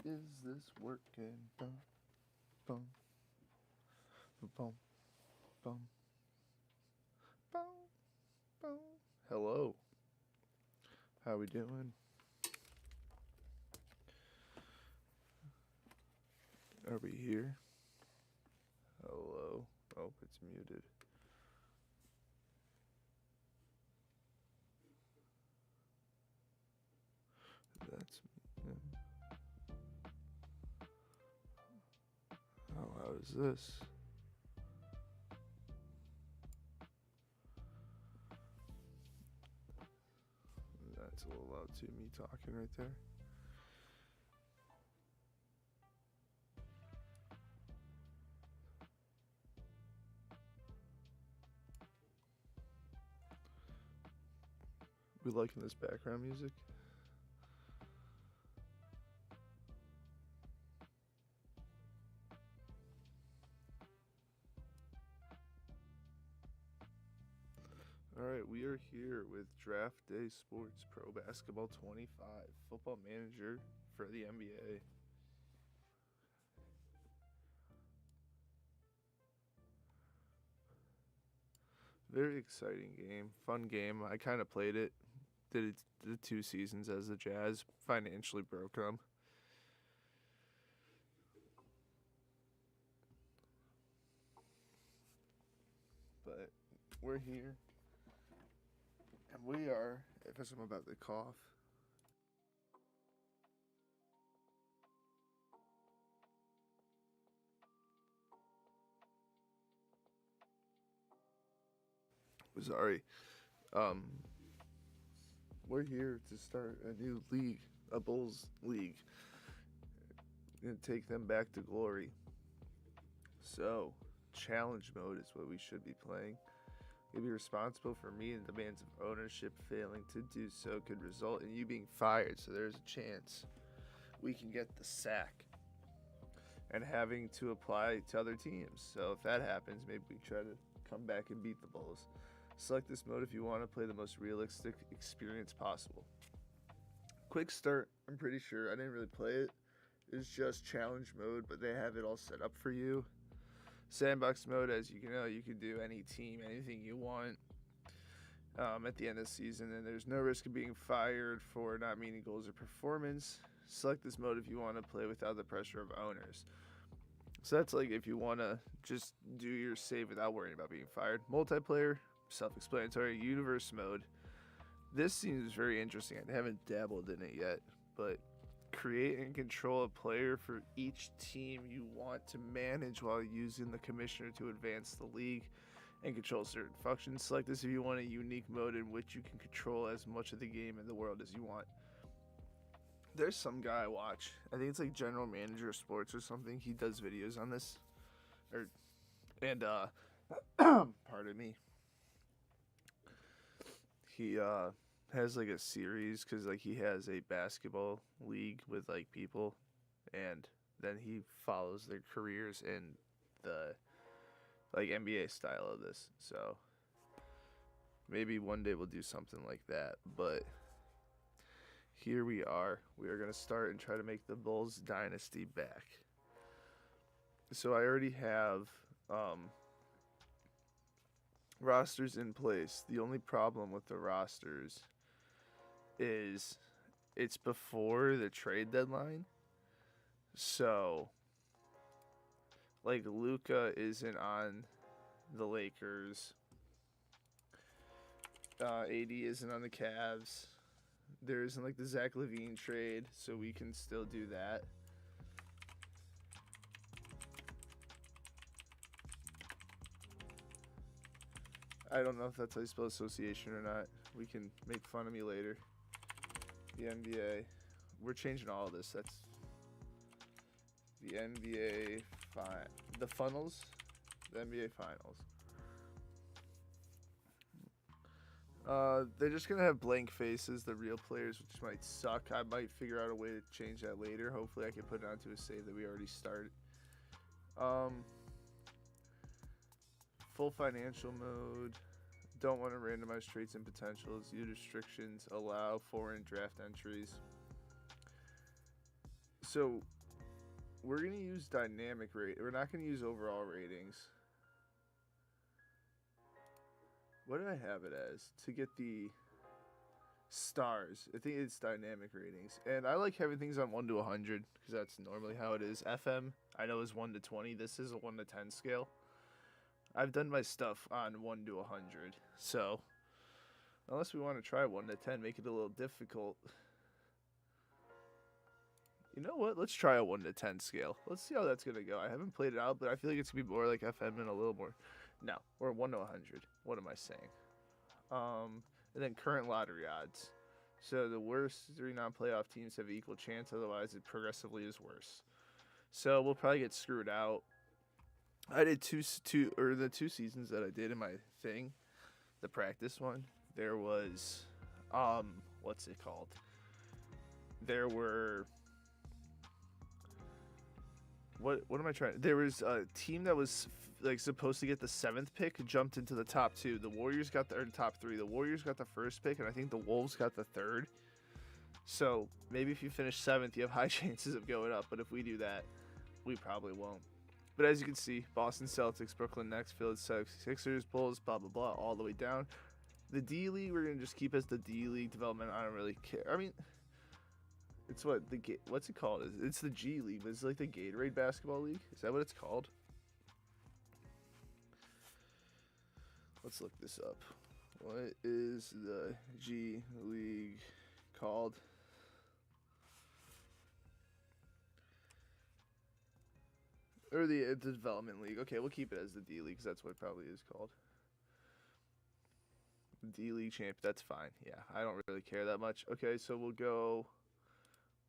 Is this working? Bum, bum, bum, bum, bum, bum. Hello. How we doing? Are we here? Hello. Oh, it's muted. That's me. Oh, how is this? That's a little loud too, me talking right there. We liking this background music? Alright, we are here with Draft Day Sports Pro Basketball 25, football manager for the NBA. Very exciting game, fun game. I kind of played it. Did it the 2 seasons as the Jazz. Financially broke them. But we're here. And we are, because I'm about to cough. Sorry. We're here to start a new league, a Bulls league, and take them back to glory. So, challenge mode is what we should be playing. You'll be responsible for meeting the demands of ownership. Failing to do so could result in you being fired. So there's a chance we can get the sack and having to apply to other teams. So if that happens, maybe we try to come back and beat the Bulls. Select this mode if you want to play the most realistic experience possible. Quick start, I'm pretty sure. I didn't really play it. It's just challenge mode, but they have it all set up for you. Sandbox mode, as you know, you can do any team, anything you want at the end of the season, and there's no risk of being fired for not meeting goals or performance. Select this mode if you want to play without the pressure of owners. So that's like if you want to just do your save without worrying about being fired. Multiplayer, self-explanatory. Universe mode. This seems very interesting. I haven't dabbled in it yet, but create and control a player for each team you want to manage while using the commissioner to advance the league and control certain functions. Select this if you want a unique mode in which you can control as much of the game in the world as you want. There's some guy I watch. I think it's like General Manager of Sports or something. He does videos on this. Pardon me. He has like a series because like he has a basketball league with like people, and then he follows their careers in the like NBA style of this. So maybe one day we'll do something like that. But here we are. We are gonna start and try to make the Bulls Dynasty back. So I already have rosters in place. The only problem with the rosters is it's before the trade deadline. So like Luka isn't on the Lakers. AD isn't on the Cavs. There isn't like the Zach LaVine trade, so we can still do that. I don't know if that's how you spell association or not. We can make fun of me later. The NBA. We're changing all of this. That's the NBA the funnels. The NBA finals. They're just gonna have blank faces, the real players, which might suck. I might figure out a way to change that later. Hopefully I can put it onto a save that we already started. Full financial mode. Don't want to randomize traits and potentials. Use restrictions. Allow foreign draft entries. So we're going to use dynamic rate. We're not going to use overall ratings. What did I have it as? To get the stars. I think it's dynamic ratings. And I like having things on 1 to 100 because that's normally how it is. FM, I know, is 1 to 20. This is a 1 to 10 scale. I've done my stuff on 1 to 100. So, unless we want to try 1 to 10, make it a little difficult. You know what? Let's try a 1 to 10 scale. Let's see how that's going to go. I haven't played it out, but I feel like it's going to be more like FM and a little more. No, we're 1 to 100. What am I saying? And then current lottery odds. So the worst 3 non-playoff teams have equal chance. Otherwise, it progressively is worse. So we'll probably get screwed out. I did the 2 seasons that I did in my thing, the practice one. There was, what's it called? There were. What am I trying? There was a team that was like supposed to get the 7th pick, jumped into the top 2. The Warriors got the top 3. The Warriors got the 1st pick, and I think the Wolves got the 3rd. So maybe if you finish 7th, you have high chances of going up. But if we do that, we probably won't. But as you can see, Boston Celtics, Brooklyn Nets, Philadelphia Sixers, Bulls, blah blah blah, all the way down. The D League we're gonna just keep as the D League development. I don't really care. I mean. It's what's it called? It's the G League, but it's like the Gatorade Basketball League. Is that what it's called? Let's look this up. What is the G League called? Or the Development League. Okay, we'll keep it as the D League because that's what it probably is called. D League champ. That's fine. Yeah, I don't really care that much. Okay, so we'll go.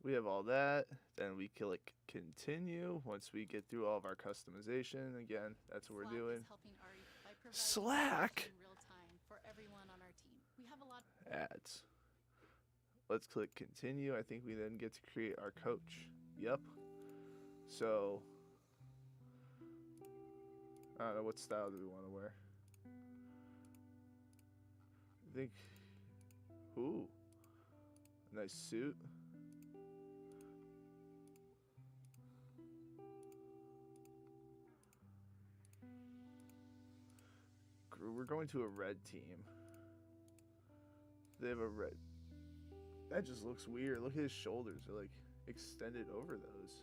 We have all that, then we click continue once we get through all of our customization. Again, that's what we're doing. Slack! Ads. Let's click continue. I think we then get to create our coach. Yep. So, I don't know, what style do we want to wear? I think, ooh, nice suit. We're going to a red team. They have a red. That just looks weird. Look at his shoulders. They're like extended over those.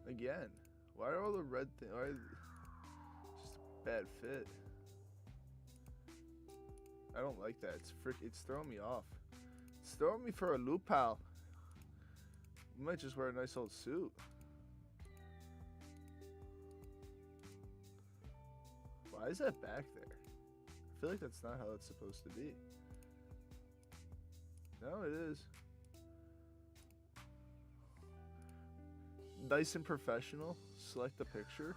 Again, why are all the red things? Just a bad fit. I don't like that. It's throwing me off. It's throwing me for a loop, pal. You might just wear a nice old suit. Why is that back there? I feel like that's not how it's supposed to be. No, it is. Nice and professional. Select the picture.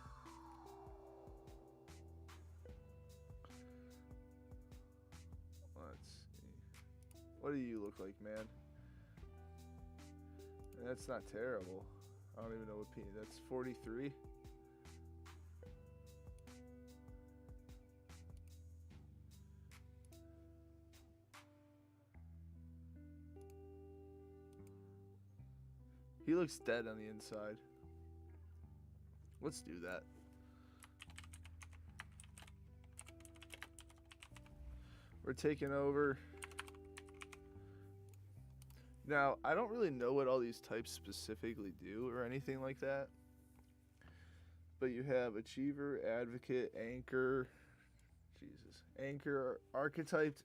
Let's see. What do you look like, man? That's not terrible. I don't even know what that's 43. He looks dead on the inside. Let's do that. We're taking over. Now, I don't really know what all these types specifically do or anything like that. But you have Achiever, Advocate, Anchor. Jesus. Anchor, Archetype,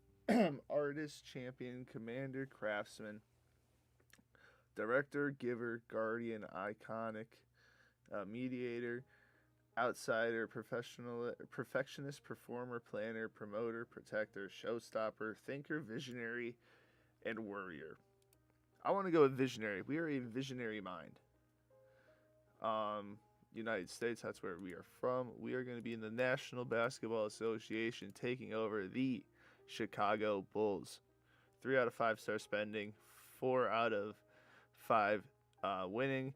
Artist, Champion, Commander, Craftsman. Director, Giver, Guardian, Iconic, Mediator, Outsider, Professional, Perfectionist, Performer, Planner, Promoter, Protector, Showstopper, Thinker, Visionary, and Worrier. I want to go with Visionary. We are a visionary mind. United States, that's where we are from. We are going to be in the National Basketball Association taking over the Chicago Bulls. 3 out of 5 star spending, 4 out of 5 winning.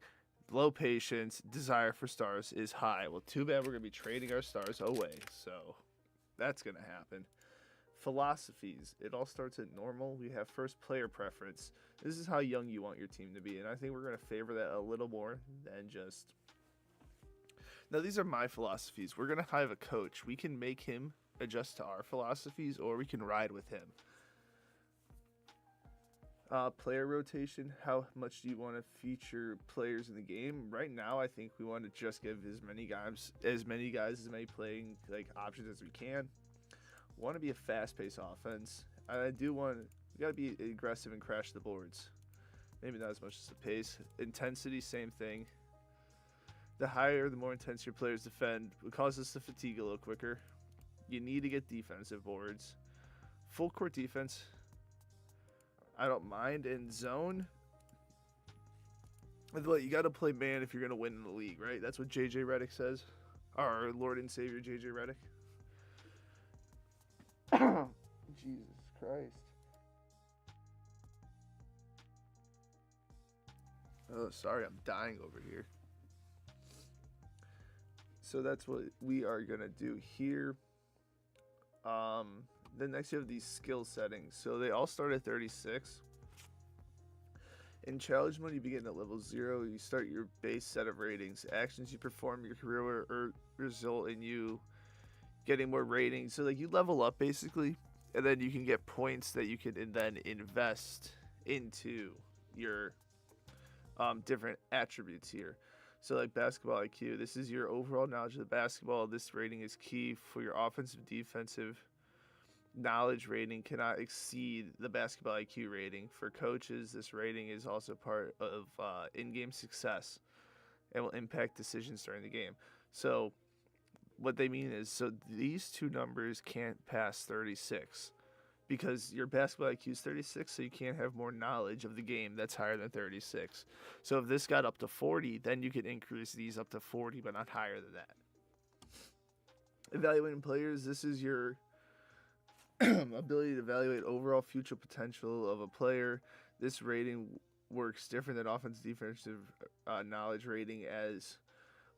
Low patience, desire for stars is high. Well, too bad we're going to be trading our stars away. So that's going to happen. philosophies. It all starts at normal. We have first player preference. This is how young you want your team to be, and I think we're going to favor that a little more than just... Now, these are my philosophies. We're going to have a coach. We can make him adjust to our philosophies, or we can ride with him. Player rotation. How much do you want to feature players in the game? Right now, I think we want to just give as many guys as many playing like options as we can. Want to be a fast-paced offense. I do want. We got to be aggressive and crash the boards. Maybe not as much as the pace. Intensity, same thing. The higher, the more intense your players defend. It causes us to fatigue a little quicker. You need to get defensive boards. Full court defense, I don't mind. In zone, you got to play man if you're going to win in the league, right? That's what J.J. Redick says. Our Lord and Savior, J.J. Redick. Jesus Christ. Oh, sorry, I'm dying over here. So that's what we are going to do here. Then next you have these skill settings. So they all start at 36. In challenge mode, you begin at level 0. You start your base set of ratings. Actions you perform your career or result in you getting more ratings. So like you level up basically, and then you can get points that you can then invest into your different attributes here. So like basketball IQ, this is your overall knowledge of the basketball. This rating is key for your offensive, defensive knowledge rating cannot exceed the basketball IQ rating. For coaches, this rating is also part of in-game success and will impact decisions during the game. So what they mean is, so these two numbers can't pass 36 because your basketball IQ is 36, so you can't have more knowledge of the game that's higher than 36. So if this got up to 40, then you could increase these up to 40, but not higher than that. Evaluating players, this is your ability to evaluate overall future potential of a player. This rating works different than offensive defensive knowledge rating, as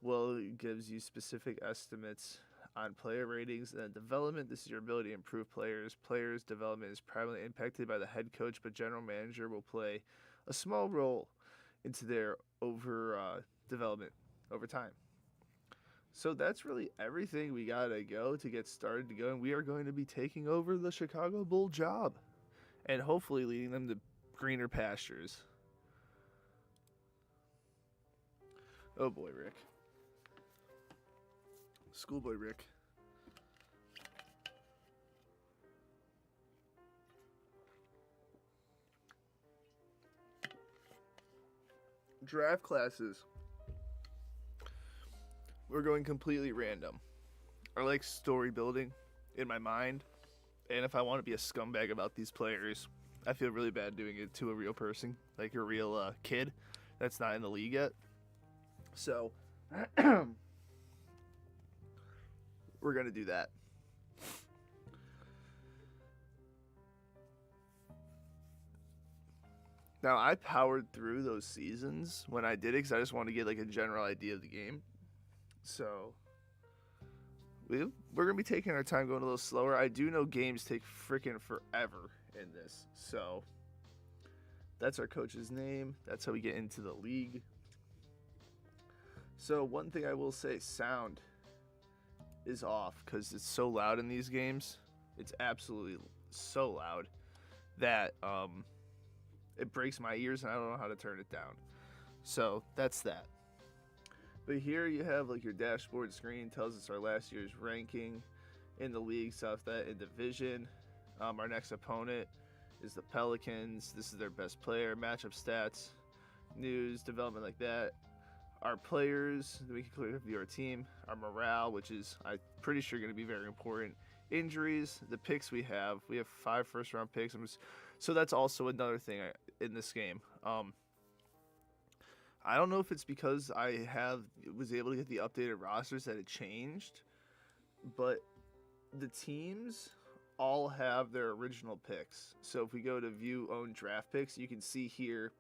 well it gives you specific estimates on player ratings. And development, this is your ability to improve players. Players' development is primarily impacted by the head coach, but general manager will play a small role into their development over time. So that's really everything we gotta go to get started to go, and we are going to be taking over the Chicago Bull job and hopefully leading them to greener pastures. Oh boy, Rick. Schoolboy Rick. Draft classes. We're going completely random. I like story building in my mind. And if I want to be a scumbag about these players, I feel really bad doing it to a real person, like a real kid that's not in the league yet. So, we're going to do that. Now, I powered through those seasons when I did it because I just wanted to get like a general idea of the game. So, we're going to be taking our time going a little slower. I do know games take freaking forever in this. So, that's our coach's name. That's how we get into the league. So, one thing I will say, sound is off because it's so loud in these games. It's absolutely so loud that it breaks my ears and I don't know how to turn it down. So, that's that. But here you have like your dashboard screen, tells us our last year's ranking in the league, stuff that in division. Our next opponent is the Pelicans. This is their best player, matchup stats, news, development like that. Our players, we can clearly view our team, our morale, which is I'm pretty sure going to be very important. Injuries, the picks we have 5 first-round picks. So that's also another thing in this game. I don't know if it's because I was able to get the updated rosters that it changed, but the teams all have their original picks. So if we go to view own draft picks, you can see here,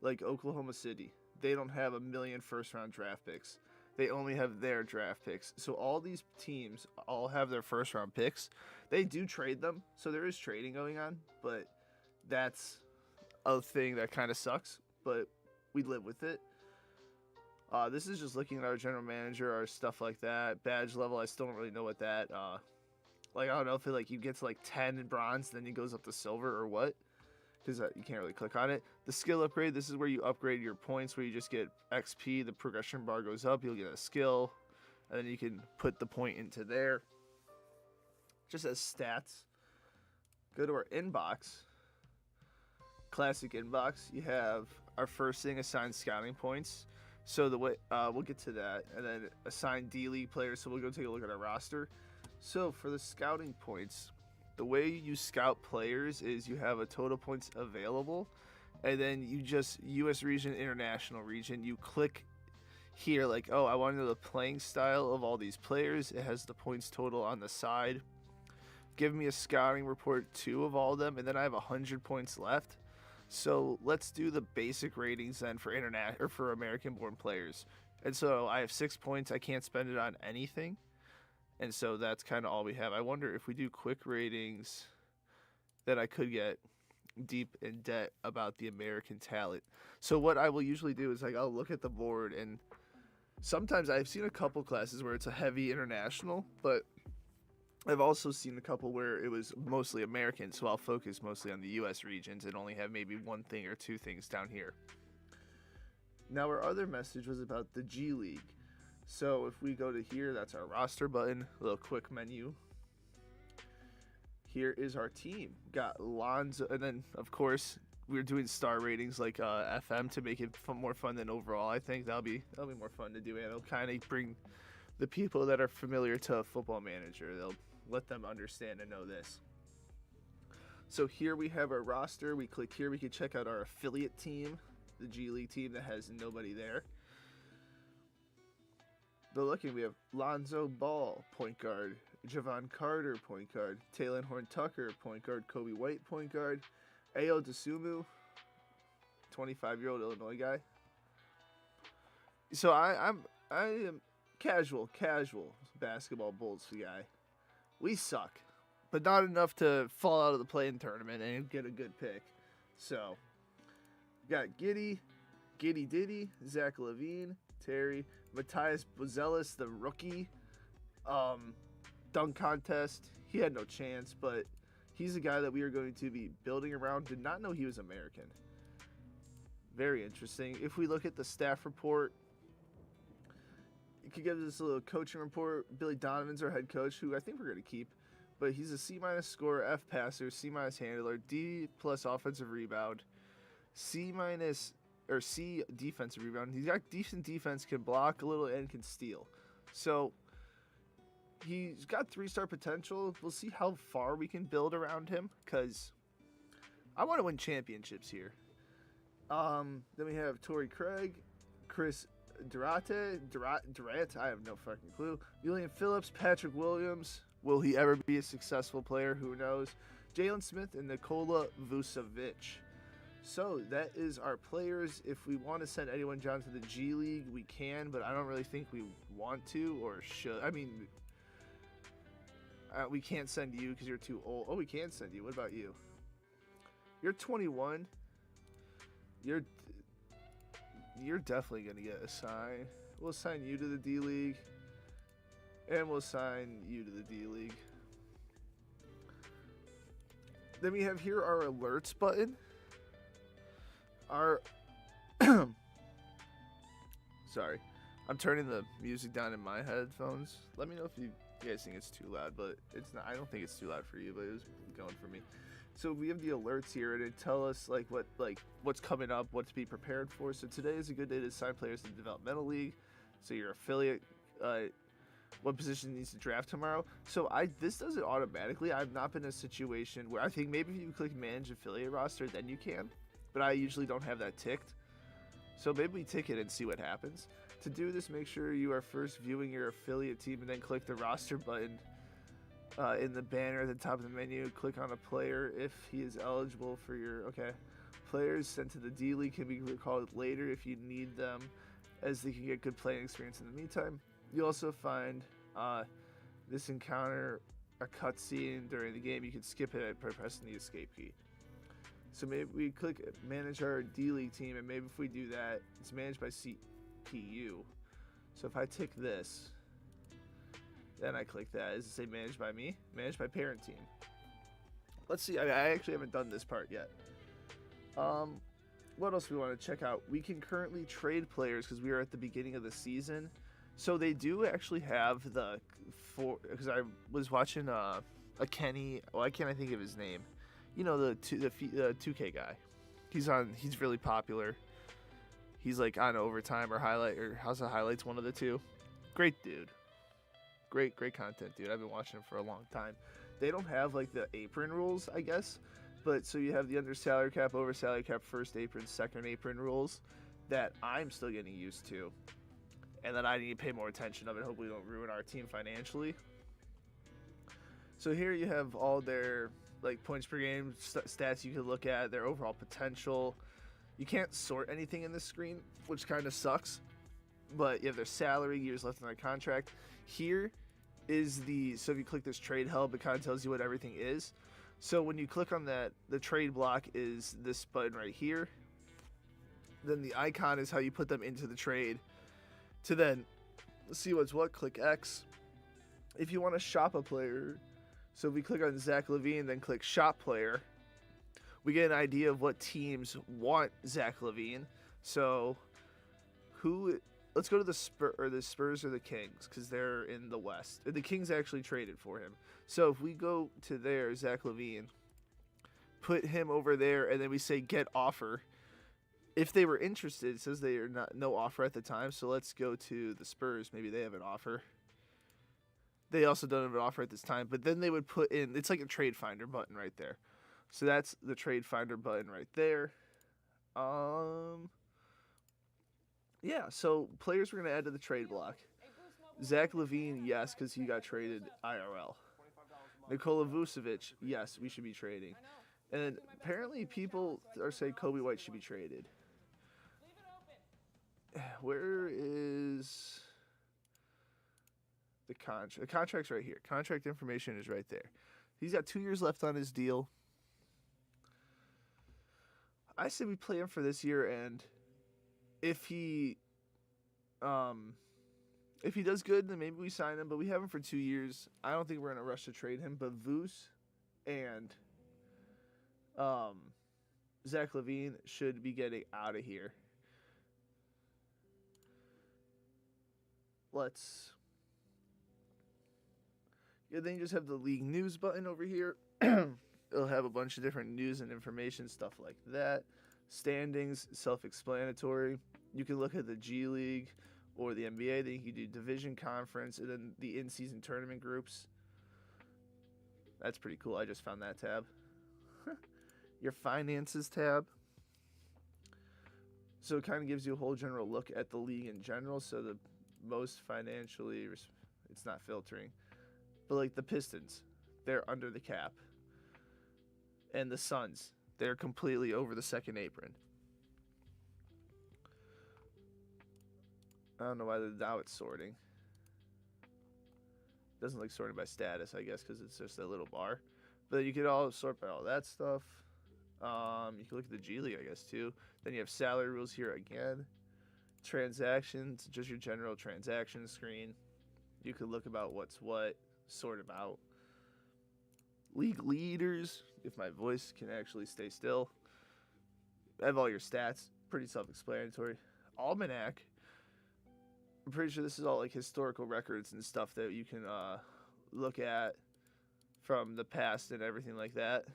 like Oklahoma City, they don't have a million first-round draft picks. they only have their draft picks. So all these teams all have their first round picks. They do trade them, so there is trading going on, but that's a thing that kind of sucks, but we live with it. This is just looking at our general manager, our stuff like that. Badge level, I still don't really know what that, like, I don't know if it, like, you get to, like, 10 in bronze, then it goes up to silver or what, because you can't really click on it. The skill upgrade, this is where you upgrade your points, where you just get XP, the progression bar goes up, you'll get a skill, and then you can put the point into there. Just as stats. Go to our inbox. Classic inbox, you have our first thing, assigned scouting points. So the way we'll get to that, and then assign D-League players. So we'll go take a look at our roster. So for the scouting points, the way you scout players is you have a total points available, and then you just U.S. region, international region. You click here like, oh, I want to know the playing style of all these players. It has the points total on the side. Give me a scouting report 2 of all of them, and then I have 100 points left. So let's do the basic ratings then for for American-born players. And so I have 6 points. I can't spend it on anything. And so that's kind of all we have. I wonder if we do quick ratings, that I could get deep in debt about the American talent. So what I will usually do is, like, I'll look at the board, and sometimes I've seen a couple classes where it's a heavy international, but I've also seen a couple where it was mostly American, so I'll focus mostly on the U.S. regions and only have maybe 1 thing or 2 things down here. Now, our other message was about the G League. So if we go to here, that's our roster button, a little quick menu. Here is our team. Got Lonzo, and then, of course, we're doing star ratings like FM to make it more fun than overall. I think that'll be more fun to do, and it'll kind of bring the people that are familiar to Football Manager. They'll let them understand and know this. So here we have our roster. We click here. We can check out our affiliate team, the G League team that has nobody there. But looking, we have Lonzo Ball, point guard. Javon Carter, point guard. Taylor Horn-Tucker, point guard. Kobe White, point guard. Ayo Dosunmu, 25-year-old Illinois guy. So I am casual basketball Bulls guy. We suck, but not enough to fall out of the play-in tournament and get a good pick. So, got Giddey Diddy, Zach LaVine, Terry, Matthias Bozelis, the rookie, dunk contest. He had no chance, but he's a guy that we are going to be building around. Did not know he was American. Very interesting. If we look at the staff report, you could give us a little coaching report. Billy Donovan's our head coach, who I think we're going to keep. But he's a C- scorer, F passer, C- handler, D+ offensive rebound, C- or C defensive rebound. He's got decent defense, can block a little, and can steal. So he's got 3-star potential. We'll see how far we can build around him, because I want to win championships here. Then we have Torrey Craig, Chris Durant, I have no fucking clue. Julian Phillips, Patrick Williams. Will he ever be a successful player? Who knows? Jalen Smith and Nikola Vucevic. So that is our players. If we want to send anyone down to the G League, we can, but I don't really think we want to or should. I mean, we can't send you because you're too old. Oh, we can send you. What about you? You're 21. You're definitely going to get assigned. We'll assign you to the D League. And we'll assign you to the D League. Then we have here our alerts button. Sorry. I'm turning the music down in my headphones. Let me know if you guys think it's too loud, but it's not. I don't think it's too loud for you, but it was going for me. So we have the alerts here, and it tell us what's coming up, what to be prepared for. So today is a good day to sign players to the developmental league. So your affiliate, what position needs to draft tomorrow. So this does it automatically. I've not been in a situation where I think maybe if you click manage affiliate roster, then you can, but I usually don't have that ticked. So maybe we tick it and see what happens. To do this, make sure you are first viewing your affiliate team and then click the roster button in the banner at the top of the menu. Click on a player if he is eligible for your, players sent to the D League can be recalled later if you need them. as they can get good playing experience in the meantime. You also find this encounter a cutscene during the game. You can skip it by pressing the escape key. So maybe we click manage our D-League team, and maybe if we do that, it's managed by CPU. So if I tick this, then I click that. Does it say managed by me? Managed by parent team. Let's see. I actually haven't done this part yet. What else do we want to check out? We can currently trade players because we are at the beginning of the season. So they do actually have because I was watching a Kenny. Why can't I think of his name? You know, the 2K guy. He's really popular. He's like on Overtime or House of Highlights, one of the two. Great dude. Great content, dude. I've been watching him for a long time. They don't have like the apron rules, I guess. But so you have the under salary cap, over salary cap, first apron, second apron rules that I'm still getting used to. And that I need to pay more attention of it. Hopefully don't ruin our team financially. So here you have all their like points per game stats you can look at, their overall potential. You can't sort anything in this screen, which kind of sucks. But you have their salary, years left on their contract. Here is so if you click this trade hub, it kind of tells you what everything is. So when you click on that, the trade block is this button right here. Then the icon is how you put them into the trade. To then see what's what, click X. If you want to shop a player, so if we click on Zach LaVine, then click shop player, we get an idea of what teams want Zach LaVine. So let's go to the Spurs or the Kings, because they're in the West. The Kings actually traded for him. So if we go to there, Zach LaVine, put him over there, and then we say get offer. If they were interested, it says they are no offer at the time. So let's go to the Spurs. Maybe they have an offer. They also don't have an offer at this time. But then they would put in, it's like a trade finder button right there. So that's the trade finder button right there. Yeah, so players we're going to add to the trade block. Zach LaVine, yes, because he got traded IRL. Nikola Vucevic, yes, we should be trading. And apparently people are saying Kobe White should be traded. Where is the contract? The contract's right here. Contract information is right there. He's got 2 years left on his deal. I say we play him for this year, and if he does good, then maybe we sign him. But we have him for 2 years. I don't think we're in a rush to trade him. But Vus and Zach LaVine should be getting out of here. Then you just have the league news button over here. It'll have a bunch of different news and information, stuff like that. Standings, self-explanatory. You can look at the G League or the NBA. Then you can do division, conference, and then the in-season tournament groups. That's pretty cool. I just found that tab. Your finances tab. So it kind of gives you a whole general look at the league in general. So the most financially, it's not filtering. But like the Pistons, they're under the cap. And the Suns, they're completely over the second apron. I don't know why now it's sorting. Doesn't like sorting by status, I guess, because it's just a little bar. But you could all sort by all that stuff. You can look at the G League, I guess, too. Then you have salary rules here again. Transactions, just your general transaction screen. You could look about what's what, sort about. League leaders, if my voice can actually stay still. I have all your stats, pretty self-explanatory. Almanac, I'm pretty sure this is all like historical records and stuff that you can look at from the past and everything like that.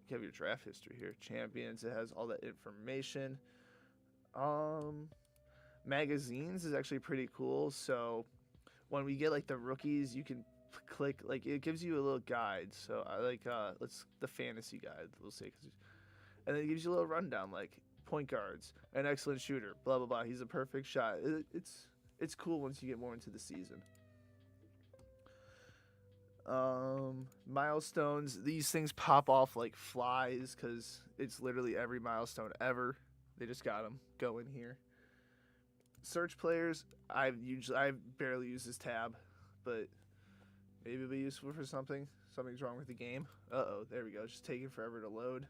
You have your draft history here. Champions, it has all that information. Magazines is actually pretty cool. So when we get like the rookies, you can click, like it gives you a little guide. So I like the fantasy guide, we'll say, and then it gives you a little rundown, like point guards, an excellent shooter, blah blah blah. He's a perfect shot. It's cool once you get more into the season. Milestones, these things pop off like flies because it's literally every milestone ever. They just got them going here. Search players, I barely use this tab, but maybe it'll be useful for something. Something's wrong with the game. Uh-oh, there we go. It's just taking forever to load.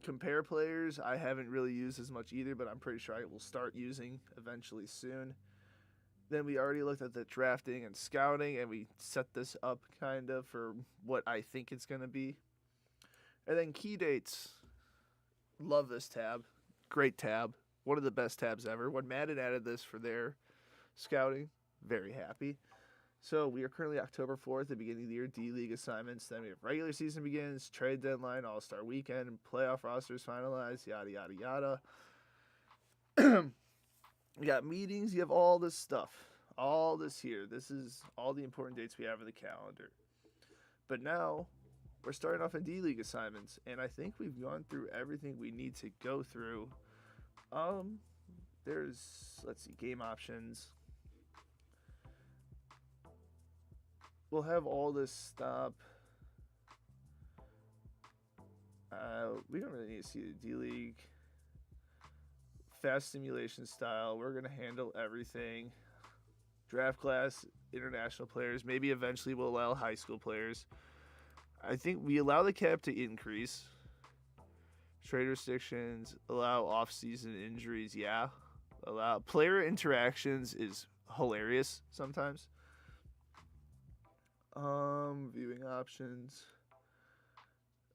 Compare players, I haven't really used as much either, but I'm pretty sure I will start using eventually soon. Then we already looked at the drafting and scouting, and we set this up kind of for what I think it's going to be. And then key dates. Love this tab. Great tab. One of the best tabs ever. When Madden added this for their scouting, very happy. So we are currently October 4th, the beginning of the year, D-League assignments. Then we have regular season begins, trade deadline, All-Star weekend, and playoff rosters finalized, yada, yada, yada. You got meetings. You have all this stuff. All this here. This is all the important dates we have in the calendar. But now we're starting off in D-League assignments, and I think we've gone through everything we need to go through. There's, let's see, game options. We'll have all this stuff. We don't really need to see the D-League. Fast simulation style. We're going to handle everything. Draft class, international players. Maybe eventually we'll allow high school players. I think we allow the cap to increase. Trade restrictions. Allow off-season injuries. Yeah. Allow player interactions is hilarious sometimes. Viewing options.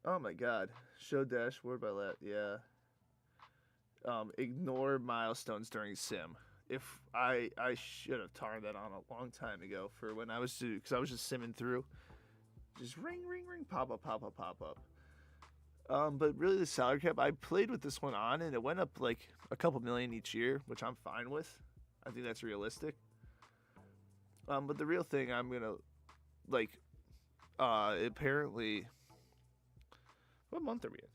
Oh my god. Show dashboard by left. Yeah. Ignore milestones during sim. If I should have turned that on a long time ago for when I was because I was just simming through. Just ring, ring, ring, pop up, pop up, pop up. But really the salary cap, I played with this one on and it went up like a couple million each year, which I'm fine with. I think that's realistic. But the real thing I'm gonna apparently, what month are we in?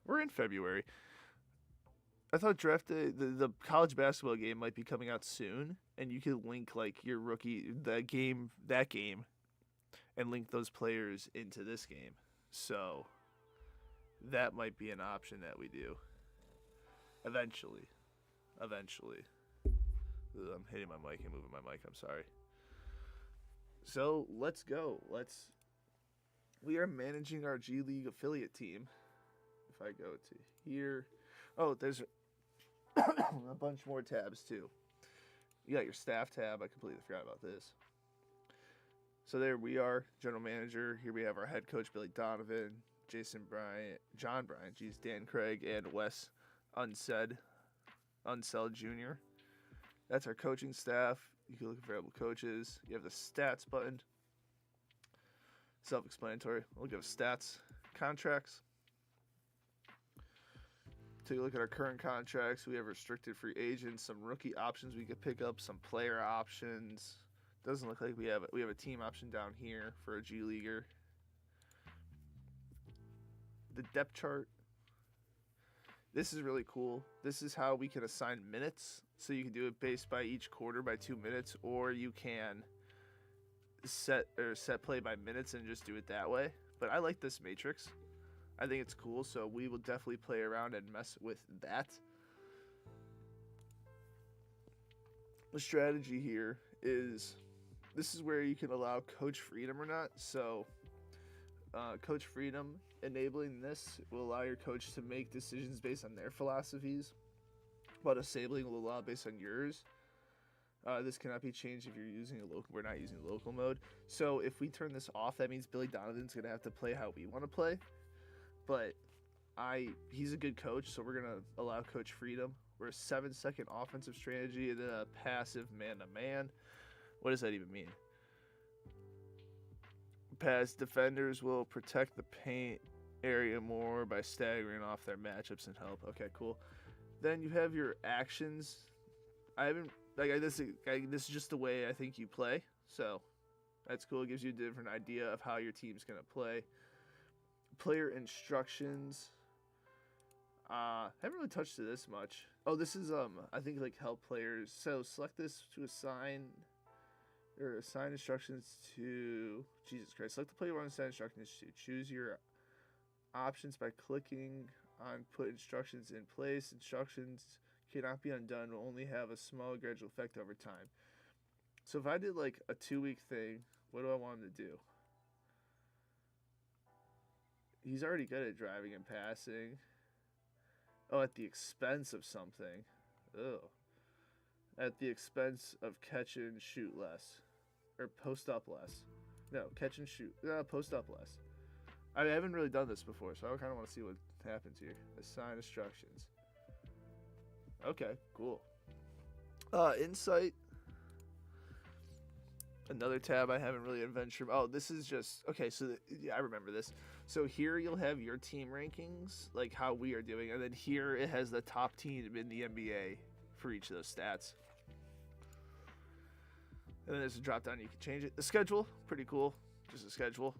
We're in February. I thought the college basketball game might be coming out soon, and you could link like your rookie that game, and link those players into this game. So that might be an option that we do eventually. Ugh, I'm hitting my mic and moving my mic. I'm sorry. So let's go. We are managing our G League affiliate team. If I go to here, there's a bunch more tabs too. You got your staff tab. I completely forgot about this. So there we are, general manager. Here we have our head coach, Billy Donovan, John Bryant, Dan Craig, and Wes Unseld Jr. That's our coaching staff. You can look at variable coaches. You have the stats button. Self-explanatory. We'll give stats, contracts. Take a look at our current contracts. We have restricted free agents, some rookie options we could pick up, some player options. Doesn't look like we have a team option down here for a G Leaguer. The depth chart. This is really cool. This is how we can assign minutes. So you can do it based by each quarter by 2 minutes, or you can set play by minutes and just do it that way. But I like this matrix. I think it's cool, so we will definitely play around and mess with that. The strategy here is, this is where you can allow coach freedom or not. So coach freedom, enabling this will allow your coach to make decisions based on their philosophies, while disabling will allow based on yours. This cannot be changed if you're using we're not using local mode. So if we turn this off, that means Billy Donovan's going to have to play how we want to play. But he's a good coach, so we're going to allow coach freedom. We're a 7-second offensive strategy and then a passive man-to-man. What does that even mean? Pass defenders will protect the paint area more by staggering off their matchups and help. Okay, cool. Then you have your actions. This is just the way I think you play. So that's cool. It gives you a different idea of how your team's going to play. Player instructions. Haven't really touched to this much. Oh, this is I think like help players. So select this to assign instructions to Jesus Christ. Select the player you want to assign instructions to. Choose your options by clicking on put instructions in place. Instructions cannot be undone, will only have a small gradual effect over time. So if I did like a 2-week thing, what do I want him to do? He's already good at driving and passing. Oh, at the expense of something. Oh. At the expense of catch and shoot less. Or post up less. No, catch and shoot. Post up less. I haven't really done this before, so I kind of want to see what happens here. Assign instructions. Okay, cool. Insight. Another tab I haven't really adventured. Oh, this is just okay. So yeah, I remember this. So here you'll have your team rankings, like how we are doing, and then here it has the top team in the NBA for each of those stats. And then there's a drop down, you can change it. The schedule, pretty cool. Just a schedule.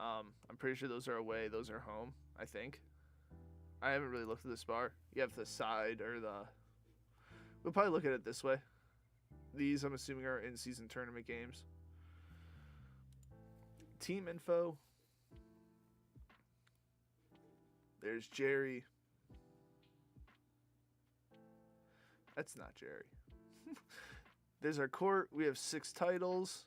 I'm pretty sure those are away, those are home, I think. I haven't really looked at this bar. You have the side or the. We'll probably look at it this way. These, I'm assuming, are in-season tournament games. Team info. There's Jerry. That's not Jerry. There's our court. We have 6 titles.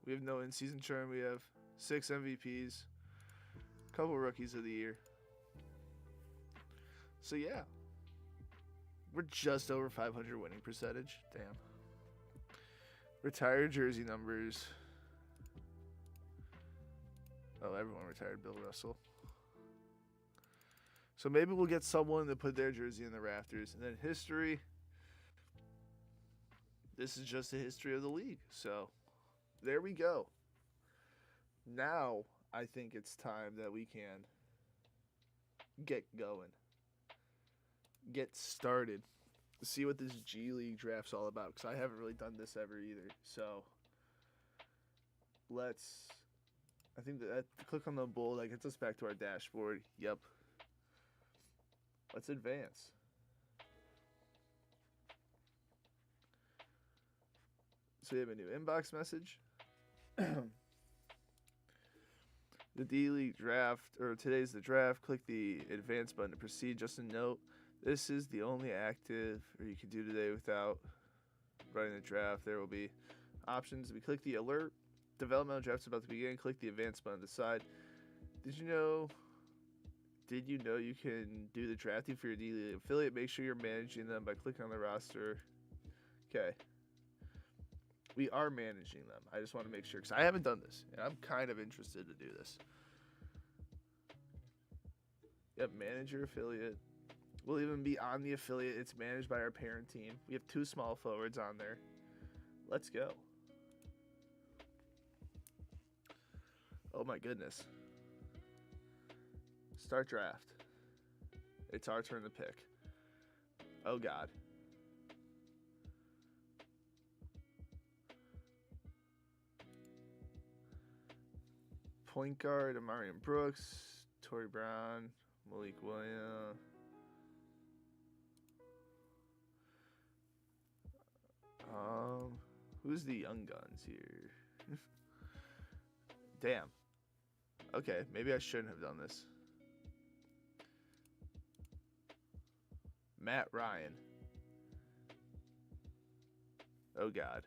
We have no in-season tournament. We have 6 MVPs. A couple rookies of the year. So, yeah. We're just over 500 winning percentage. Damn. Retired jersey numbers. Oh, everyone retired Bill Russell. So maybe we'll get someone to put their jersey in the rafters. And then history. This is just the history of the league. So there we go. Now I think it's time that we can get going. Get started. See what this G League draft's all about, because I haven't really done this ever either. So I think that click on the bull, that gets us back to our dashboard. Yep. Let's advance. So we have a new inbox message. The D League draft, or today's the draft. Click the advance button to proceed. Just a note. This is the only active or you can do today without running the draft. There will be options. We click the alert. Developmental draft's about to begin. Click the advance button on the side. Did you know you can do the drafting for your D-League affiliate? Make sure you're managing them by clicking on the roster. Okay. We are managing them. I just want to make sure, because I haven't done this, and I'm kind of interested to do this. Yep, manage your affiliate. We'll even be on the affiliate. It's managed by our parent team. We have 2 small forwards on there. Let's go. Oh my goodness. Start draft. It's our turn to pick. Oh God. Point guard, Amarian Brooks, Torrey Brown, Malik Williams. Who's the young guns here? Damn. Okay, maybe I shouldn't have done this. Matt Ryan. Oh God.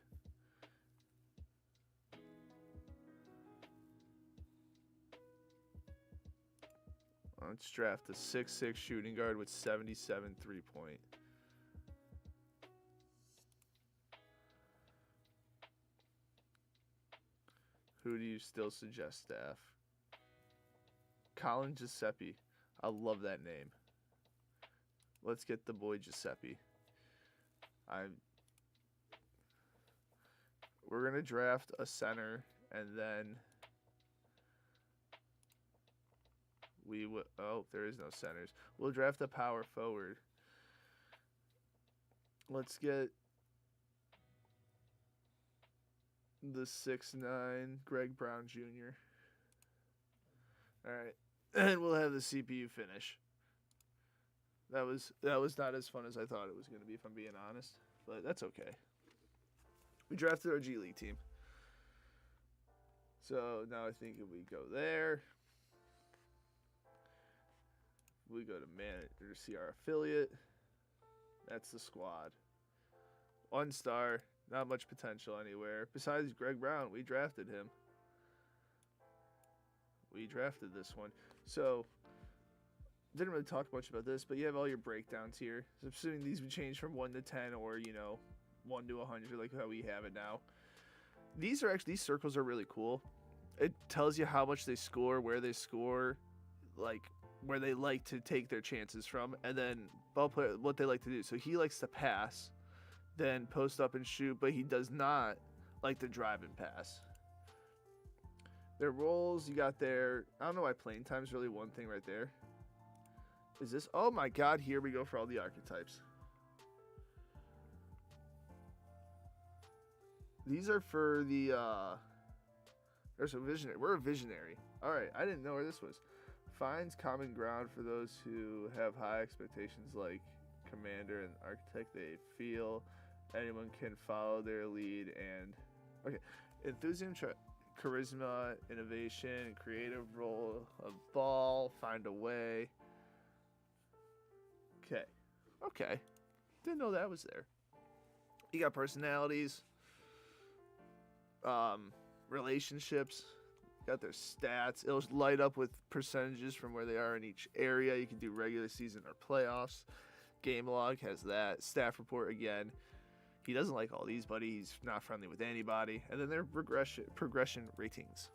Let's draft a 6'6" shooting guard with 77 3-point. Who do you still suggest, staff? Colin Giuseppe. I love that name. Let's get the boy Giuseppe. We're going to draft a center, and then there is no centers. We'll draft a power forward. Let's get the 6'9" Greg Brown Jr. All right, and we'll have the CPU finish. That was not as fun as I thought it was going to be, if I'm being honest, but that's okay. We drafted our G League team. So now I think if we go there, We go to manager, see our affiliate. That's the squad. 1 star, not much potential anywhere. Besides Greg Brown, we drafted him. We drafted this one. So, didn't really talk much about this, but you have all your breakdowns here. So, assuming these would change from 1 to 10 or, 1 to 100 like how we have it now. These circles are really cool. It tells you how much they score, where they score, like where they like to take their chances from, and then ball player what they like to do. So he likes to pass, then post up and shoot, but he does not like to drive and pass. Their roles, you got there. I don't know why playing time is really one thing right there. Is this? Oh my God! Here we go for all the archetypes. These are for the. There's a visionary. We're a visionary. All right, I didn't know where this was. Finds common ground for those who have high expectations, like commander and architect. They feel anyone can follow their lead and enthusiasm, charisma, innovation, creative role of ball. Find a way. Okay. Didn't know that was there. You got personalities, relationships. Got their stats. It'll light up with percentages from where they are in each area. You can do regular season or playoffs. Game log has that. Staff report again. He doesn't like all these, buddy. He's not friendly with anybody. And then their progression ratings.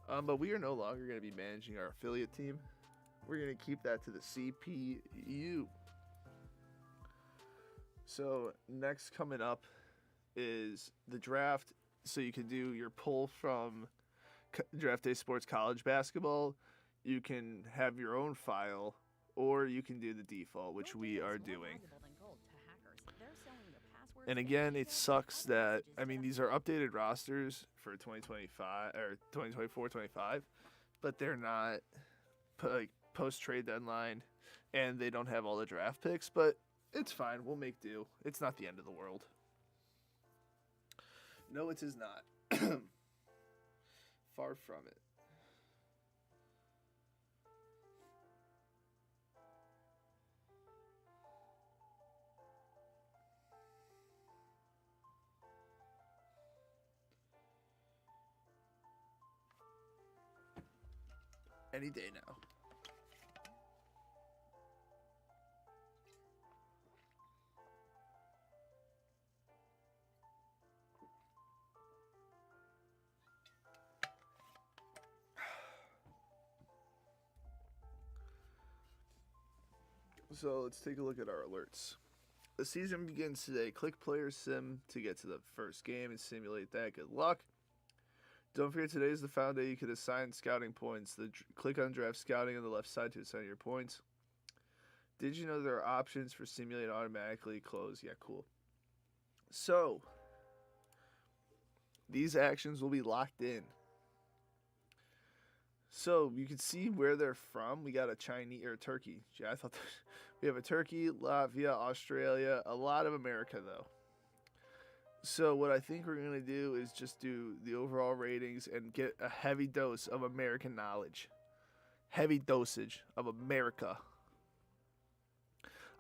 But we are no longer going to be managing our affiliate team. We're going to keep that to the CPU. So next coming up is the draft. So you can do your pull from Draft Day Sports College Basketball. You can have your own file, or you can do the default, which we are doing. And again, it sucks that, these are updated rosters for 2025 or 2024-25, but they're not post-trade deadline, and they don't have all the draft picks, but it's fine. We'll make do. It's not the end of the world. No, it is not. Far from it. Any day now. So let's take a look at our alerts. The season begins today. Click player sim to get to the first game and simulate that. Good luck. Don't forget today is the final day you can assign scouting points. Click on draft scouting on the left side to assign your points. Did you know there are options for simulate automatically close? Yeah, cool. So these actions will be locked in. So you can see where they're from. We got a Chinese or Turkey. Yeah, I thought we have a Turkey, Latvia, Australia, a lot of America though. So what I think we're gonna do is just do the overall ratings and get a heavy dose of American knowledge, heavy dosage of America.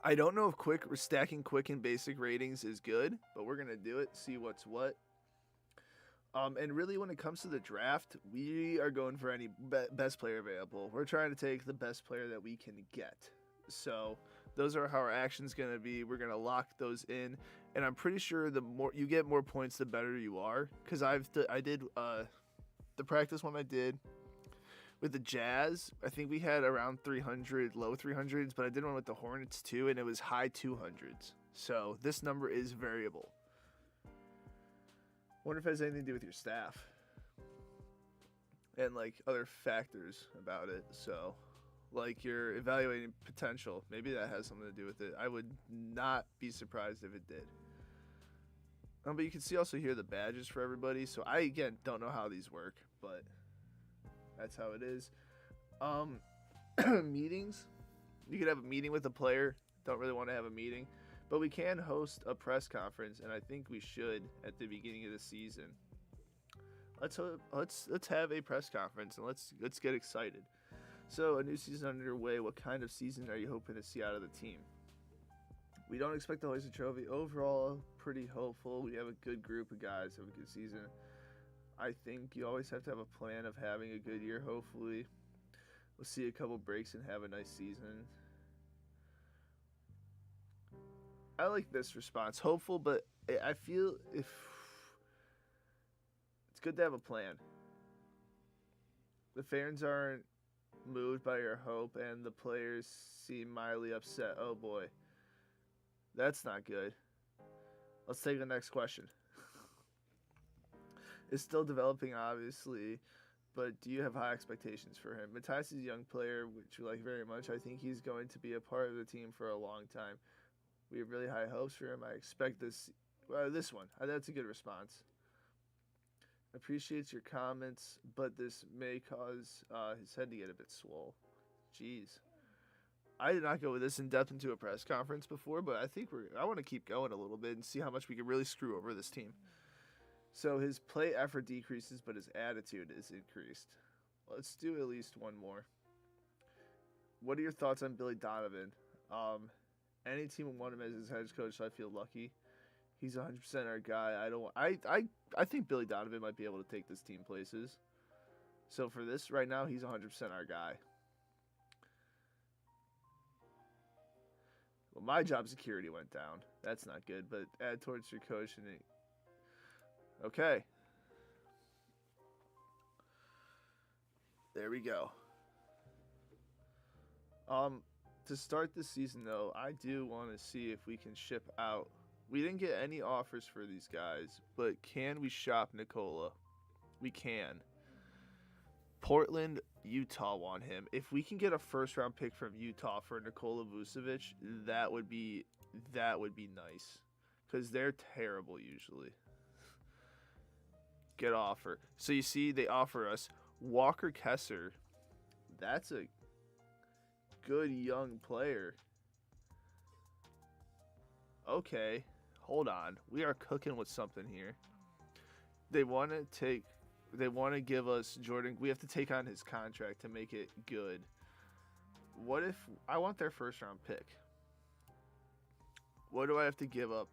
I don't know if stacking quick and basic ratings is good, but we're gonna do it. See what's what. And really, when it comes to the draft, we are going for any best player available. We're trying to take the best player that we can get. So those are how our action's going to be. We're going to lock those in. And I'm pretty sure the more you get more points, the better you are. Because I did the practice one I did with the Jazz. I think we had around 300, low 300s. But I did one with the Hornets too, and it was high 200s. So this number is variable. Wonder if it has anything to do with your staff and other factors about it. So you're evaluating potential. Maybe that has something to do with it. I would not be surprised if it did. But you can see also here the badges for everybody. So I, again, don't know how these work, but that's how it is. Meetings. You could have a meeting with a player. Don't really want to have a meeting. But we can host a press conference, and I think we should at the beginning of the season. Let's have a press conference and let's get excited. So, a new season underway. What kind of season are you hoping to see out of the team? We don't expect to hoist a trophy. Overall, pretty hopeful. We have a good group of guys, have a good season. I think you always have to have a plan of having a good year, hopefully. We'll see a couple breaks and have a nice season. I like this response. Hopeful, but I feel if it's good to have a plan. The fans aren't moved by your hope, and the players seem mildly upset. Oh boy. That's not good. Let's take the next question. Is still developing, obviously, but do you have high expectations for him? Matthias is a young player, which we like very much. I think he's going to be a part of the team for a long time. We have really high hopes for him. I expect this one. That's a good response. Appreciates your comments, but this may cause his head to get a bit swole. Jeez. I did not go with this in depth into a press conference before, but I think I want to keep going a little bit and see how much we can really screw over this team. So his play effort decreases, but his attitude is increased. Let's do at least one more. What are your thoughts on Billy Donovan? Any team would want him as his head coach, so I feel lucky. He's 100% our guy. I think Billy Donovan might be able to take this team places. So for this right now, he's 100% our guy. Well, my job security went down. That's not good, but add towards your coach and okay. There we go. To start this season, though, I do want to see if we can ship out. We didn't get any offers for these guys, but can we shop Nikola? We can. Portland, Utah want him. If we can get a first-round pick from Utah for Nikola Vucevic, that would be nice, because they're terrible usually. Get offer. So you see, they offer us Walker Kessler. That's a good young player. Okay, hold on. We are cooking with something here. They want to give us Jordan. We have to take on his contract to make it good. What if I want their first round pick? What do I have to give up?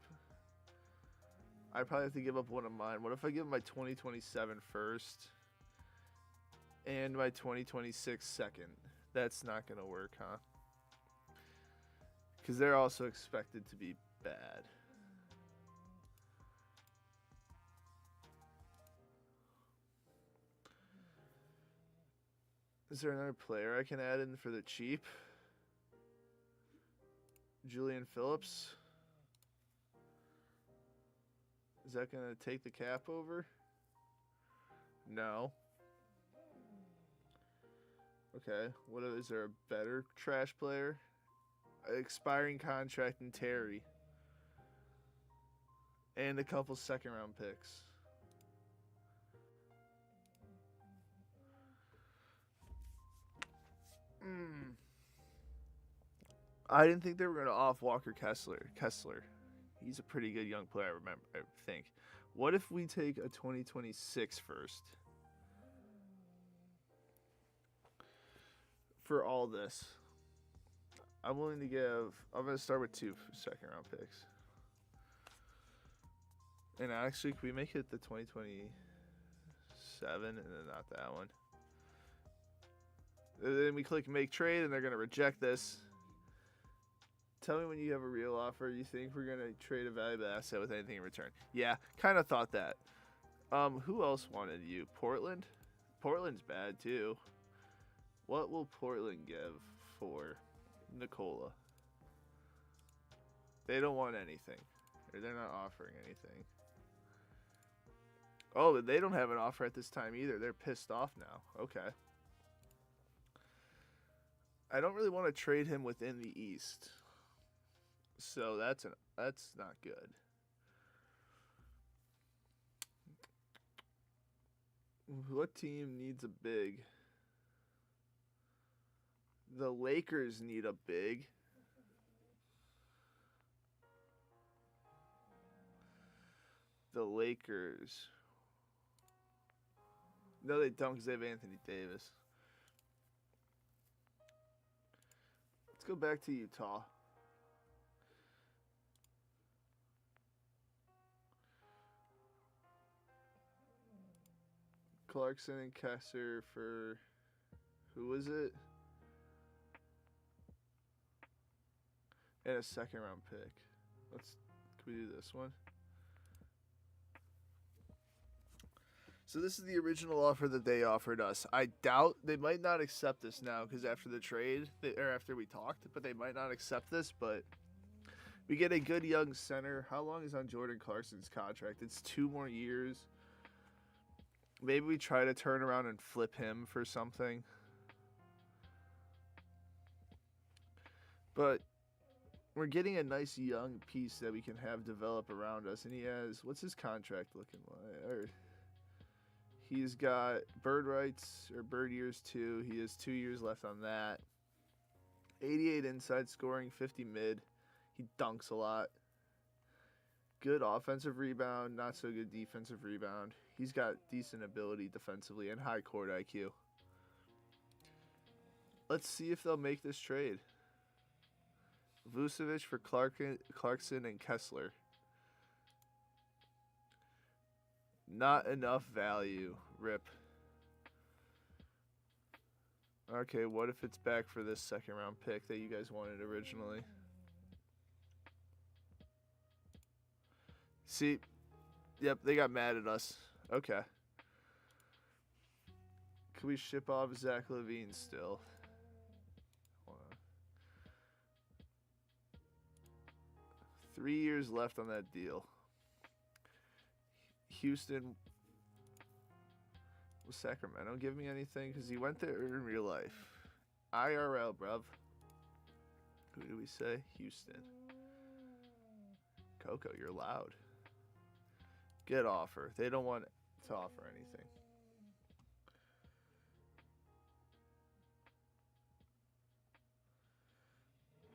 I probably have to give up one of mine. What if I give my 2027 first and my 2026 second? That's not going to work, huh? Because they're also expected to be bad. Is there another player I can add in for the cheap? Julian Phillips. Is that going to take the cap over? No. Okay. Is there a better trash player? Expiring contract in Terry. And a couple second-round picks. I didn't think they were going to off Walker Kessler. He's a pretty good young player, I think. What if we take a 2026 first? For all this. I'm going to start with 2 second-round picks. And actually, can we make it the 2027 and then not that one? And then we click make trade and they're going to reject this. Tell me when you have a real offer. You think we're going to trade a valuable asset with anything in return? Yeah, kind of thought that. Who else wanted you? Portland? Portland's bad too. What will Portland give for Nikola? They don't want anything. Or they're not offering anything. Oh, they don't have an offer at this time either. They're pissed off now. Okay. I don't really want to trade him within the East. So that's not good. What team needs a big? The Lakers need a big. The Lakers. No, they don't because they have Anthony Davis. Let's go back to Utah. Clarkson and Kessler for, who was it? And a second round pick. Can we do this one? So this is the original offer that they offered us. I doubt they might not accept this now because after the trade, or after we talked, but they might not accept this. But we get a good young center. How long is on Jordan Clarkson's contract? It's 2 more years. Maybe we try to turn around and flip him for something. But we're getting a nice young piece that we can have develop around us. And he has, what's his contract looking like? He's got bird rights, or bird years 2. He has 2 years left on that. 88 inside scoring, 50 mid. He dunks a lot. Good offensive rebound, not so good defensive rebound. He's got decent ability defensively and high court IQ. Let's see if they'll make this trade. Vucevic for Clarkson and Kessler. Not enough value. Rip. Okay, what if it's back for this second round pick that you guys wanted originally? See? Yep, they got mad at us. Okay. Can we ship off Zach LaVine still? Hold on. 3 years left on that deal. Houston. Will Sacramento give me anything? Because he went there in real life. IRL, bruv. Who do we say? Houston. Coco, you're loud. Good offer. They don't want to offer anything.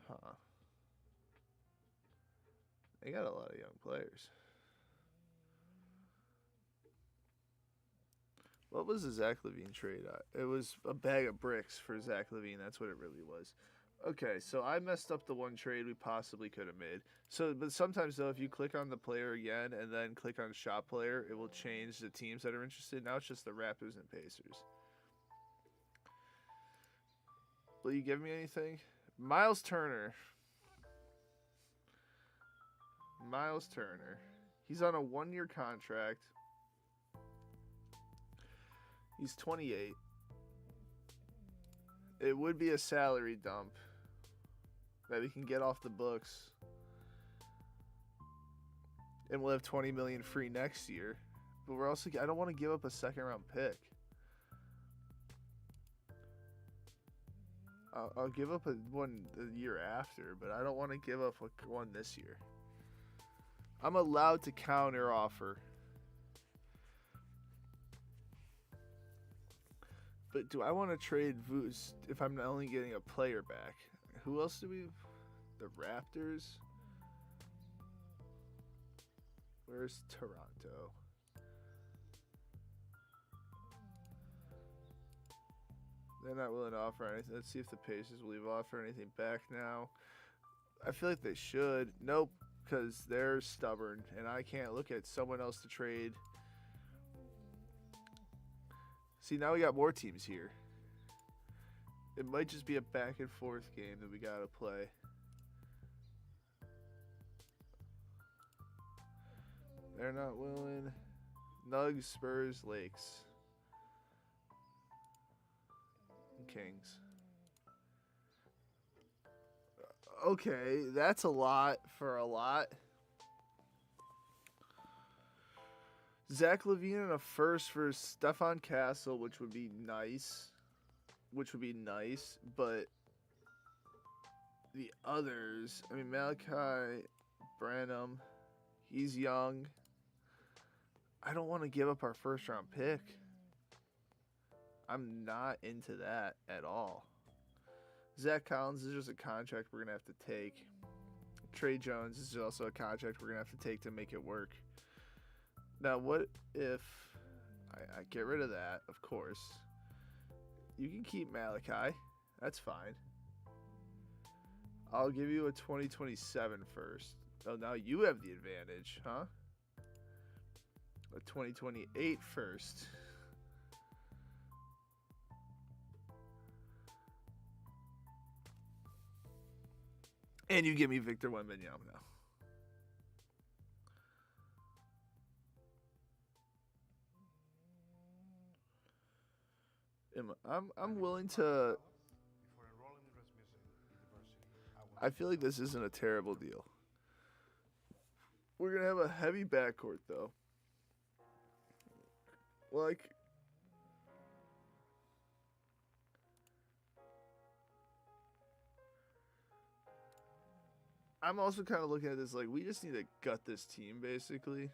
Huh. They got a lot of young players. What was the Zach LaVine trade? It was a bag of bricks for Zach LaVine. That's what it really was. Okay, so I messed up the one trade we possibly could have made. But sometimes, though, if you click on the player again and then click on shop player, it will change the teams that are interested. Now it's just the Raptors and Pacers. Will you give me anything? Miles Turner. Miles Turner. He's on a 1-year contract. He's 28. It would be a salary dump that we can get off the books. And we'll have $20 million free next year. But we're also, I don't want to give up a second round pick. I'll give up one the year after, but I don't want to give up one this year. I'm allowed to counter offer. But do I want to trade Vooch if I'm not only getting a player back? Who else do we? The Raptors? Where's Toronto? They're not willing to offer anything. Let's see if the Pacers will even offer anything back now. I feel like they should. Nope, because they're stubborn, and I can't look at someone else to trade. See, now we got more teams here. It might just be a back and forth game that we gotta play. They're not willing. Nugs, Spurs, Lakes. And Kings. Okay, that's a lot for a lot. Zach LaVine and a first for Stephon Castle, which would be nice. But the others, I mean, Malachi Branham, he's young. I don't want to give up our first round pick. I'm not into that at all. Zach Collins is just a contract we're going to have to take. Trey Jones is also a contract we're going to have to take to make it work. Now, what if I get rid of that, of course. You can keep Malachi. That's fine. I'll give you a 2027 first. Oh, now you have the advantage, huh? A 2028 first. And you give me Victor Wembanyama. I'm willing to. I feel like this isn't a terrible deal. We're gonna have a heavy backcourt though. Like, I'm also kind of looking at this like we just need to gut this team basically.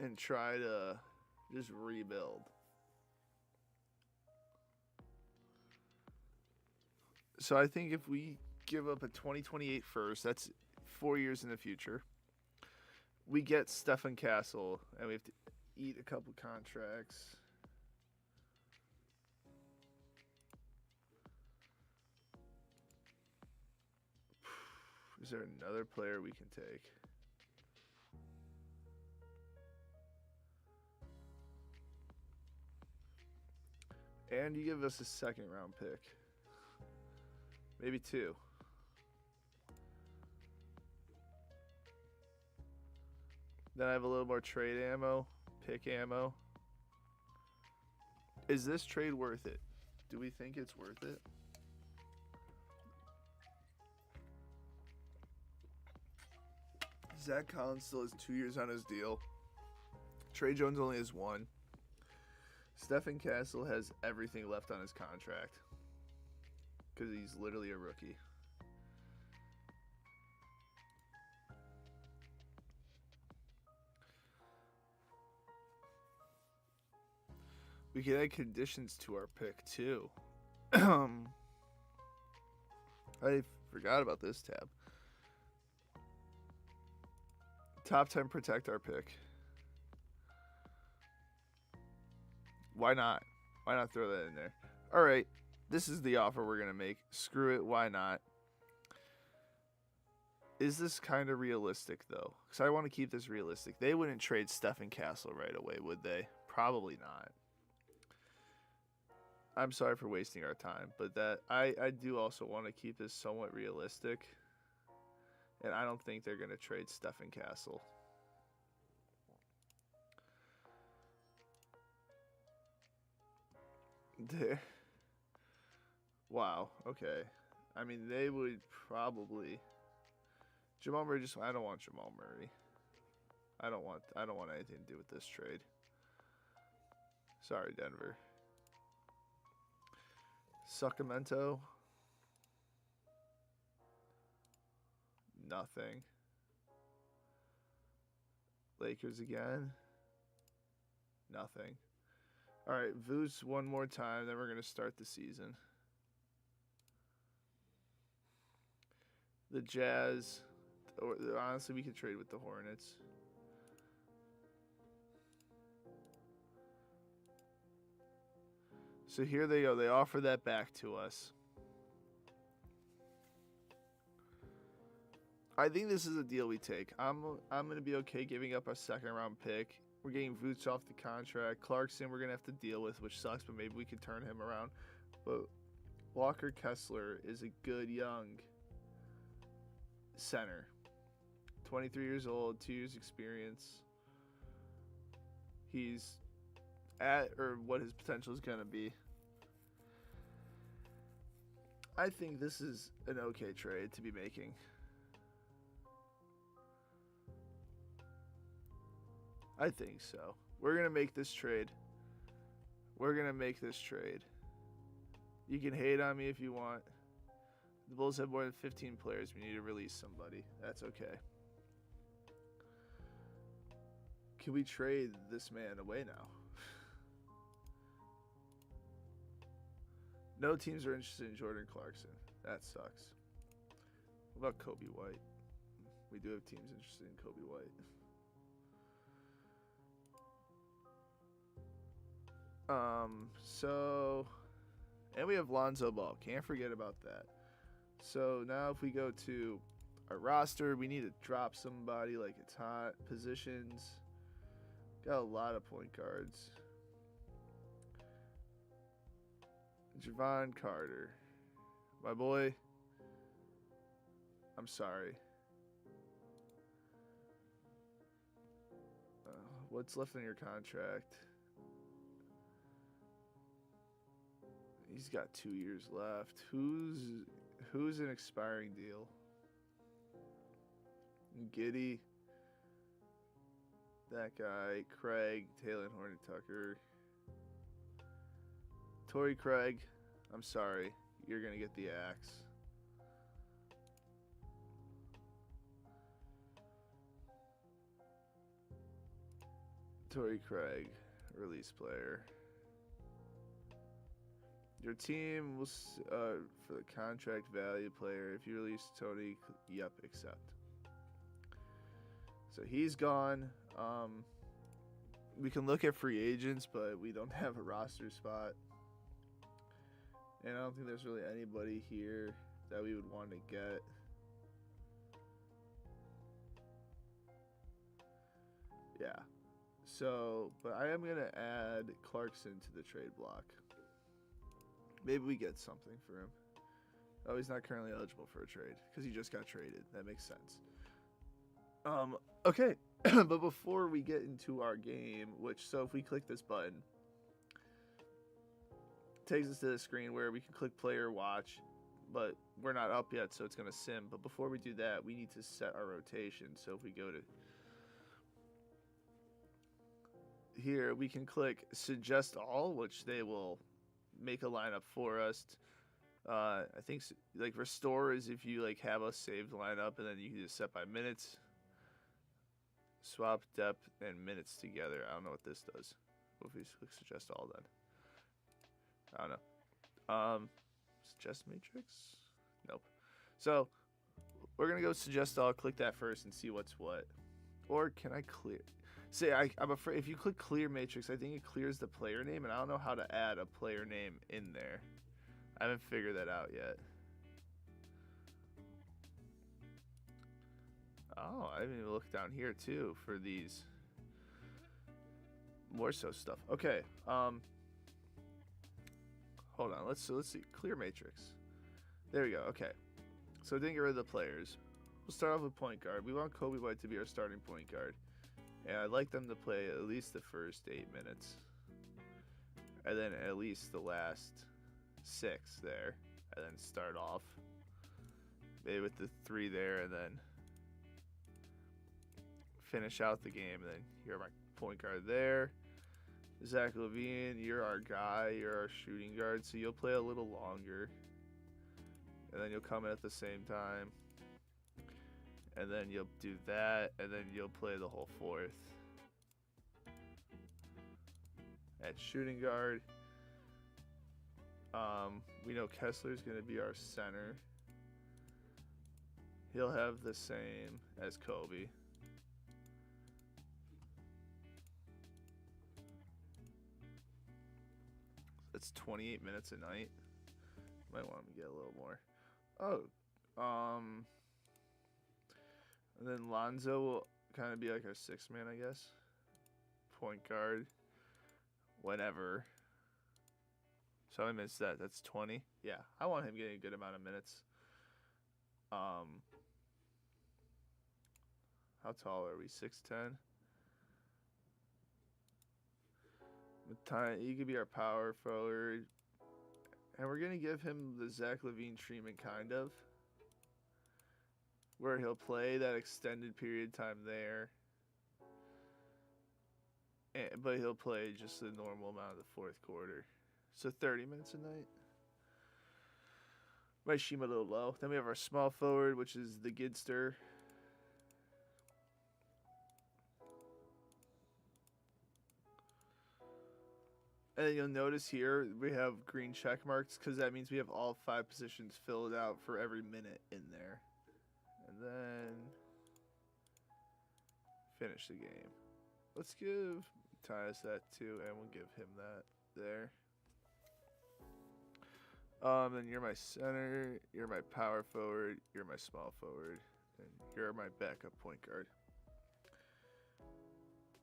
And try to just rebuild. So I think if we give up a 2028 first, that's 4 years in the future. We get Stephen Castle, and we have to eat a couple contracts. Is there another player we can take? And you give us a second round pick. Maybe 2. Then I have a little more trade ammo, pick ammo. Is this trade worth it? Do we think it's worth it? Zach Collins still has 2 years on his deal. Trey Jones only has 1. Stephen Castle has everything left on his contract because he's literally a rookie. We can add conditions to our pick too. I forgot about this tab. Top 10 protect our pick. Why not? Why not throw that in there? All right, this is the offer we're going to make. Screw it, why not? Is this kind of realistic, though? Because I want to keep this realistic. They wouldn't trade Stephen Castle right away, would they? Probably not. I'm sorry for wasting our time, but that I do also want to keep this somewhat realistic. And I don't think they're going to trade Stephen Castle. Wow, okay. I mean, they would probably Jamal Murray I don't want Jamal Murray. I don't want anything to do with this trade. Sorry, Denver. Sacramento. Nothing. Lakers again. Nothing. All right, Vooch one more time, then we're going to start the season. The Jazz, or honestly, we could trade with the Hornets. So here they go. They offer that back to us. I think this is a deal we take. I'm going to be okay giving up a second-round pick. We're getting Vooch off the contract. Clarkson we're going to have to deal with, which sucks, but maybe we can turn him around. But Walker Kessler is a good young center. 23 years old, 2 years experience. He's at or what his potential is going to be. I think this is an okay trade to be making. I think so. We're going to make this trade. We're going to make this trade. You can hate on me if you want. The Bulls have more than 15 players. We need to release somebody. That's okay. Can we trade this man away now? No teams are interested in Jordan Clarkson. That sucks. What about Kobe White? We do have teams interested in Kobe White. So And we have Lonzo Ball. Can't forget about that. So now if we go to our roster, we need to drop somebody like it's hot. Positions. Got a lot of point guards. Javon Carter. My boy. I'm sorry. What's left on your contract? He's got 2 years left. Who's an expiring deal? Giddy. That guy. Craig. Taylor Hornet Tucker. Torrey Craig. I'm sorry. You're going to get the axe. Torrey Craig. Release player. Your team will, for the contract value player, if you release Tony, yep, accept. So he's gone. We can look at free agents, but we don't have a roster spot. And I don't think there's really anybody here that we would want to get. Yeah. So, but I am going to add Clarkson to the trade block. Maybe we get something for him. Oh, he's not currently eligible for a trade because he just got traded. That makes sense. Okay. But before we get into our game, so if we click this button, it takes us to the screen where we can click player watch, but we're not up yet, so it's going to sim. But before we do that, we need to set our rotation. So if we go to here, we can click suggest all, which they will make a lineup for us. I think like restore is if you like have a saved lineup, and then you can just set by minutes. Swap depth and minutes together. I don't know what this does. What if we click suggest all then? I don't know. Suggest matrix? Nope. So we're gonna go suggest all. Click that first and see what's what. Or can I clear? See, I'm afraid if you click clear matrix, I think it clears the player name, and I don't know how to add a player name in there. I haven't figured that out yet. Oh, I haven't even looked down here too for these more so stuff. Okay. Hold on. Let's see. Clear matrix. There we go. Okay. So didn't get rid of the players. We'll start off with point guard. We want Kobe White to be our starting point guard. And I'd like them to play at least the first 8 minutes. And then at least the last 6 there. And then start off. Maybe with the 3 there and then finish out the game. And then you're my point guard there. Zach LaVine, you're our guy. You're our shooting guard. So you'll play a little longer. And then you'll come in at the same time. And then you'll do that, and then you'll play the whole fourth. At shooting guard, we know Kessler's going to be our center. He'll have the same as Kobe. That's 28 minutes a night. Might want to get a little more. Oh, and then Lonzo will kind of be like our 6th man, I guess. Point guard. Whenever. So I missed that. That's 20. Yeah, I want him getting a good amount of minutes. How tall are we? 6'10"? He could be our power forward. And we're going to give him the Zach LaVine treatment, kind of. Where he'll play that extended period of time there. But he'll play just the normal amount of the fourth quarter. So 30 minutes a night. Might seem a little low. Then we have our small forward, which is the Gidster. And then you'll notice here we have green check marks because that means we have all 5 positions filled out for every minute in there. And then finish the game. Let's give Tyus that too, and we'll give him that there. Then you're my center, you're my power forward, you're my small forward, and you're my backup point guard.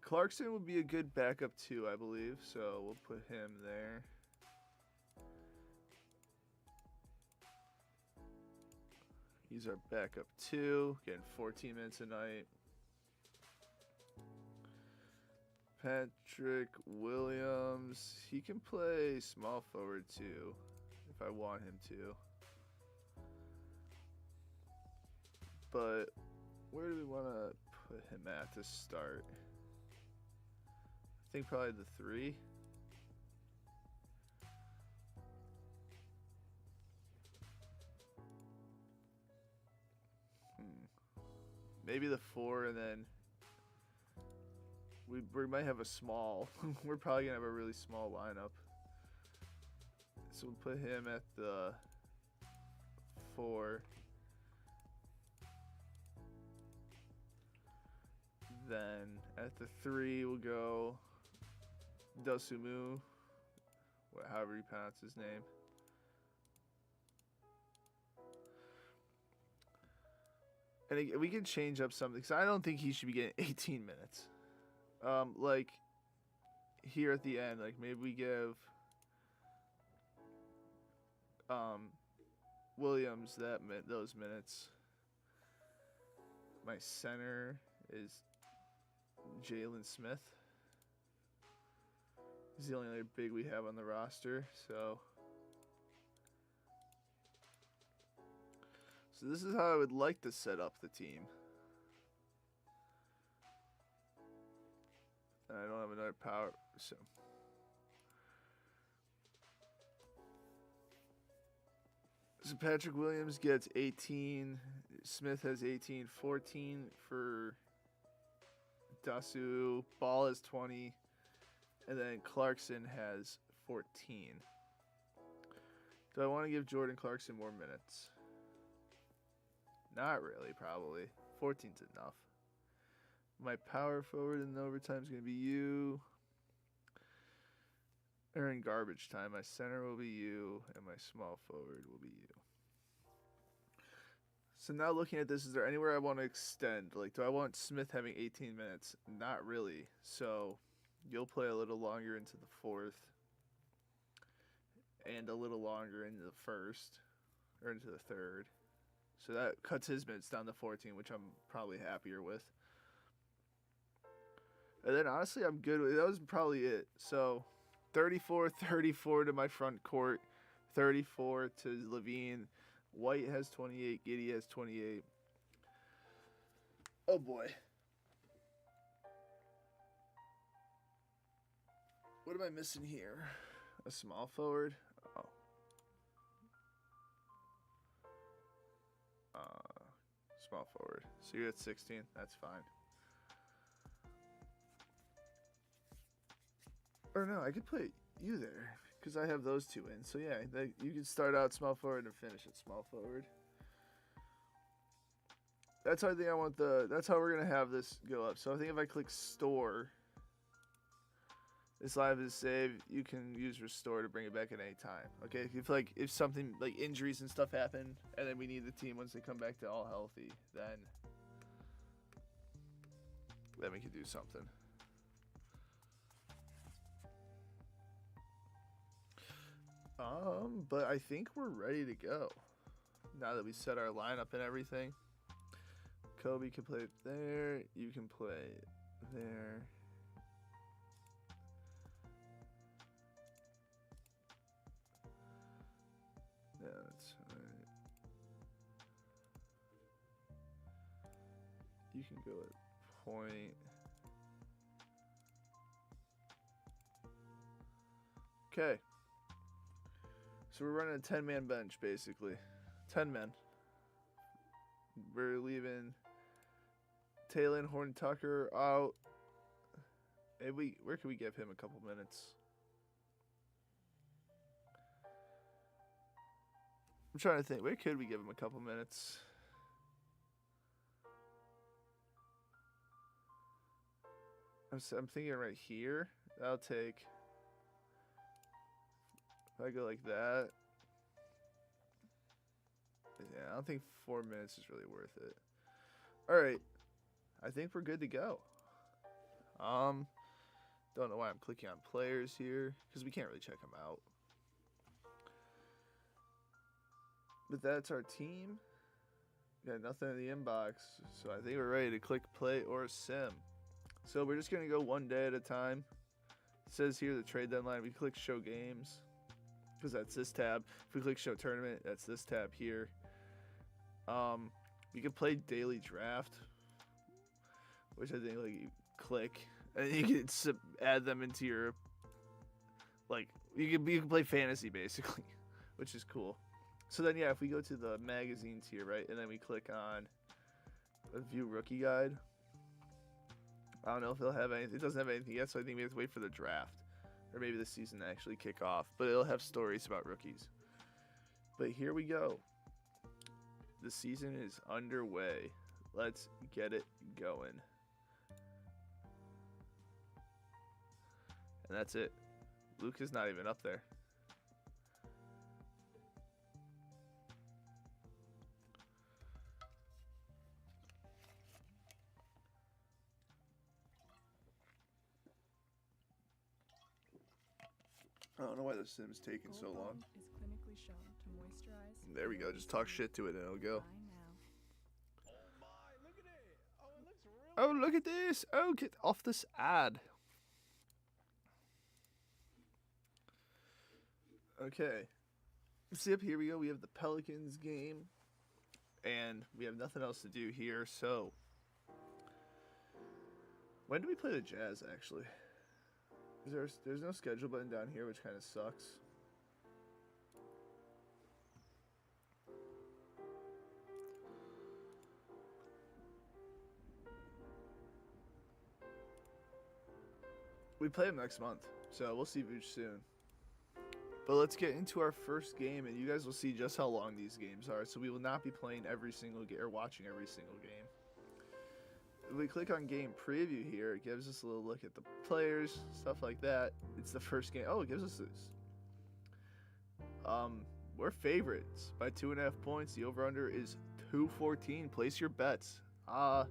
Clarkson would be a good backup too, I believe, so we'll put him there. He's our backup too, getting 14 minutes a night. Patrick Williams, he can play small forward too, if I want him to. But where do we want to put him at to start? I think probably the 3. Maybe the 4, and then we might have a small. We're probably going to have a really small lineup. So we'll put him at the 4. Then at the 3, we'll go Dosumu, however you pronounce his name. And we can change up something, because I don't think he should be getting 18 minutes. Like, here at the end, like, maybe we give Williams those minutes. My center is Jalen Smith. He's the only other big we have on the roster, so this is how I would like to set up the team. And I don't have another power, so Patrick Williams gets 18, Smith has 18, 14 for Dasu, Ball has 20, and then Clarkson has 14. Do I want to give Jordan Clarkson more minutes? Not really, probably. 14's enough. My power forward in overtime is going to be you. Or in garbage time, my center will be you, and my small forward will be you. So now looking at this, is there anywhere I want to extend? Like, do I want Smith having 18 minutes? Not really. So you'll play a little longer into the 4th. And a little longer into the 1st. Or into the 3rd. So that cuts his minutes down to 14, which I'm probably happier with. And then honestly, I'm good with that. Was probably it. So 34 to my front court, 34 to Levine. White has 28, Giddey has 28. Oh boy. What am I missing here? A small forward? Oh. Small forward. So you're at 16. That's fine. Or no, I could put you there because I have those 2 in. So yeah, you can start out small forward and finish at small forward. That's how I think I want that's how we're gonna have this go up. So I think if I click store, this live is saved. You can use restore to bring it back at any time. Okay, if something like injuries and stuff happen, and then we need the team once they come back to all healthy, then we can do something. But I think we're ready to go. Now that we set our lineup and everything. Kobe can play there. You can play there. Yeah, that's right. You can go at point. Okay. So we're running a 10-man bench, basically. 10 men. We're leaving Taylor and Horn Tucker out. Hey, where can we give him a couple minutes? I'm trying to think. Where could we give him a couple minutes? I'm thinking right here. That'll take. If I go like that. Yeah, I don't think 4 minutes is really worth it. All right, I think we're good to go. Don't know why I'm clicking on players here because we can't really check them out. But that's our team. Got nothing in the inbox, so I think we're ready to click play or sim. So we're just gonna go one day at a time. It says here the trade deadline. We click show games because that's this tab. If we click show tournament, that's this tab here. You can play daily draft, which I think like you click and you can add them into your you can play fantasy basically, which is cool. So then yeah, if we go to the magazines here, right, and then we click on a view rookie guide. I don't know if it'll have anything. It doesn't have anything yet, so I think we have to wait for the draft. Or maybe the season to actually kick off. But it'll have stories about rookies. But here we go. The season is underway. Let's get it going. And that's it. Luke is not even up there. I don't know why the sim's taking so long. Is clinically shown to moisturize. There we go. Just talk shit to it and it'll go. Oh my, look at it. Oh, it looks real. Oh, look at this. Oh, get off this ad. Okay. See up here we go. We have the Pelicans game. And we have nothing else to do here. So, when do we play the Jazz, actually? There's no schedule button down here, which kind of sucks. We play them next month, so we'll see Vooch soon. But let's get into our first game, and you guys will see just how long these games are. So we will not be playing every single game or watching every single game. If we click on game preview here, it gives us a little look at the players, stuff like that. It's the first game. Oh, it gives us this. We're favorites by 2.5 points. The over-under is 214. Place your bets. I'm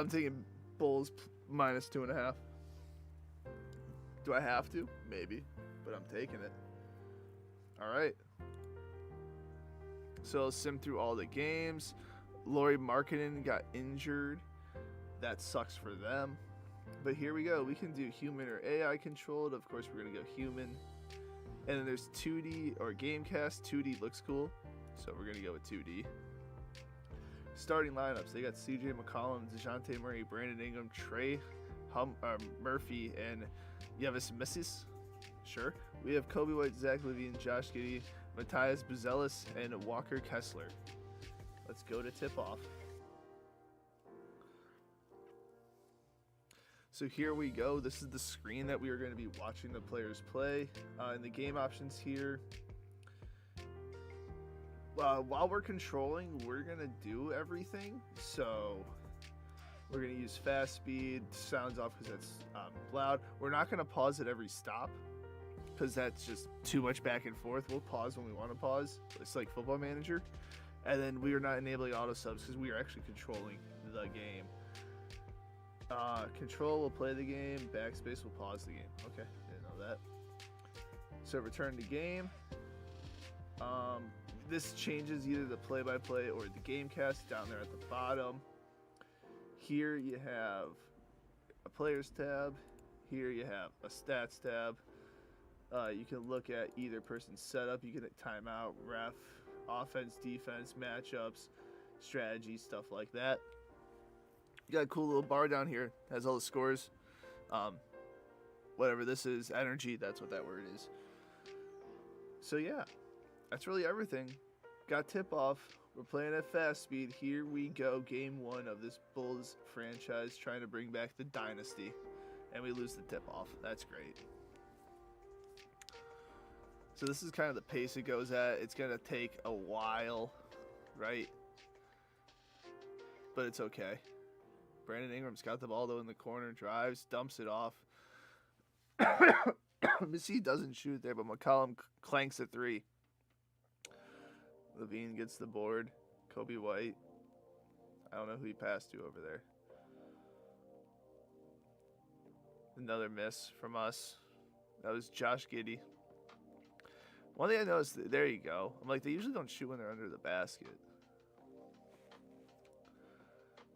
taking Bulls minus 2.5. Do I have to? Maybe, but I'm taking it. All right. So I'll sim through all the games. Lauri Markkanen got injured. That sucks for them. But here we go. We can do human or AI controlled. Of course, we're going to go human. And then there's 2D or Gamecast. 2D looks cool, so we're going to go with 2D. Starting lineups. They got CJ McCollum, DeJounte Murray, Brandon Ingram, Trey Murphy, and Yevis Missis. Sure. We have Kobe White, Zach LaVine, Josh Giddey, Matthias Buzelis, and Walker Kessler. Let's go to tip-off. So here we go. This is the screen that we are going to be watching the players play. In the game options here, while we're controlling, we're going to do everything. So we're going to use fast speed, sounds off because that's loud. We're not going to pause at every stop because that's just too much back and forth. We'll pause when we want to pause. It's like Football Manager. And then we are not enabling auto subs because we are actually controlling the game. Control will play the game. Backspace will pause the game. Okay, didn't know that. So return to game. This changes either the play-by-play or the game cast down there at the bottom. Here you have a players tab. Here you have a stats tab. You can look at either person's setup. You can hit timeout, ref, offense, defense, matchups, strategy, stuff like that. You got a cool little bar down here. Has all the scores. Whatever this is, energy, that's what that word is. So yeah, that's really everything. Got tip off. We're playing at fast speed. Here we go. Game 1 of this Bulls franchise trying to bring back the Dynasty. And we lose the tip off. That's great. So this is kind of the pace it goes at. It's going to take a while, right? But it's okay. Brandon Ingram's got the ball, though, in the corner. Drives, dumps it off. Missy doesn't shoot there, but McCollum clanks a 3. Levine gets the board. Kobe White. I don't know who he passed to over there. Another miss from us. That was Josh Giddey. One thing I noticed, there you go. I'm like, they usually don't shoot when they're under the basket.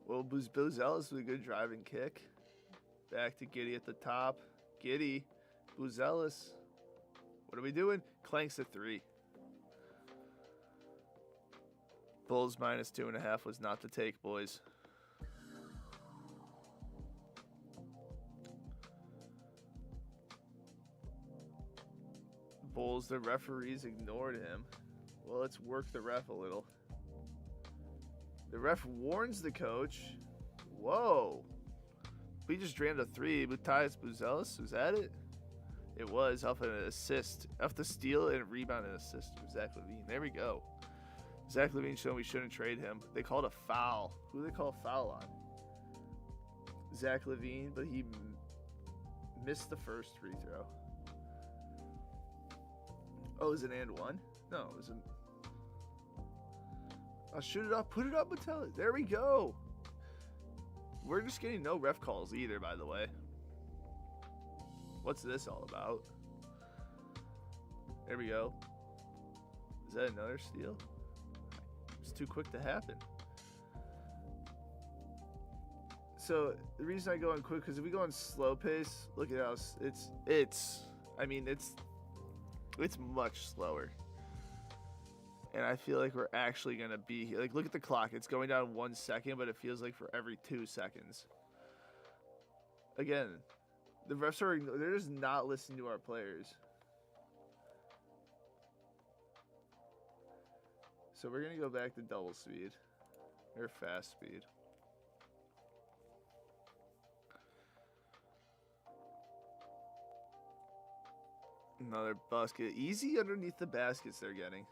Well, Buzelis with a good driving kick. Back to Giddey at the top. Giddey, Buzelis. What are we doing? Clanks a 3. Bulls minus 2.5 was not the take, boys. Bulls, the referees ignored him. Well, let's work the ref a little. The ref warns the coach. Whoa. We just drained a 3. Matthias Buzelis, was that it? It was off an assist. Off the steal and rebound and assist from Zach Levine. There we go. Zach Levine showing we shouldn't trade him. They called a foul. Who do they call a foul on? Zach Levine, but he missed the first free throw. Oh, is it and one? No, it was a... I'll shoot it up. Put it up, Matthias. There we go. We're just getting no ref calls either, by the way. What's this all about? There we go. Is that another steal? It's too quick to happen. So the reason I go on quick, because if we go on slow pace, look at how it's much slower. And I feel like we're actually going to be here. Like, look at the clock. It's going down 1 second, but it feels like for every 2 seconds. Again, the refs they're just not listening to our players. So we're going to go back to double speed. Or fast speed. Another basket. Easy underneath the baskets they're getting.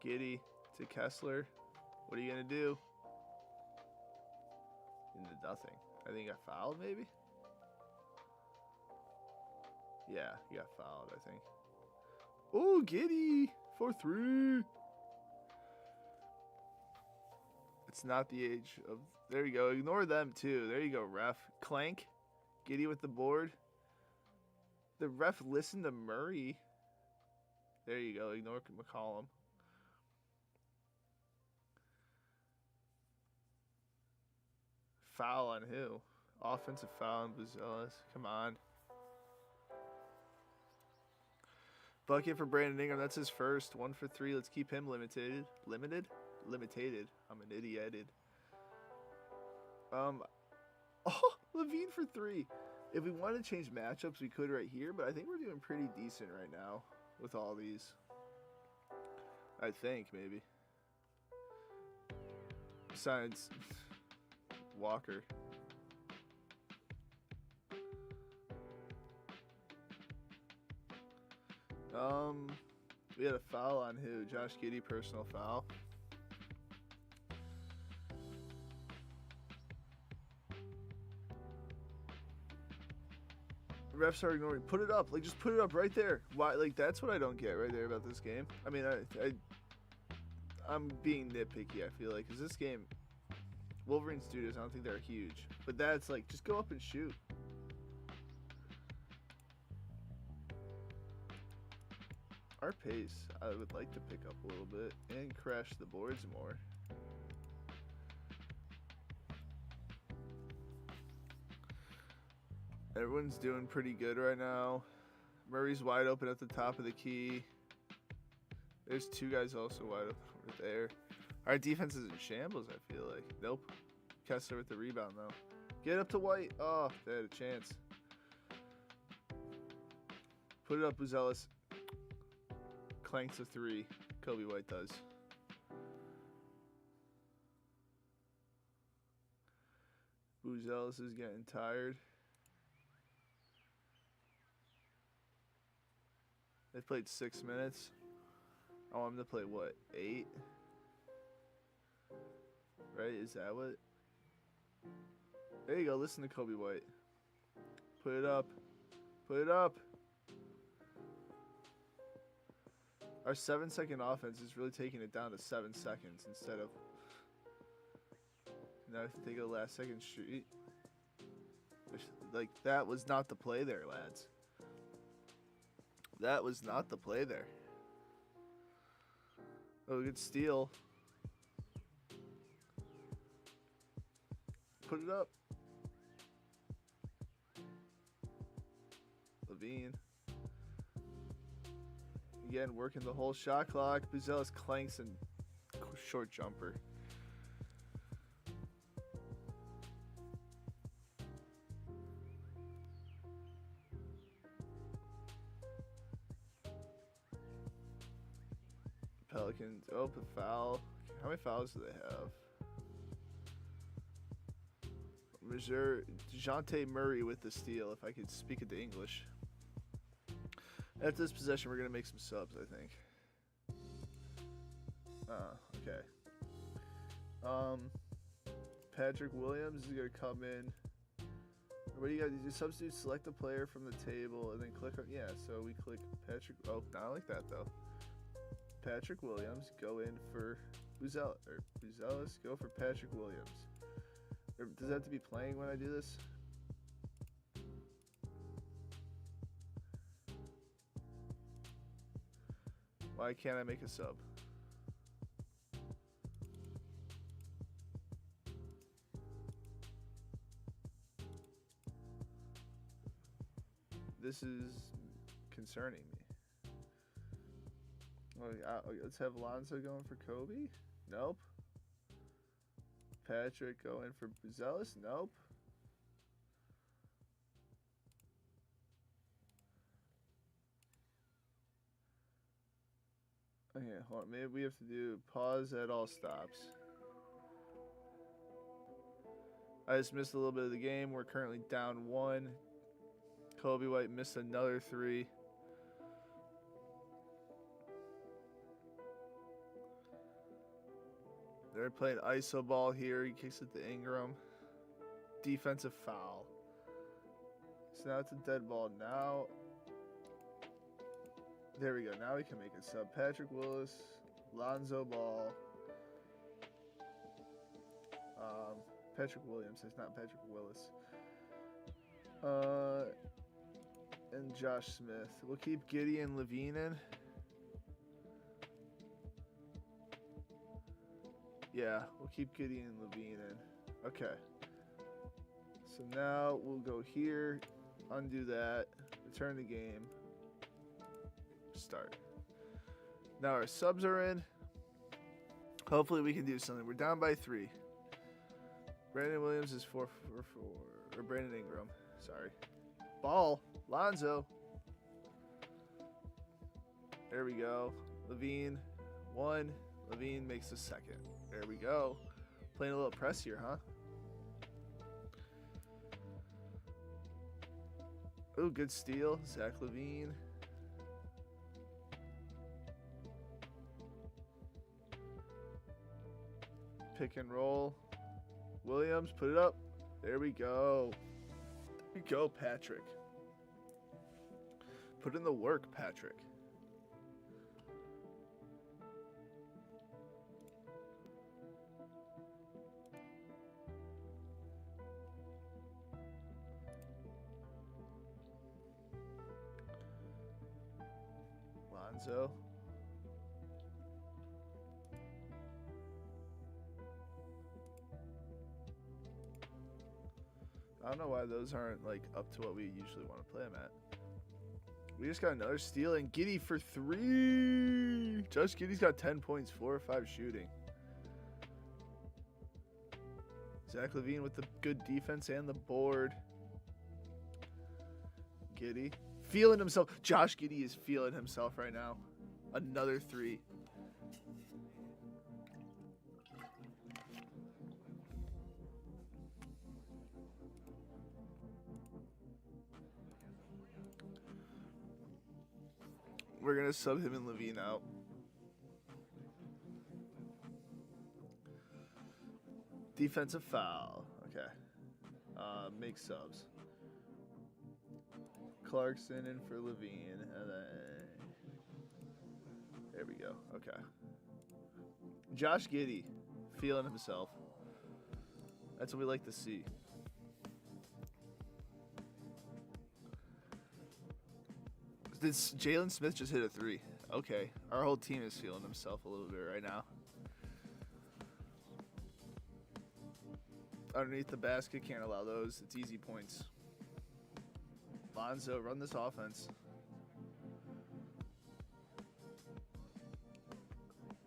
Giddey to Kessler. What are you going to do? Into nothing. I think he got fouled, maybe? Yeah, he got fouled, I think. Oh, Giddey for 3. It's not the age of... There you go. Ignore them, too. There you go, ref. Clank. Giddey with the board. The ref listened to Murray. There you go. Ignore McCollum. Foul on who? Offensive foul on Buzelis. Come on. Bucket for Brandon Ingram. That's his first. 1 for 3. Let's keep him limited. Limited? Limited. I'm an idiot. Oh, Levine for 3. If we wanted to change matchups, we could right here, but I think we're doing pretty decent right now with all these. I think, maybe. Besides Walker. We had a foul on who? Josh Giddey, personal foul. Refs are ignoring. Put it up. Like, just put it up right there. Why? Like, that's what I don't get right there about this game. I mean, I'm being nitpicky, I feel like, because this game, Wolverine Studios, I don't think they're huge. But that's like, just go up and shoot. Our pace, I would like to pick up a little bit and crash the boards more. Everyone's doing pretty good right now. Murray's wide open at the top of the key. There's 2 guys also wide open right there. Our defense is in shambles, I feel like. Nope. Kessler with the rebound, though. Get up to White. Oh, they had a chance. Put it up, Buzelis. Clanks a 3. Kobe White does. Buzelis is getting tired. They played 6 minutes. I want them to play, what, 8? Right? Is that what? There you go. Listen to Kobe White. Put it up. Put it up. Our 7-second offense is really taking it down to 7 seconds instead of. Now if they go last second shoot. Like, that was not the play there, lads. That was not the play there. Oh, good steal. Put it up. Levine. Again, working the whole shot clock. Buzelis clanks and short jumper. Pelicans. Oh, a foul. How many fouls do they have? DeJounte Murray with the steal, if I could speak it to English. After this possession, we're going to make some subs, I think. Okay. Patrick Williams is going to come in. What do you got? You substitute, select a player from the table, and then click on. Yeah, so we click Patrick. Oh, not like that, though. Patrick Williams, go in for Buzelis, go for Patrick Williams. Or does that have to be playing when I do this? Why can't I make a sub? This is concerning me. Let's have Alonzo going for Kobe. Nope. Patrick going for Buzelis. Nope. Okay, hold on. Maybe we have to do pause at all stops. I just missed a little bit of the game. We're currently down 1. Kobe White missed another 3. They're playing iso ball here. He kicks it to Ingram. Defensive foul. So now it's a dead ball. Now, there we go. Now we can make a sub. Patrick Willis, Lonzo Ball. Patrick Williams. It's not Patrick Willis. And Josh Smith. We'll keep Giddey and Levine in. Yeah, we'll keep Giddey and Levine in. Okay. So now we'll go here, undo that, return the game, start. Now our subs are in. Hopefully we can do something. We're down by 3. Brandon Williams is 4 for 4. Or Brandon Ingram. Sorry. Ball. Lonzo. There we go. Levine. 1. Levine makes the second. There we go. Playing a little press here, huh? Oh, good steal. Zach Levine. Pick and roll. Williams, put it up. There we go. There we go, Patrick. Put in the work, Patrick. Lonzo. I don't know why those aren't like up to what we usually want to play them at. We just got another steal and Giddey for 3. Josh Giddey's got 10 points, 4 or 5 shooting. Zach Levine with the good defense and the board. Giddey feeling himself. Josh Giddey is feeling himself right now. Another 3. We're going to sub him and Levine out. Defensive foul. Okay. Make subs. Clarkson in for Levine. And then There we go. Okay. Josh Giddey, feeling himself. That's what we like to see. This Jalen Smith just hit a 3. Okay, our whole team is feeling himself a little bit right now. Underneath the basket, can't allow those. It's easy points. Lonzo, run this offense.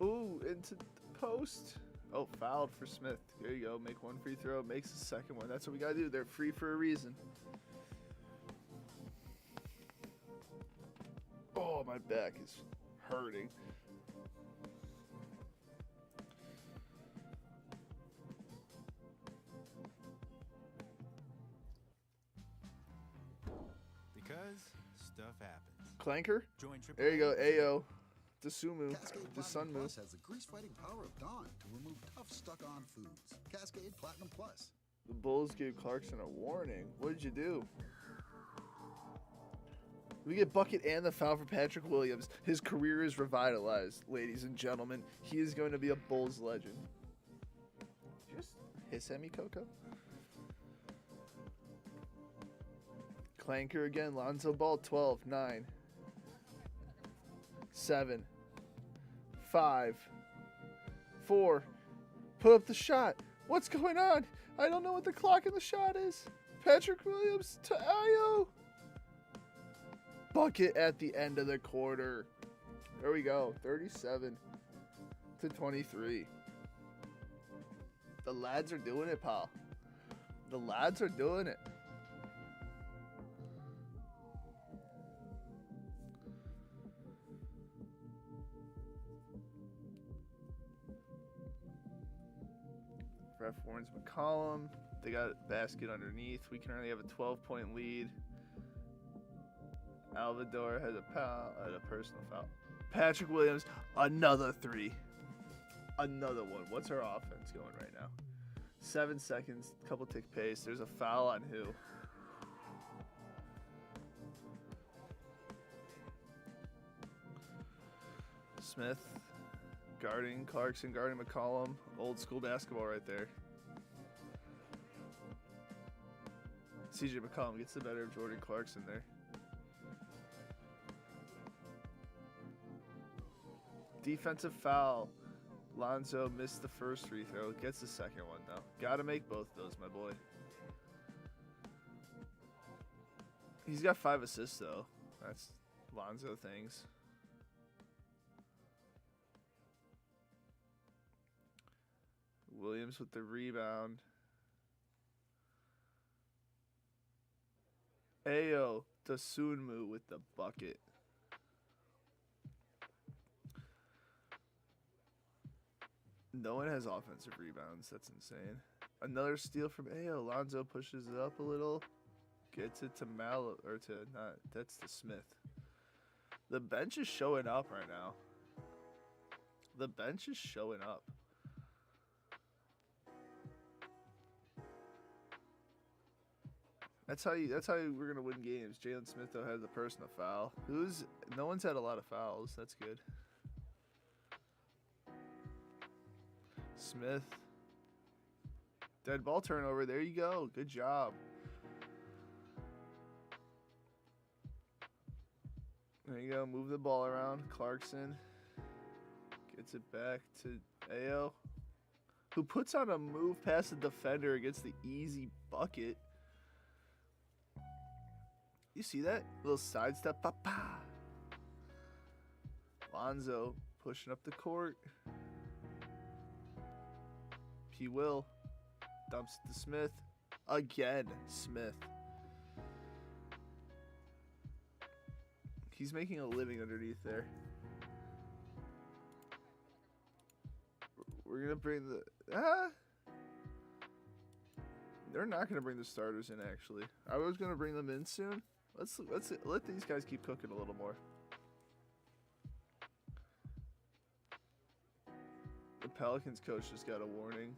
Ooh, into the post. Oh, fouled for Smith. There you go. Make one free throw. Makes the second one. That's what we got to do. They're free for a reason. Oh, my back is hurting. Because stuff happens. Clanker. Join Triple There you go. A. Ayo. Desumu. Cascade Platinum Desunmu. Plus has the grease-fighting power of Dawn to remove tough, stuck-on foods. Cascade Platinum Plus. The Bulls gave Clarkson a warning. What did you do? We get bucket and the foul for Patrick Williams. His career is revitalized, ladies and gentlemen. He is going to be a Bulls legend. Just hiss at me, Coco. Clanker again. Lonzo Ball, 12, 9, 7, 5, 4. Put up the shot. What's going on? I don't know what the clock in the shot is. Patrick Williams to Ayo. Bucket at the end of the quarter. There we go. 37 to 23. The lads are doing it, pal. The lads are doing it. Ref warns McCollum. They got a basket underneath. We can only have a 12-point lead. Alvador has a personal foul. Patrick Williams, another 3. Another one. What's our offense going right now? 7 seconds, couple tick pace. There's a foul on who? Smith guarding Clarkson, guarding McCollum. Old school basketball right there. CJ McCollum gets the better of Jordan Clarkson there. Defensive foul. Lonzo missed the first free throw. Gets the second one, though. Gotta make both those, my boy. He's got 5 assists, though. That's Lonzo things. Williams with the rebound. Ayo Dosunmu with the bucket. No one has offensive rebounds. That's insane. Another steal from Ayo. Lonzo pushes it up a little. Gets it to that's to Smith. The bench is showing up right now. The bench is showing up. That's how we're gonna win games. Jalen Smith though has a personal foul. No one's had a lot of fouls. That's good. Smith. Dead ball turnover. There you go. Good job. There you go. Move the ball around. Clarkson gets it back to Ayo, who puts on a move past the defender against the easy bucket. You see that? Little sidestep. Pa-pa. Lonzo pushing up the court. He will. Dumps it to Smith. Again, Smith. He's making a living underneath there. We're going to bring the... They're not going to bring the starters in, actually. I was going to bring them in soon. Let's let these guys keep cooking a little more. The Pelicans coach just got a warning.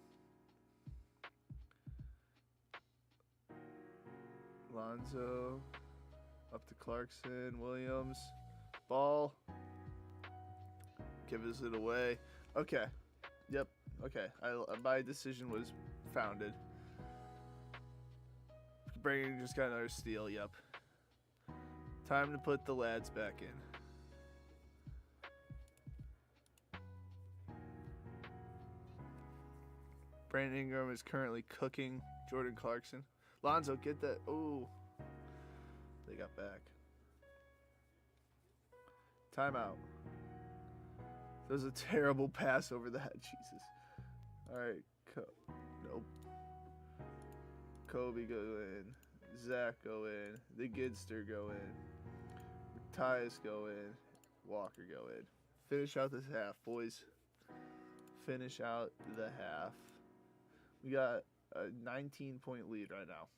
Lonzo up to Clarkson, Williams, ball. gives it away. Okay. Yep. Okay. My decision was founded. Brandon just got another steal. Yep. Time to put the lads back in. Brandon Ingram is currently cooking Jordan Clarkson. Lonzo, get that. Ooh. They got back. Timeout. That was a terrible pass over the head. Jesus. All right. Nope. Kobe go in. Zach go in. The Gidster go in. Tyus go in. Walker go in. Finish out this half, boys. Finish out the half. We got a 19-point lead right now.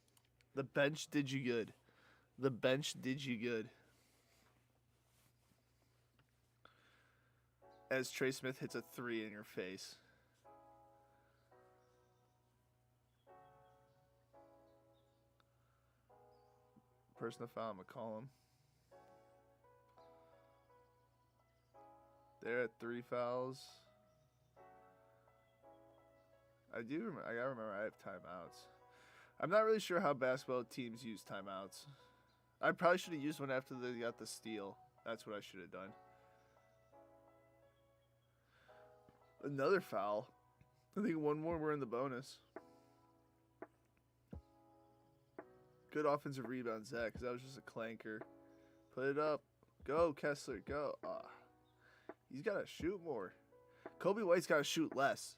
The bench did you good. The bench did you good. As Trey Smith hits a 3 in your face. Personal foul, McCollum. They're at 3 fouls. I gotta remember I have timeouts. I'm not really sure how basketball teams use timeouts. I probably should have used one after they got the steal. That's what I should have done. Another foul. I think one more, we're in the bonus. Good offensive rebound, Zach, because that was just a clanker. Put it up. Go, Kessler, go. He's got to shoot more. Kobe White's got to shoot less.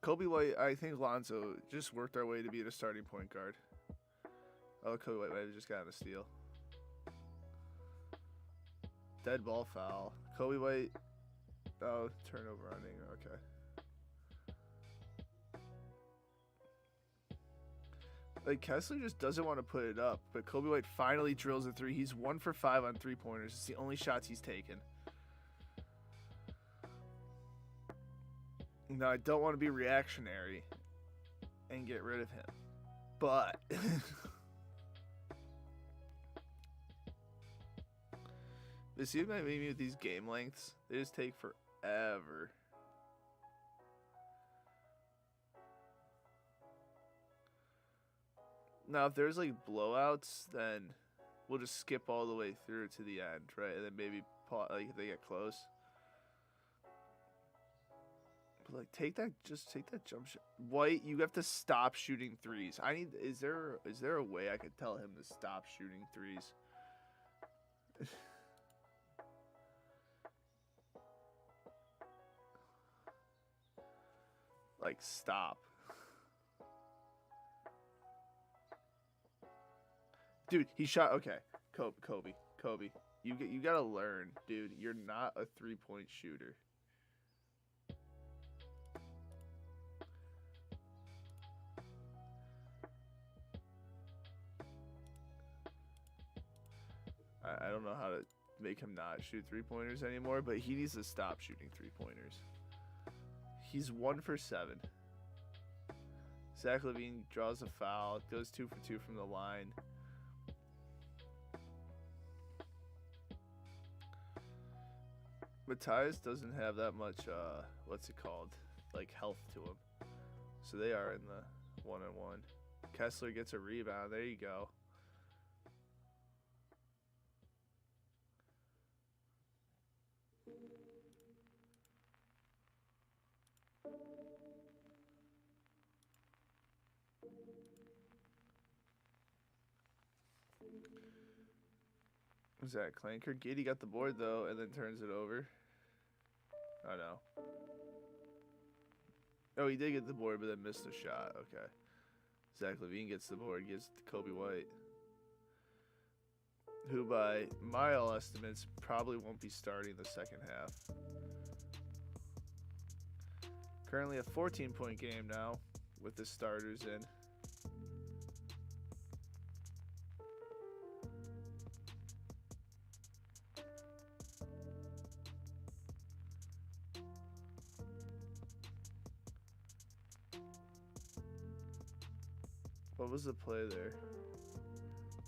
Kobe White, I think Lonzo just worked our way to being a starting point guard. Oh, Kobe White might have just gotten a steal. Dead ball foul. Kobe White. Oh, turnover on Ingram. Okay. Like, Kessler just doesn't want to put it up, but Kobe White finally drills a 3. He's 1 for 5 on 3-pointers. It's the only shots he's taken. Now, I don't want to be reactionary and get rid of him, but this seems like maybe with these game lengths, they just take forever. Now, if there's like blowouts, then we'll just skip all the way through to the end, right? And then maybe like if they get close. But like take that jump shot. White, you have to stop shooting threes. Is there a way I could tell him to stop shooting threes? Like stop. Dude, he shot. Okay, Kobe, you gotta learn, dude. You're not a 3-point shooter. I don't know how to make him not shoot 3-pointers anymore, but he needs to stop shooting 3-pointers. He's 1 for 7. Zach LaVine draws a foul, goes 2 for 2 from the line. Matthias doesn't have that much, like health to him. So they are in the 1-on-1. Kessler gets a rebound. There you go. Was that clanker? Giddy got the board though, and then turns it over. Oh no. Oh, he did get the board, but then missed a shot. Okay. Zach LaVine gets the board, gives it to Kobe White, who by my all estimates probably won't be starting the second half. Currently a 14-point game now with the starters in. What was the play there?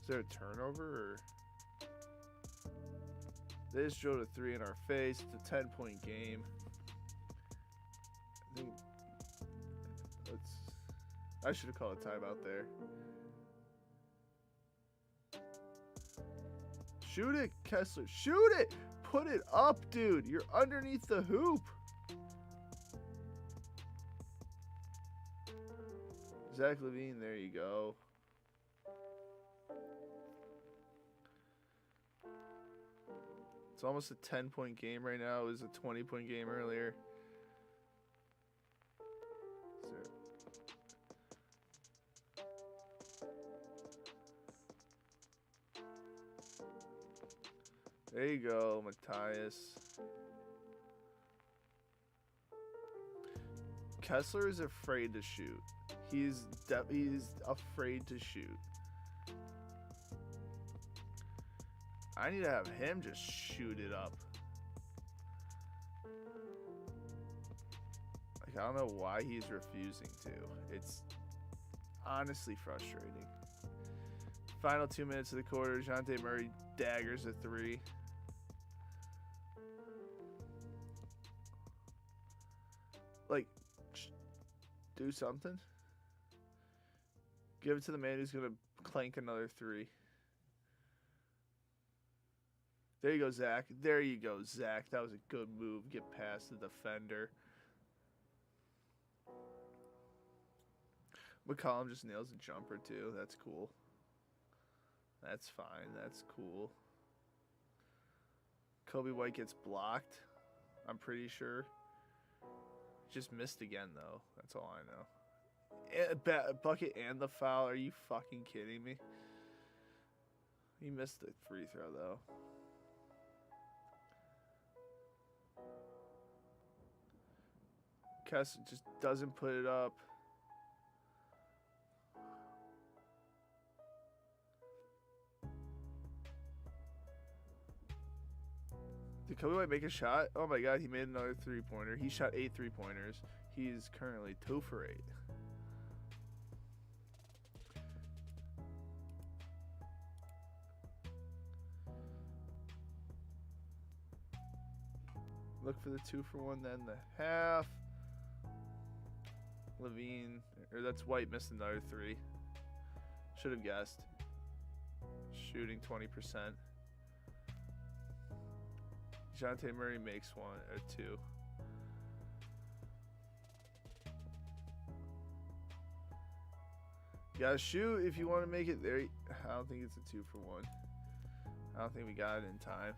Is there a turnover or? They just drove a 3 in our face. It's a 10-point game. I think I should have called a timeout there. Shoot it, Kessler. Shoot it. Put it up, dude. You're underneath the hoop. Zach Levine, there you go. It's almost a 10-point game right now. It was a 20-point game earlier. There you go, Matthias. Kessler is afraid to shoot. He's afraid to shoot. I need to have him just shoot it up. Like, I don't know why he's refusing to. It's honestly frustrating. Final 2 minutes of the quarter. Dejounte Murray daggers a 3. Like, do something. Give it to the man who's going to clank another 3. There you go, Zach. There you go, Zach. That was a good move. Get past the defender. McCollum just nails a jumper, too. That's cool. That's fine. That's cool. Kobe White gets blocked, I'm pretty sure. Just missed again, though. That's all I know. Bucket and the foul. Are you fucking kidding me? He missed the free throw, though. Kessler just doesn't put it up. Did Kobe White make a shot? Oh my god, he made another 3-pointer. He shot 8 3-pointers. He's currently 2 for 8. Look for the 2 for 1, then the half. Levine, or that's White, missed another 3. Should have guessed. Shooting 20%. Dejounte Murray makes 1 or 2. You gotta shoot if you want to make it there. I don't think it's a 2 for 1. I don't think we got it in time.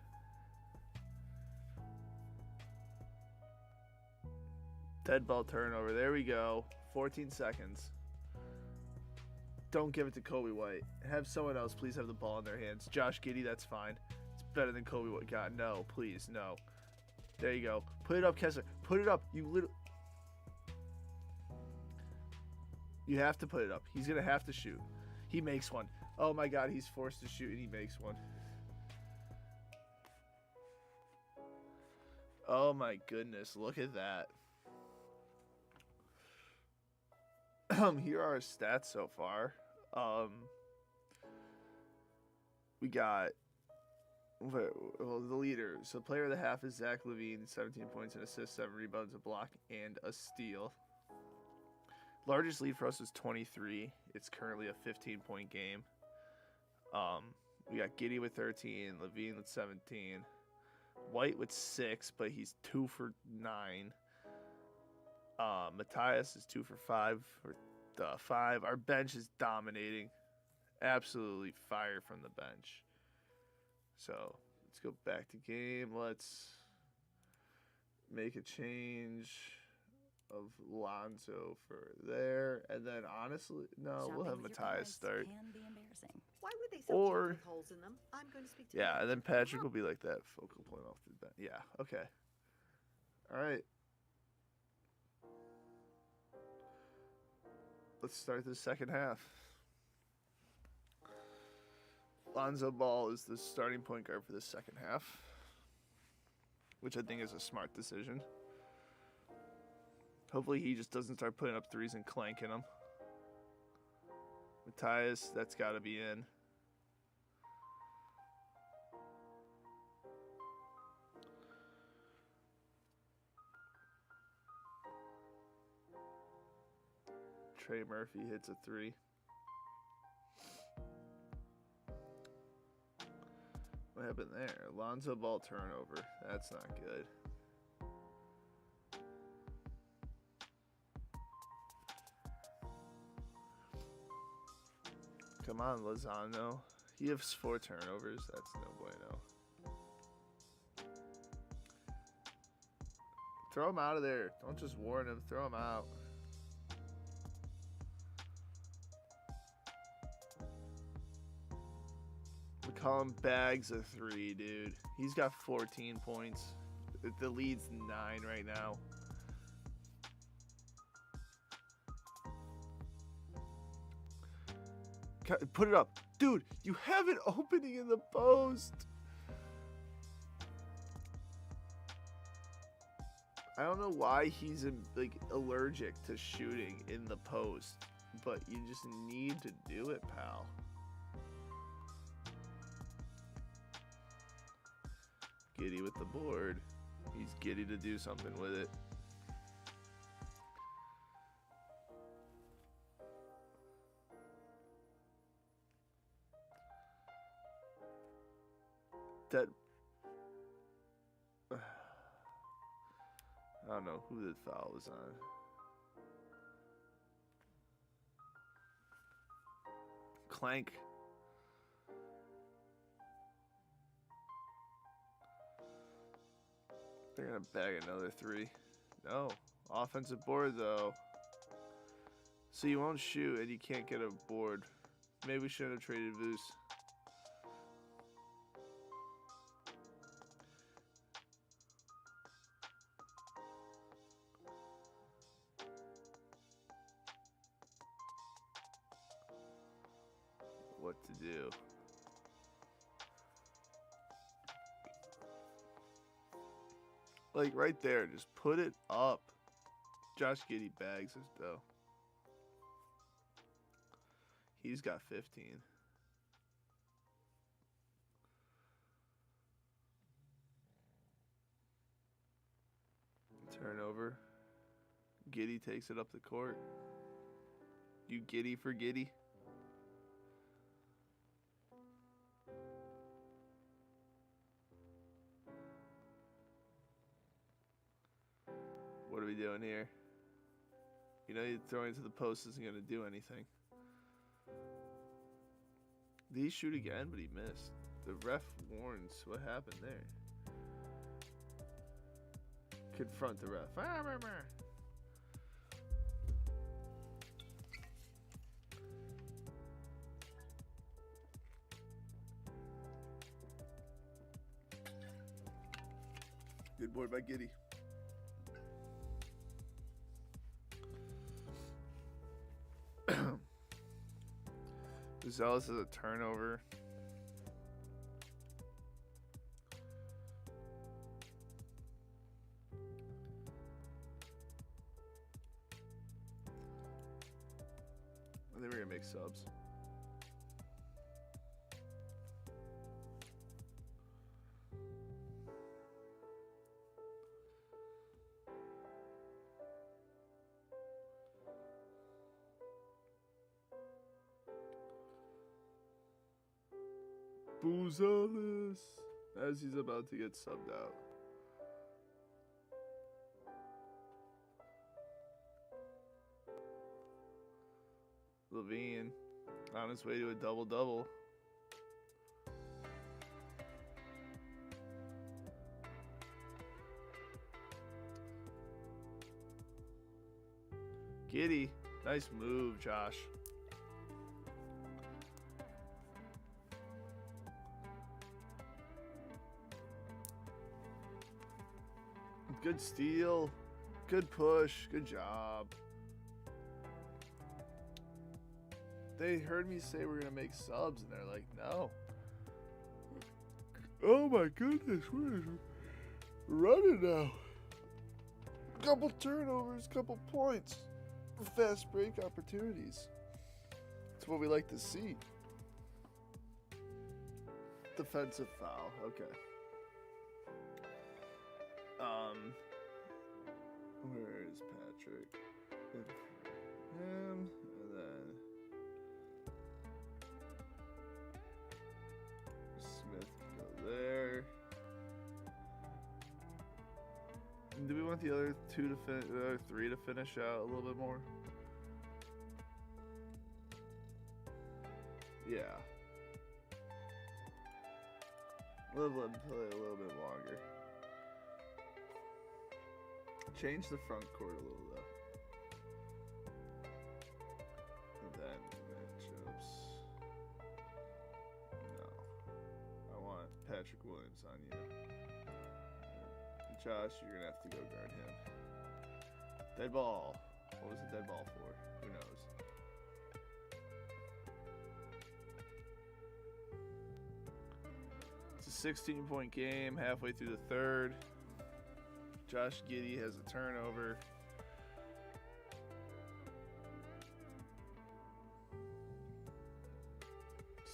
Dead ball turnover. There we go. 14 seconds. Don't give it to Kobe White. Have someone else please have the ball in their hands. Josh Giddey, that's fine. It's better than Kobe White. God, no, please, no. There you go. Put it up, Kessler. Put it up. You have to put it up. He's going to have to shoot. He makes 1. Oh my god, he's forced to shoot and he makes 1. Oh my goodness, look at that. Here are our stats so far. We got the leader. So player of the half is Zach Levine, 17 points and assists, 7 rebounds, a block, and a steal. Largest lead for us is 23. It's currently a 15-point game. We got Giddey with 13, Levine with 17, White with 6, but he's 2 for 9. Matthias is 2 for 5 or 5. Our bench is dominating. Absolutely fire from the bench. So let's go back to game. Let's make a change of Lonzo for there. And then honestly, no, we'll have Matthias start. Can be embarrassing. Why would they sell Or, with holes in them? I'm going to speak to yeah, them. and then Patrick will be like that focal point off the bench. Yeah, okay. All right. Let's start the second half. Lonzo Ball is the starting point guard for the second half, which I think is a smart decision. Hopefully he just doesn't start putting up threes and clanking them. Matthias, that's got to be in. Trey Murphy hits a 3. What happened there? Alonzo Ball turnover. That's not good. Come on, Lozano. He has 4 turnovers. That's no bueno. Throw him out of there. Don't just warn him. Throw him out. We call him Bags of 3, dude. He's got 14 points. The lead's 9 right now. Put it up. Dude, you have an opening in the post. I don't know why he's like allergic to shooting in the post, but you just need to do it, pal. Giddy with the board. He's giddy to do something with it. That I don't know who the foul was on. Clank. They're gonna bag another 3. No. Offensive board though. So you won't shoot and you can't get a board. Maybe we shouldn't have traded Voos. What to do. Like right there, just put it up. Josh Giddey bags us though. He's got 15. Turnover. Giddey takes it up the court. You giddy for Giddey? What are we doing here? You know, throwing it to the post isn't going to do anything. Did he shoot again? But he missed. The ref warns. What happened there? Confront the ref. Good board by Giddey. Zealous is a turnover. I think we're gonna make subs. Boozales as he's about to get subbed out. Levine on his way to a double-double. Giddey, nice move, Josh. Good steal. Good push. Good job. They heard me say we're going to make subs, and they're like, no. Oh my goodness. We're running now. Couple turnovers, couple points. Fast break opportunities. That's what we like to see. Defensive foul. Okay. Where is Patrick? Him. want the other the other three to finish out a little bit more? Yeah. Let them play a little bit longer. Change the front court a little though. And then matchups. No. I want Patrick Williams on you. Josh, you're gonna have to go guard him. Dead ball. What was the dead ball for? Who knows? It's a 16-point game, halfway through the third. Josh Giddey has a turnover.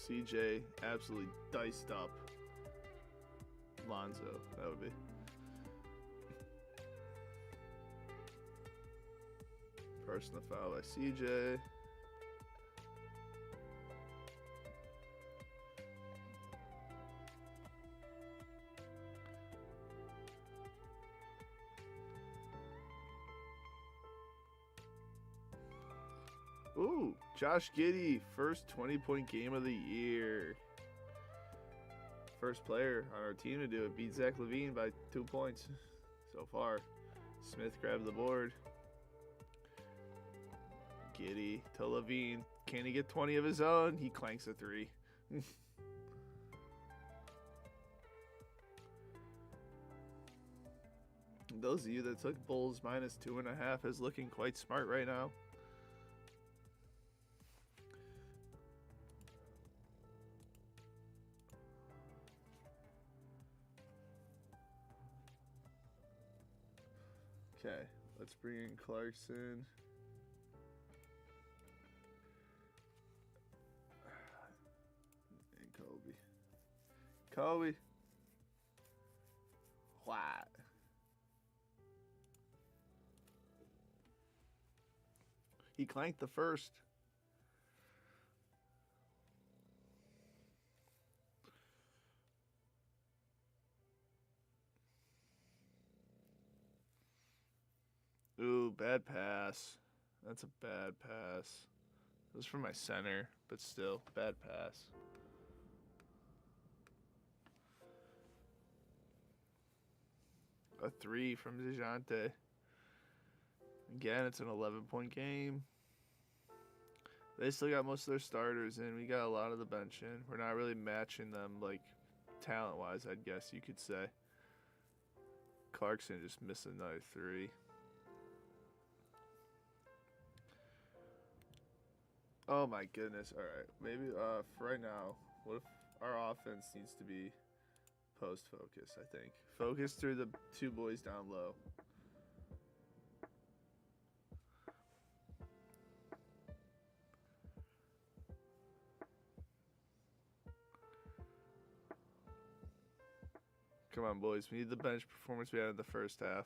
CJ absolutely diced up Lonzo. That would be. Personal foul by CJ. Ooh, Josh Giddey, first 20-point game of the year. First player on our team to do it. Beat Zach LaVine by 2 points so far. Smith grabbed the board. Giddey to LaVine. Can he get 20 of his own? He clanks a 3. Those of you that took Bulls minus 2.5 is looking quite smart right now. Okay, let's bring in Clarkson. And Kobe. What? He clanked the first. Ooh, bad pass. That's a bad pass. It was from my center, but still, bad pass. A 3 from DeJounte. Again, it's an 11-point game. They still got most of their starters in. We got a lot of the bench in. We're not really matching them, like, talent-wise, I'd guess you could say. Clarkson just missed another 3. Oh my goodness. All right. Maybe for right now, what if our offense needs to be post focus, I think. Focus through the 2 boys down low. Come on, boys. We need the bench performance we had in the first half.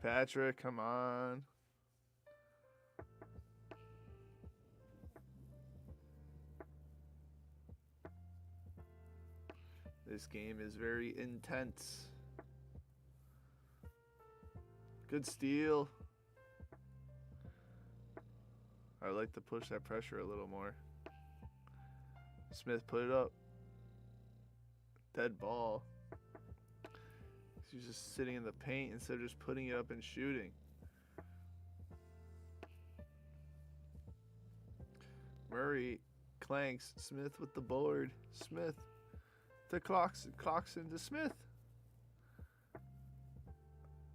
Patrick, come on. This game is very intense. Good steal. I'd like to push that pressure a little more. Smith put it up. Dead ball. He's just sitting in the paint instead of just putting it up and shooting. Murray clanks. Smith with the board. Smith to Clarkson to Smith.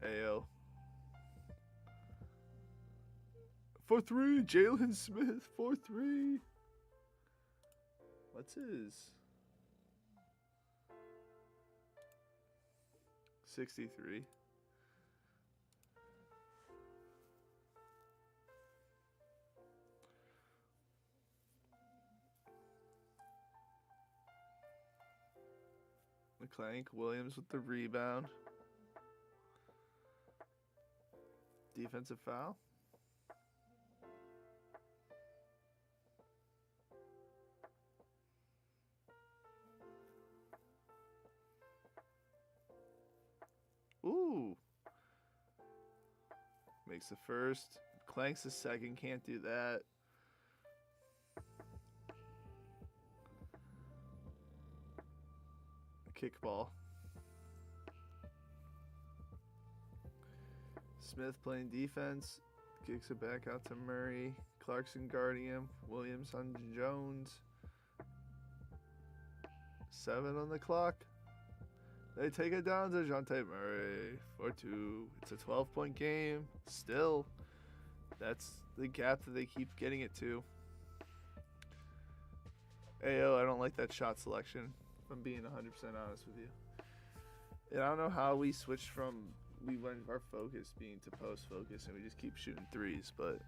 Ayo. For 3, Jalen Smith. For 3. What's his? 63. McClank, Williams with the rebound. Defensive foul. makes the first. Clanks the second. Can't do that. Kickball. Smith playing defense. Kicks it back out to Murray. Clarkson guarding him. Williams on Jones. 7 on the clock. They take it down to DeJounte Murray. 4-2. It's a 12-point game. Still, that's the gap that they keep getting it to. Ayo, I don't like that shot selection, if I'm being 100% honest with you. And I don't know how we switched from, we went our focus being to post focus and we just keep shooting threes, but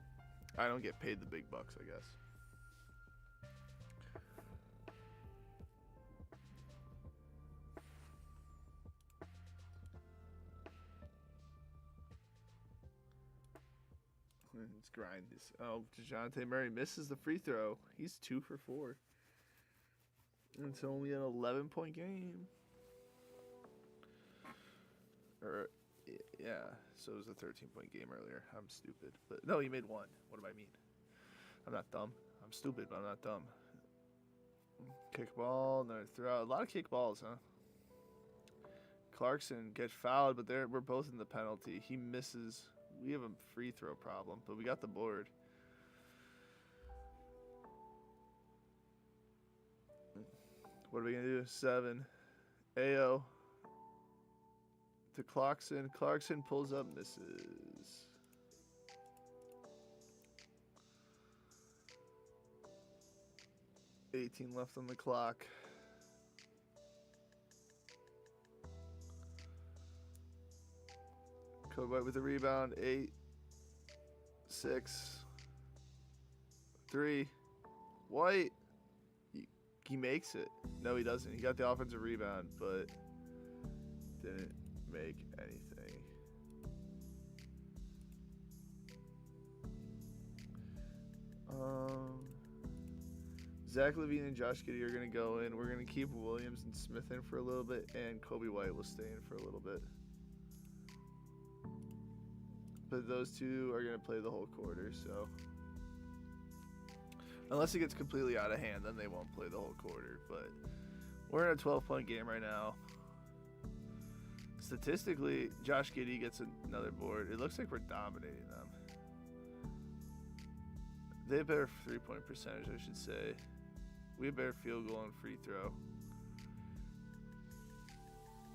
I don't get paid the big bucks, I guess. Let's grind this. Oh, DeJounte Murray misses the free throw. He's 2 for 4. And it's only an 11-point game. Or, yeah, so it was a 13-point game earlier. I'm stupid. But no, he made 1. What do I mean? I'm not dumb. I'm stupid, but I'm not dumb. Kickball, another throw. A lot of kickballs, huh? Clarkson gets fouled, but we're both in the penalty. He misses. We have a free throw problem, but we got the board. What are we going to do? 7. Ayo. To Clarkson. Clarkson pulls up, misses. $18 left on the clock. Kobe White with the rebound. 8, 6, 3. White. He makes it. No, he doesn't. He got the offensive rebound, but didn't make anything. Zach LaVine and Josh Giddey are going to go in. We're going to keep Williams and Smith in for a little bit, and Kobe White will stay in for a little bit. But those two are going to play the whole quarter, so unless it gets completely out of hand, then they won't play the whole quarter. But we're in a 12-point game right now. Statistically, Josh Giddey gets another board. It looks like we're dominating them. They have better 3-point percentage, I should say. We have better field goal and free throw.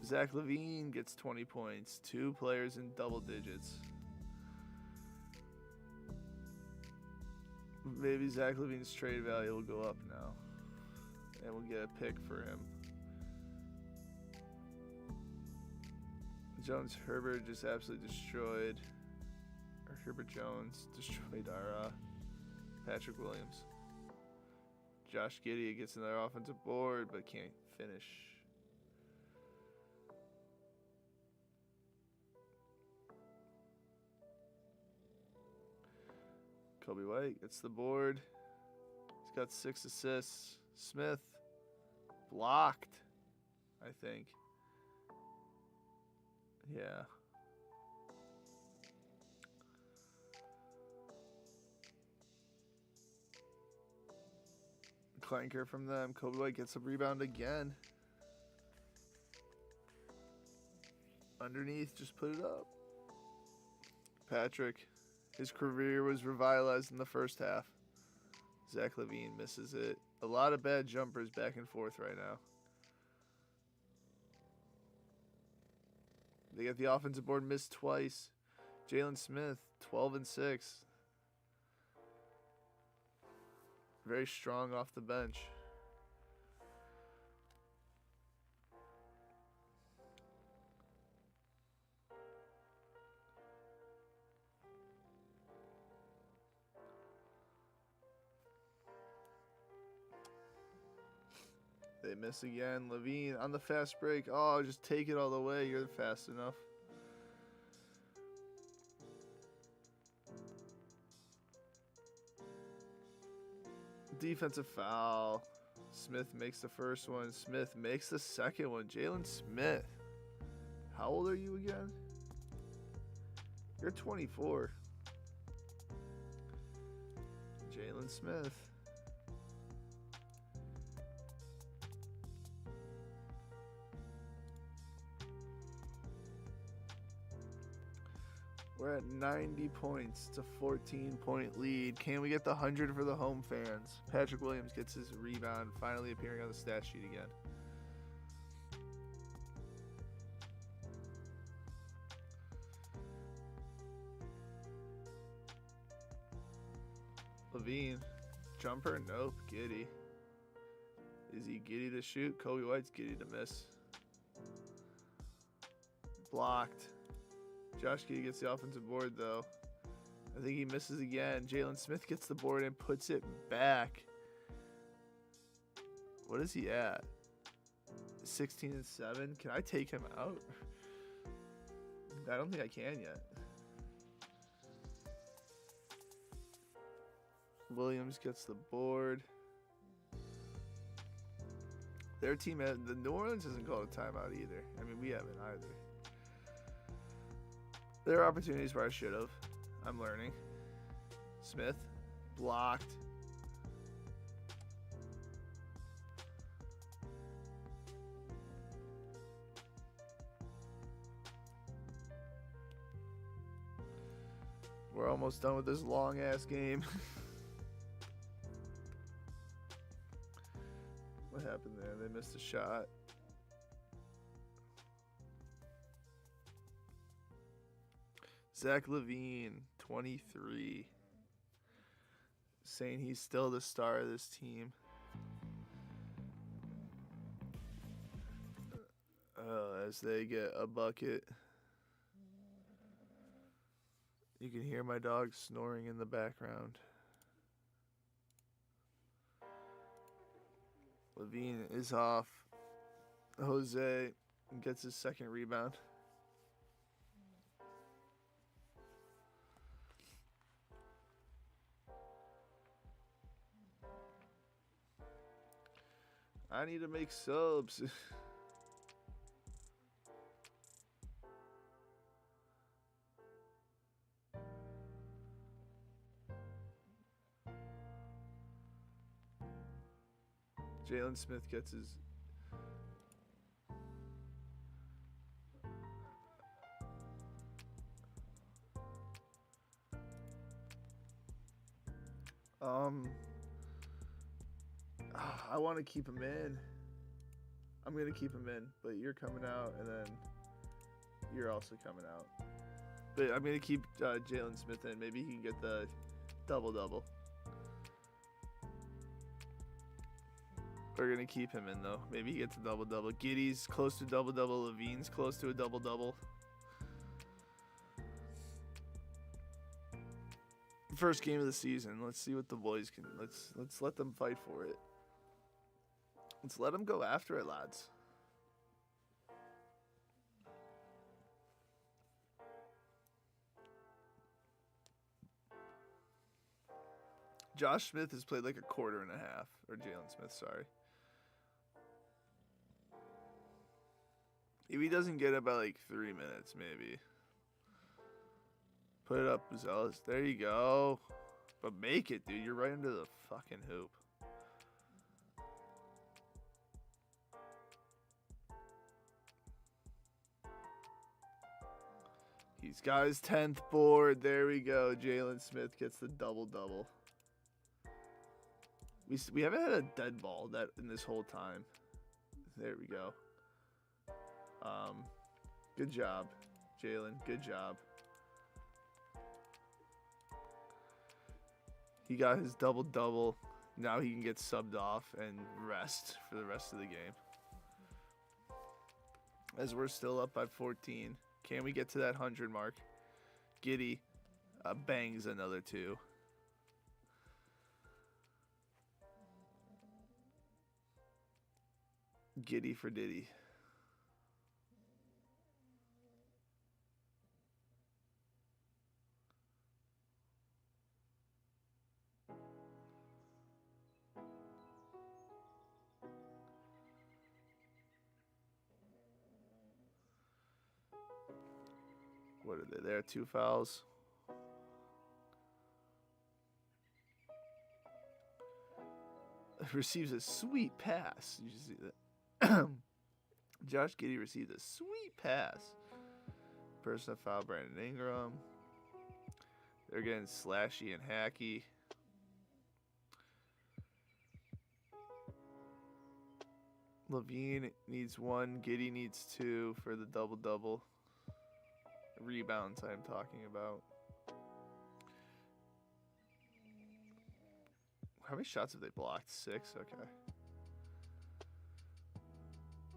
Zach LaVine gets 20 points. 2 players in double digits. Maybe Zach LaVine's trade value will go up now. And we'll get a pick for him. Jones Herbert just absolutely destroyed. Or Herbert Jones destroyed our Patrick Williams. Josh Giddey gets another offensive board but can't finish. Kobe White gets the board. He's got 6 assists. Smith blocked, I think. Yeah. Clanker from them. Kobe White gets a rebound again. Underneath, just put it up. Patrick. His career was revitalized in the first half. Zach LaVine misses it. A lot of bad jumpers back and forth right now. They get the offensive board missed twice. Jalen Smith, 12 and 6. Very strong off the bench. They miss again. LaVine on the fast break. Oh, just take it all the way. You're fast enough. Defensive foul. Smith makes the first one. Smith makes the second one. Jalen Smith. How old are you again? You're 24. Jalen Smith. We're at 90 points. It's a 14-point lead. Can we get the 100 for the home fans? Patrick Williams gets his rebound, finally appearing on the stat sheet again. Levine, jumper? Nope. Giddy. Is he giddy to shoot? Kobe White's giddy to miss. Blocked. Josh Giddey gets the offensive board, though. I think he misses again. Jalen Smith gets the board and puts it back. What is he at? 16 and 7. Can I take him out? I don't think I can yet. Williams gets the board. Their team, the New Orleans hasn't called a timeout either. I mean, we haven't either. There are opportunities where I should have. I'm learning. Smith, blocked. We're almost done with this long ass game. What happened there? They missed a shot. Zach Levine, 23. Saying he's still the star of this team. As they get a bucket. You can hear my dog snoring in the background. Levine is off. Jose gets his second rebound. I need to make subs. Jalen Smith gets his. I want to keep him in. I'm going to keep him in, but you're coming out, and then you're also coming out. But I'm going to keep Jalen Smith in. Maybe he can get the double-double. We're going to keep him in, though. Maybe he gets a double-double. Giddy's close to double-double. Levine's close to a double-double. First game of the season. Let's see what the boys can. Let's let them fight for it. Let's let them go after it, lads. Josh Smith has played like a quarter and a half. Or Jalen Smith, sorry. If he doesn't get about like 3 minutes, maybe. Put it up, Zealous. There you go. But make it, dude. You're right into the fucking hoop. He's got his 10th board. There we go. Jalen Smith gets the double-double. We haven't had a dead ball that in this whole time. There we go. Good job, Jalen. Good job. He got his double-double. Now he can get subbed off and rest for the rest of the game. As we're still up by 14. Can we get to that 100 mark? Giddy bangs another 2. Giddy for Diddy. What are they there? 2 fouls. receives a sweet pass. You see that? Josh Giddey received a sweet pass. Personal foul, Brandon Ingram. They're getting slashy and hacky. Levine needs 1. Giddey needs 2 for the double-double. Rebounds I'm talking about. How many shots have they blocked? 6? Okay.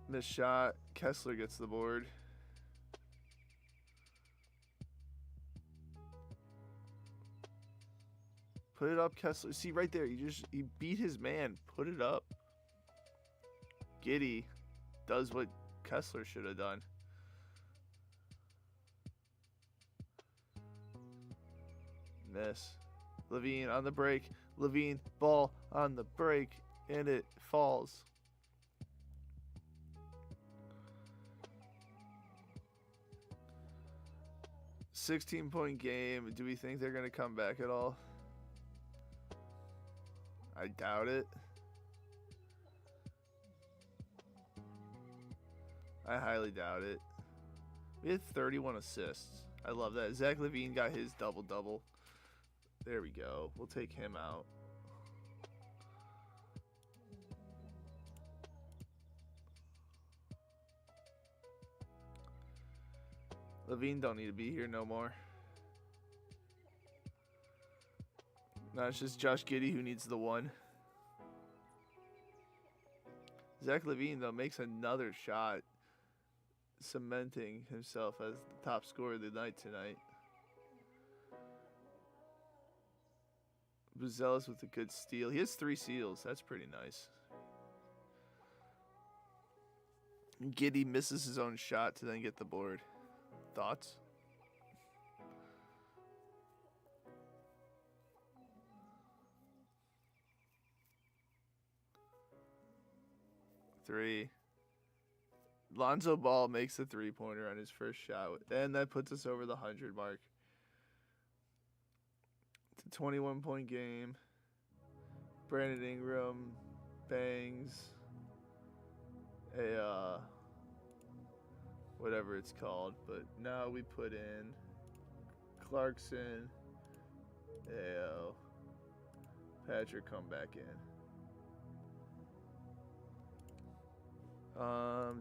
Missed shot. Kessler gets the board. Put it up, Kessler. See right there, he beat his man. Put it up. Giddey does what Kessler should have done. Miss. Levine on the break. Levine, ball on the break, and it falls. $16-point game. Do we think they're going to come back at all? I doubt it. I highly doubt it. We had 31 assists. I love that. Zach LaVine got his double-double. There we go. We'll take him out. LaVine don't need to be here no more. No, it's just Josh Giddey who needs the 1. Zach LaVine, though, makes another shot, cementing himself as the top scorer of the night tonight. Buzelis with a good steal. He has 3 steals. That's pretty nice. Giddey misses his own shot to then get the board. Thoughts? Three. Lonzo Ball makes a 3-pointer on his first shot, and that puts us over the 100 mark. It's a 21-point game. Brandon Ingram bangs a whatever it's called, but now we put in Clarkson. Ayo. Patrick come back in.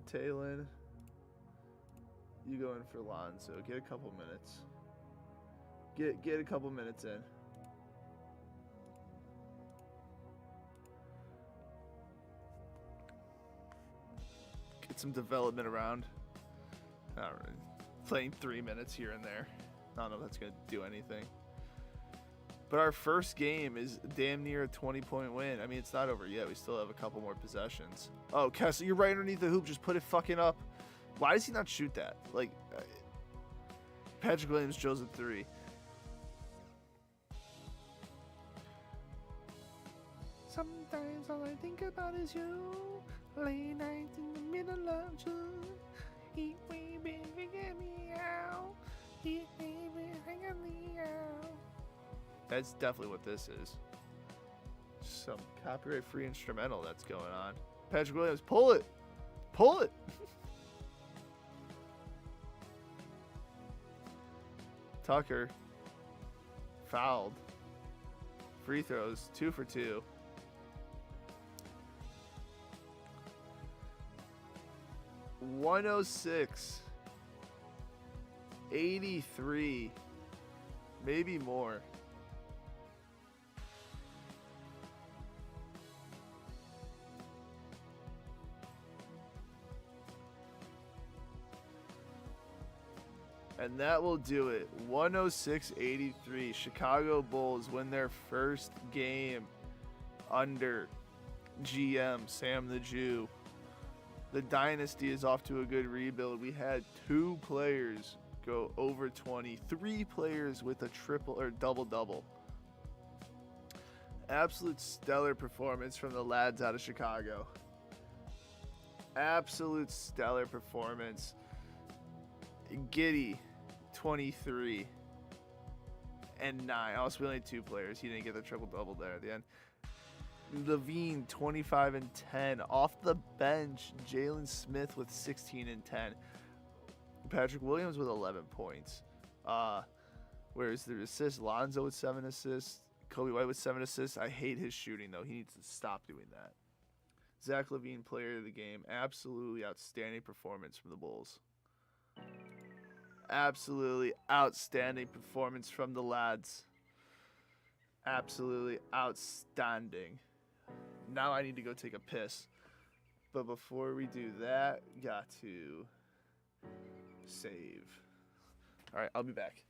Talon, you go in for Lonzo. Get a couple minutes. Get a couple minutes in. Get some development around. I don't know, playing 3 minutes here and there. I don't know if that's gonna do anything. But our first game is damn near a 20-point win. I mean, it's not over yet. We still have a couple more possessions. Oh, Kessler, you're right underneath the hoop. Just put it fucking up. Why does he not shoot that? Like, Patrick Williams drills a 3. Sometimes all I think about is you. Late nights in the middle of June. Eat way, baby, get me out. Eat, baby, hang on me out. That's definitely what this is. Some copyright-free instrumental that's going on. Patrick Williams, pull it! Pull it! Tucker. Fouled. Free throws, 2 for 2. $106. 83. Maybe more. And that will do it. 106-83. Chicago Bulls win their first game under GM Sam the Jew. The Dynasty is off to a good rebuild. We had 2 players go over 20. 3 players with a triple or double-double. Absolute stellar performance from the lads out of Chicago. Absolute stellar performance. Giddey, 23 and 9. Also, we only had 2 players. He didn't get the triple-double there at the end. Levine 25 and 10. Off the bench, Jalen Smith with 16 and 10. Patrick Williams with 11 points. Whereas the assists, Lonzo with 7 assists. Kobe White with 7 assists. I hate his shooting, though. He needs to stop doing that. Zach LaVine, player of the game. Absolutely outstanding performance from the Bulls. Absolutely outstanding performance from the lads. Absolutely outstanding. Now I need to go take a piss. But before we do that, got to save. All right, I'll be back.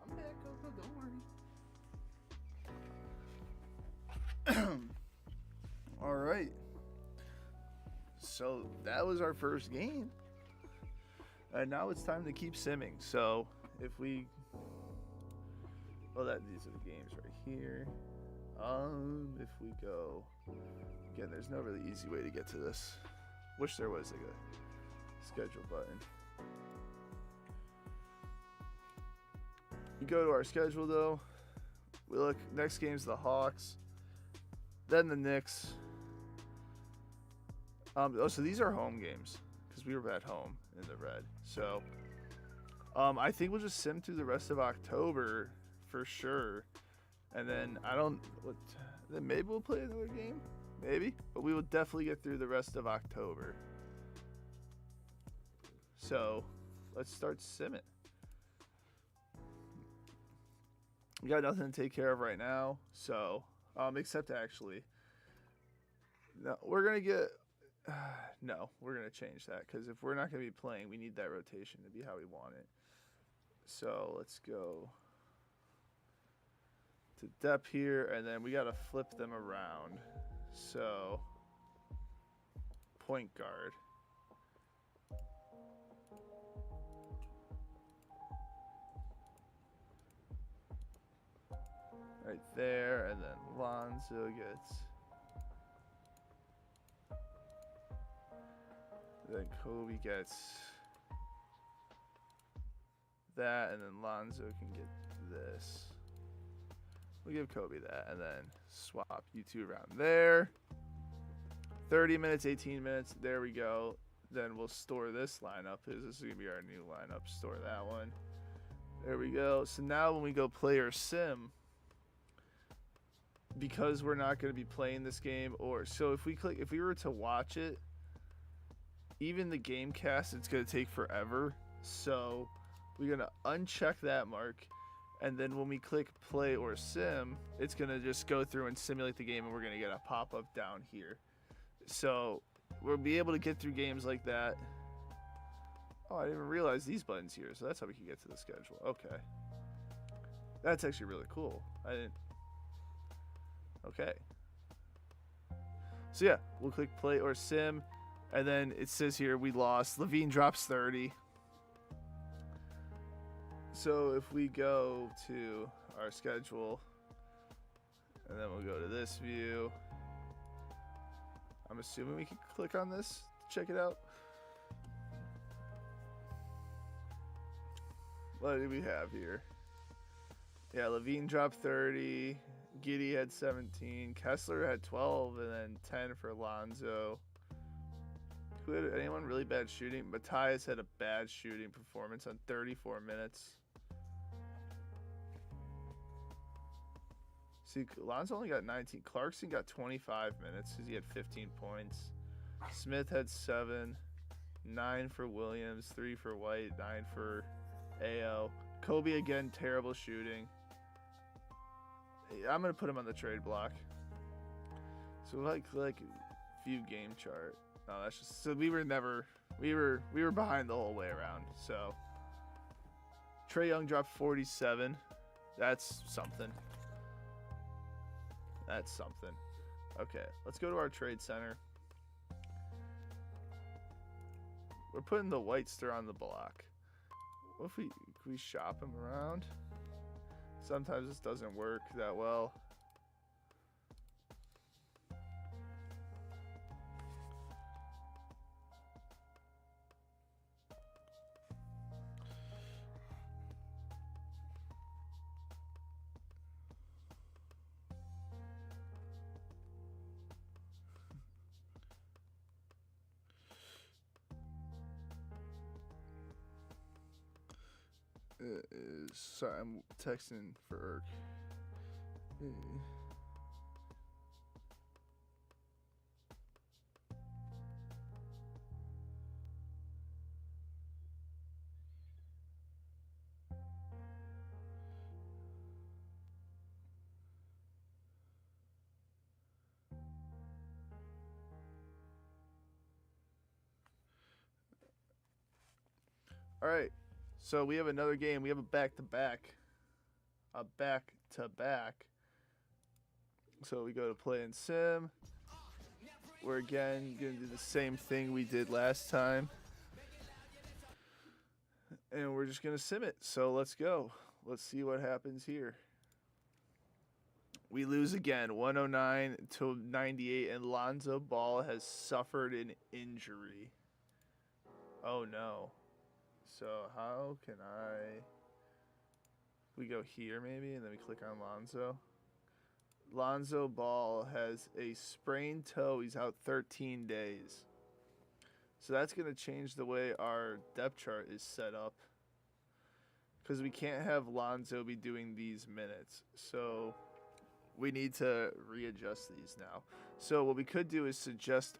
I'm back, Coco, don't worry. All right. So that was our first game. And now it's time to keep simming. So if we... Well, these are the games right here. If we go... Again, there's no really easy way to get to this. Wish there was like a schedule button. We go to our schedule though. We look, next game's the Hawks. Then the Knicks. So these are home games because we were at home in the red. So I think we'll just sim through the rest of October for sure. And then then maybe we'll play another game. Maybe. But we will definitely get through the rest of October. So let's start simming. We got nothing to take care of right now, so except actually, no, we're gonna change that because if we're not gonna be playing, we need that rotation to be how we want it. So let's go to depth here, and then we gotta flip them around. So point guard. Right there, and then Lonzo gets. Then Kobe gets that, and then Lonzo can get this. We'll give Kobe that, and then swap you two around there. 30 minutes, 18 minutes. There we go. Then we'll store this lineup. This is going to be our new lineup. Store that one. There we go. So now when we go player sim, because we're not going to be playing this game, if we were to watch it, even the game cast, it's going to take forever. So we're going to uncheck that mark, and then when we click play or sim, it's going to just go through and simulate the game, and we're going to get a pop-up down here. So we'll be able to get through games like that. Oh, I didn't even realize these buttons here, so that's how we can get to the schedule. Okay. That's actually really cool. I didn't... Okay. So yeah, we'll click play or sim, and then it says here we lost. Levine drops 30. So if we go to our schedule, and then we'll go to this view. I'm assuming we can click on this to check it out. What do we have here? Yeah, Levine dropped 30. Giddy had 17. Kessler had 12, and then 10 for Lonzo. Who had anyone really bad shooting? Matthias had a bad shooting performance on 34 minutes. See, Lonzo only got 19. Clarkson got 25 minutes because he had 15 points. Smith had 7. 9 for Williams. 3 for White. 9 for AO. Kobe again, terrible shooting. I'm going to put him on the trade block. So like view game chart. No, that's just, so we were behind the whole way around. So Trae Young dropped 47. That's something. That's something. Okay, let's go to our trade center. We're putting the Whitester on the block. What if can we shop him around? Sometimes this doesn't work that well. Sorry, I'm texting for Irk. All right. So we have another game. We have a back-to-back. A back-to-back. So we go to play in sim. We're again going to do the same thing we did last time. And we're just going to sim it. So let's go. Let's see what happens here. We lose again, 109-98, and Lonzo Ball has suffered an injury. Oh, no. So how can we go here maybe, and then we click on Lonzo. Lonzo Ball has a sprained toe. He's out 13 days. So that's going to change the way our depth chart is set up, because we can't have Lonzo be doing these minutes. So we need to readjust these now. So what we could do is suggest,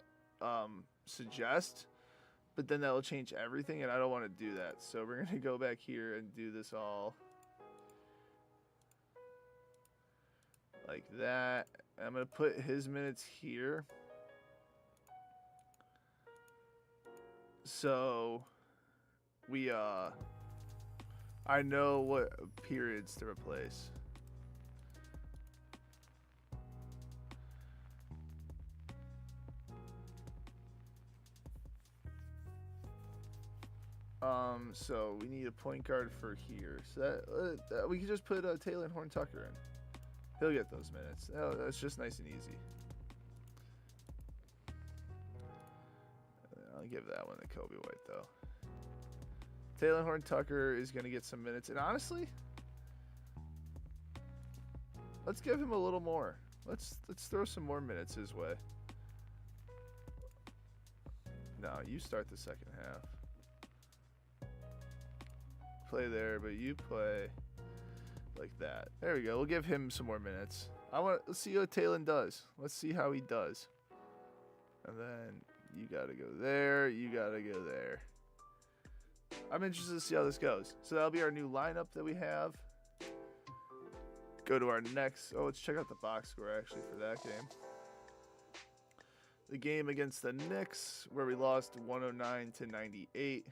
but then that will change everything, and I don't want to do that. So we're going to go back here and do this all like that. I'm going to put his minutes here. So we, I know what periods to replace. So we need a point guard for here. So that we can just put Taylor Horn Tucker in. He'll get those minutes. That's just nice and easy. I'll give that one to Kobe White though. Taylor Horn Tucker is gonna get some minutes, and honestly, let's give him a little more. Let's throw some more minutes his way. No, you start the second half. Play there, but you play like that. There we go. We'll give him some more minutes. Let's see what Taylor does. Let's see how he does. And then you gotta go there. You gotta go there. I'm interested to see how this goes. So that'll be our new lineup that we have. Go to our next. Oh, let's check out the box score actually for that game. The game against the Knicks, where we lost 109-98.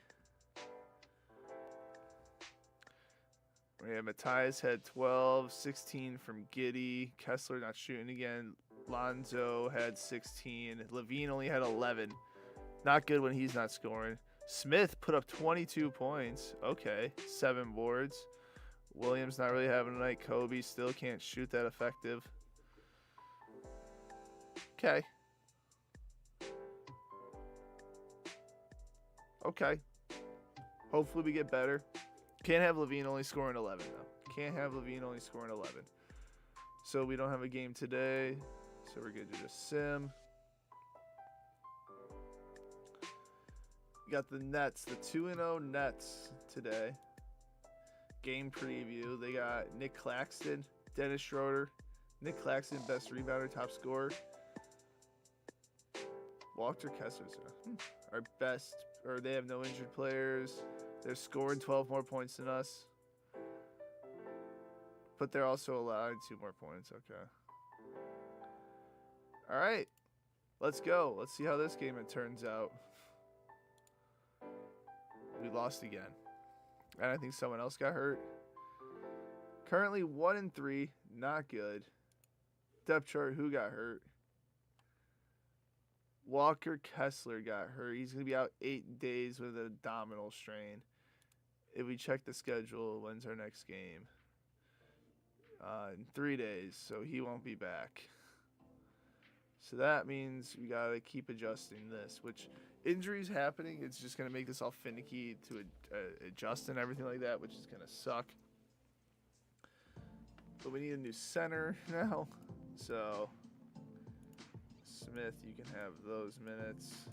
Yeah, Matthias had 12, 16 from Giddy. Kessler not shooting again. Lonzo had 16. Levine only had 11. Not good when he's not scoring. Smith put up 22 points. Okay, 7 boards. Williams not really having a night. Kobe still can't shoot that effective. Okay. Okay. Hopefully we get better. Can't have Levine only scoring 11, though. Can't have Levine only scoring 11. So we don't have a game today. So we're going to just sim. We got the Nets, the 2-0 Nets today. Game preview. They got Nick Claxton, Dennis Schroeder. Nick Claxton, best rebounder, top scorer. Walter Kessler's our best, or they have no injured players. They're scoring 12 more points than us. But they're also allowing 2 more points. Okay. All right. Let's go. Let's see how this game it turns out. We lost again. And I think someone else got hurt. Currently 1-3. Not good. Depth chart, who got hurt? Walker Kessler got hurt. He's going to be out 8 days with an abdominal strain. If we check the schedule, when's our next game? In 3 days, so he won't be back. So that means we got to keep adjusting this, which injuries happening, it's just going to make this all finicky to adjust and everything like that, which is going to suck. But we need a new center now. So Smith, you can have those minutes.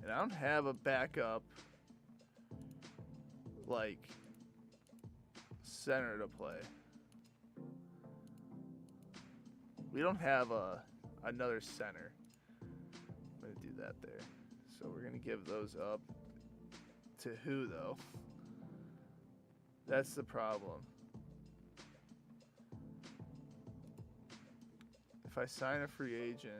And I don't have a backup like center to play. We don't have another center. I'm going to do that there. So we're going to give those up to who, though? That's the problem. If I sign a free agent,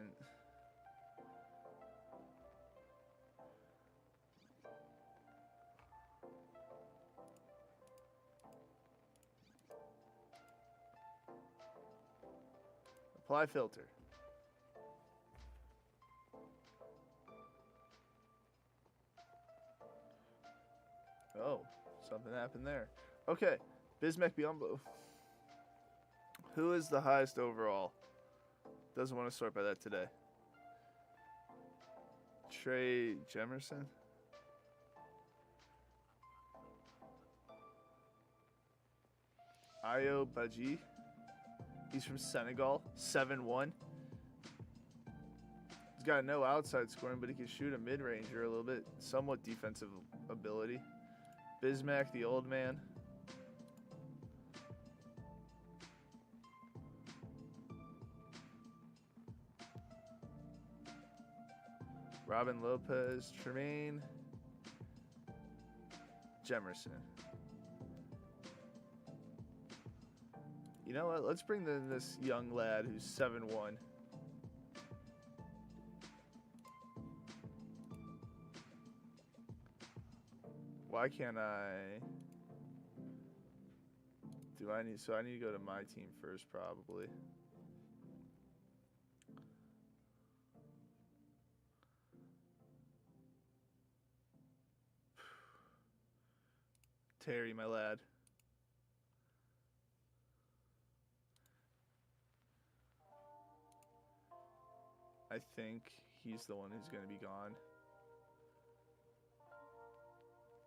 apply filter. Oh, something happened there. Okay, Bismack Biyombo. Who is the highest overall? Doesn't want to sort by that today. Trey Jemerson. Ayo Baji. He's from Senegal. 7-1. He's got no outside scoring, but he can shoot a mid-ranger a little bit. Somewhat defensive ability. Bismack, the old man. Robin Lopez, Tremaine, Jemerson. You know what? Let's bring in this young lad who's 7-1. Why can't I? Do I need? So I need to go to my team first, probably. Terry, my lad. I think he's the one who's going to be gone.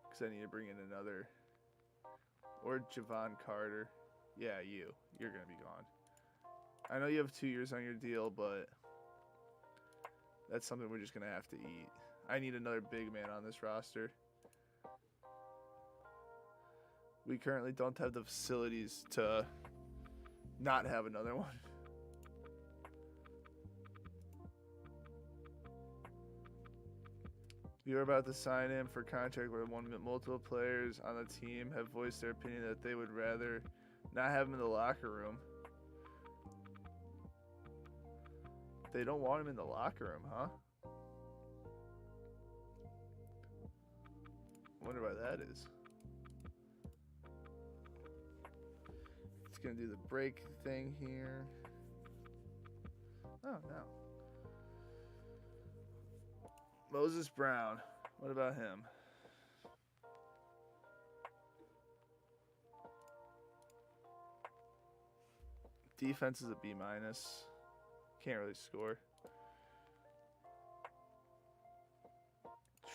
Because I need to bring in another. Or Javon Carter. Yeah, you. You're going to be gone. I know you have 2 years on your deal, but that's something we're just going to have to eat. I need another big man on this roster. We currently don't have the facilities to not have another one. You're about to sign in for a contract where multiple players on the team have voiced their opinion that they would rather not have him in the locker room. They don't want him in the locker room, huh? I wonder why that is. It's going to do the break thing here. Oh, no. Moses Brown. What about him? Defense is a B-. Can't really score.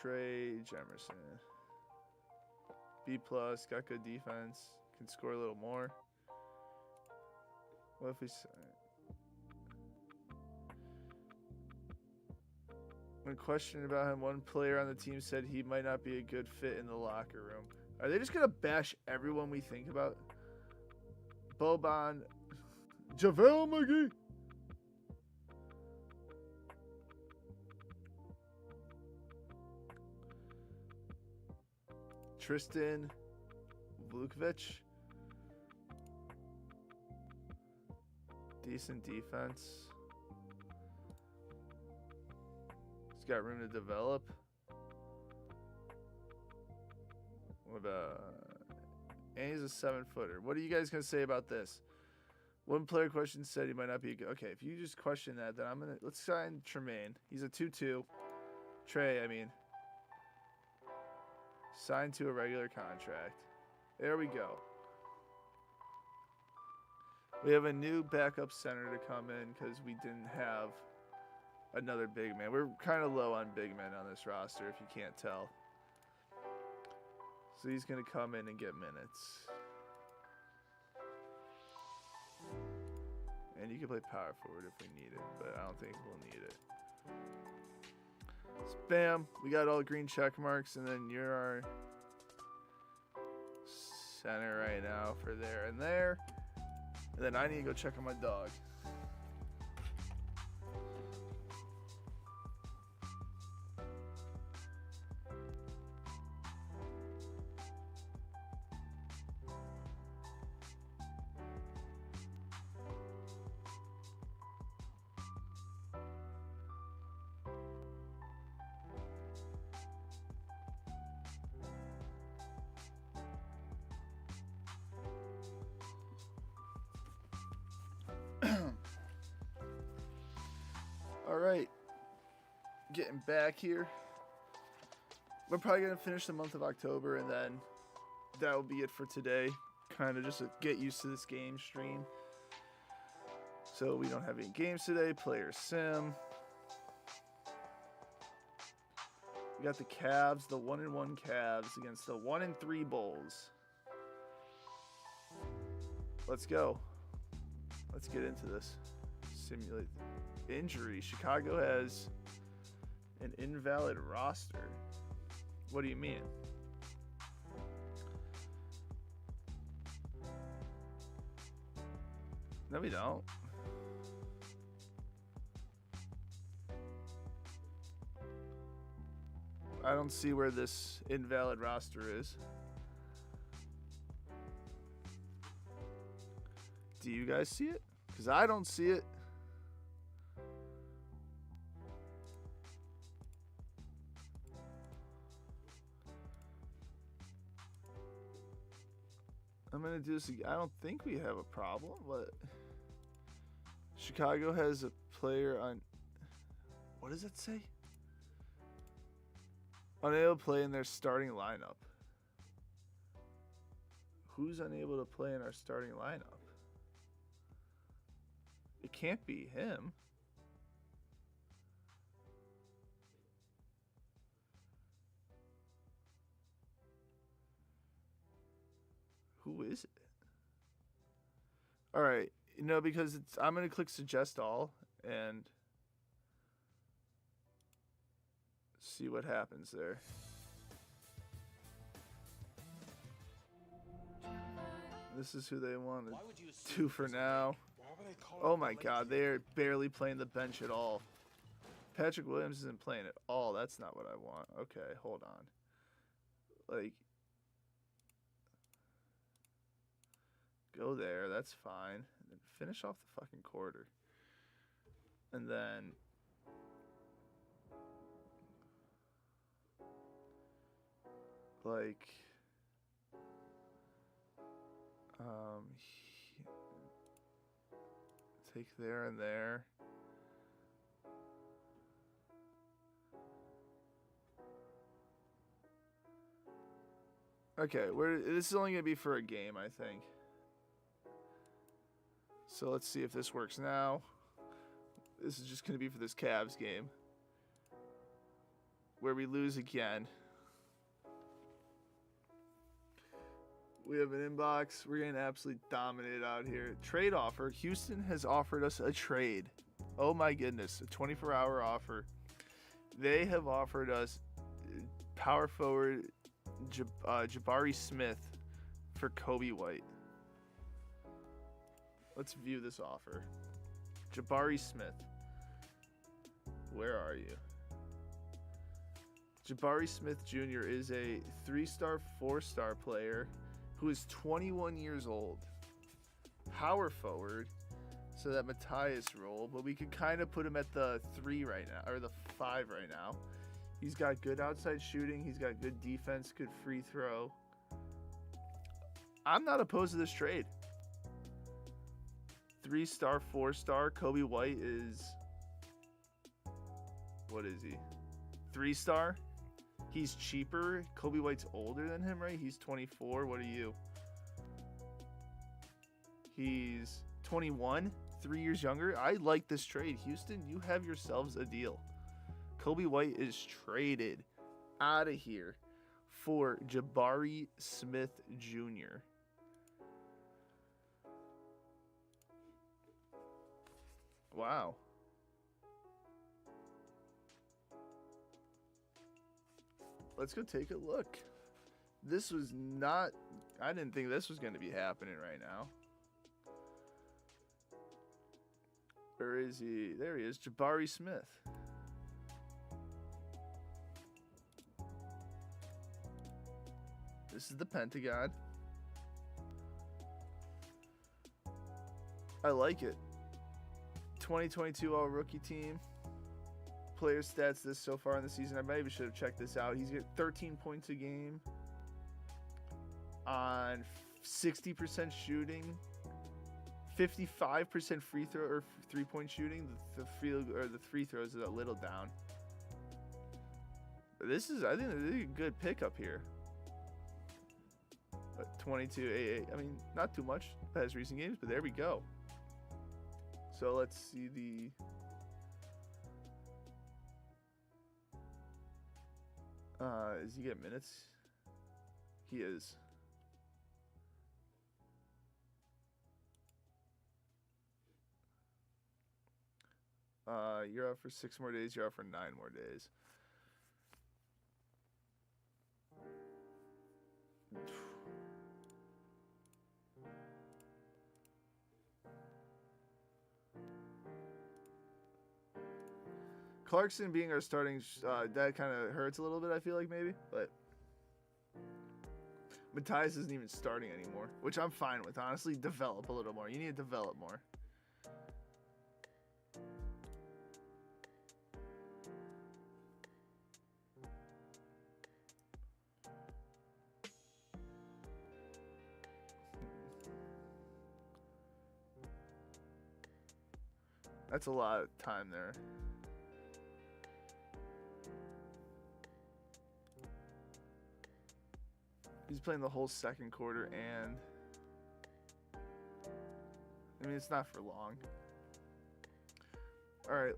Trey Jemerson. B+, got good defense. Can score a little more. What if we... When questioned about him, one player on the team said he might not be a good fit in the locker room. Are they just going to bash everyone we think about? Boban. JaVale McGee. Tristan Vukcevic. Decent defense. He's got room to develop. And he's a 7-footer. What are you guys gonna say about this? One player question said he might not be a good. Okay, if you just question that, then let's sign Tremaine. He's a 2-2. Trey, I mean. Signed to a regular contract. There we go. We have a new backup center to come in because we didn't have another big man. We're kind of low on big men on this roster, if you can't tell. So he's going to come in and get minutes. And you can play power forward if we need it, but I don't think we'll need it. Bam, we got all green check marks, and then you're our center right now for there and there. And then I need to go check on my dog. All right, getting back here. We're probably going to finish the month of October, and then that will be it for today. Kind of just to get used to this game stream. So we don't have any games today. Player sim. We got the Cavs, the 1-1 Cavs against the 1-3 Bulls. Let's go. Let's get into this. Simulate injury. Chicago has an invalid roster. What do you mean? No, we don't. I don't see where this invalid roster is. Do you guys see it? Because I don't see it. I'm going to do this again. I don't think we have a problem, but Chicago has a player on... What does it say? Unable to play in their starting lineup. Who's unable to play in our starting lineup? It can't be him. Who is it? All right, because I'm going to click suggest all and see what happens there. This is who they wanted to for now. Oh my God, they're barely playing the bench at all. Patrick Williams isn't playing at all. That's not what I want. Okay, hold on. Like, go there. That's fine. And then finish off the fucking quarter. And then like take there and there. Okay, this is only going to be for a game, I think. So let's see if this works now. This is just going to be for this Cavs game, where we lose again. We have an inbox. We're getting absolutely dominated out here. Trade offer. Houston has offered us a trade. Oh my goodness, a 24-hour offer. They have offered us power forward Jabari Smith for Kobe White. Let's view this offer. Jabari Smith. Where are you? Jabari Smith Jr. is a 3-star, 4-star player who is 21 years old. Power forward, so that Matthias role, but we could kind of put him at the 3 right now, or the 5 right now. He's got good outside shooting. He's got good defense, good free throw. I'm not opposed to this trade. 3-star, 4-star. Kobe White is... What is he? 3-star? He's cheaper. Kobe White's older than him, right? He's 24. What are you? He's 21. 3 years younger. I like this trade. Houston, you have yourselves a deal. Kobe White is traded out of here for Jabari Smith Jr. Wow. Let's go take a look. This was not... I didn't think this was going to be happening right now. Where is he? There he is. Jabari Smith. This is the Pentagon. I like it. 2022 All-Rookie Team. Player stats this so far in the season. I maybe should have checked this out. He's getting 13 points a game on 60% shooting, 55% free throw or 3-point shooting. The field or the free throws is a little down. This is, I think, a good pickup here. But 22, I mean, not too much past recent games, but there we go. So let's see the. Is he getting minutes? He is. You're out for 6 more days. You're out for 9 more days. Clarkson being our starting, that kind of hurts a little bit, I feel like, maybe. But Matthias isn't even starting anymore, which I'm fine with, honestly. Develop a little more. You need to develop more. That's a lot of time there. He's playing the whole second quarter, and I mean, it's not for long. All right,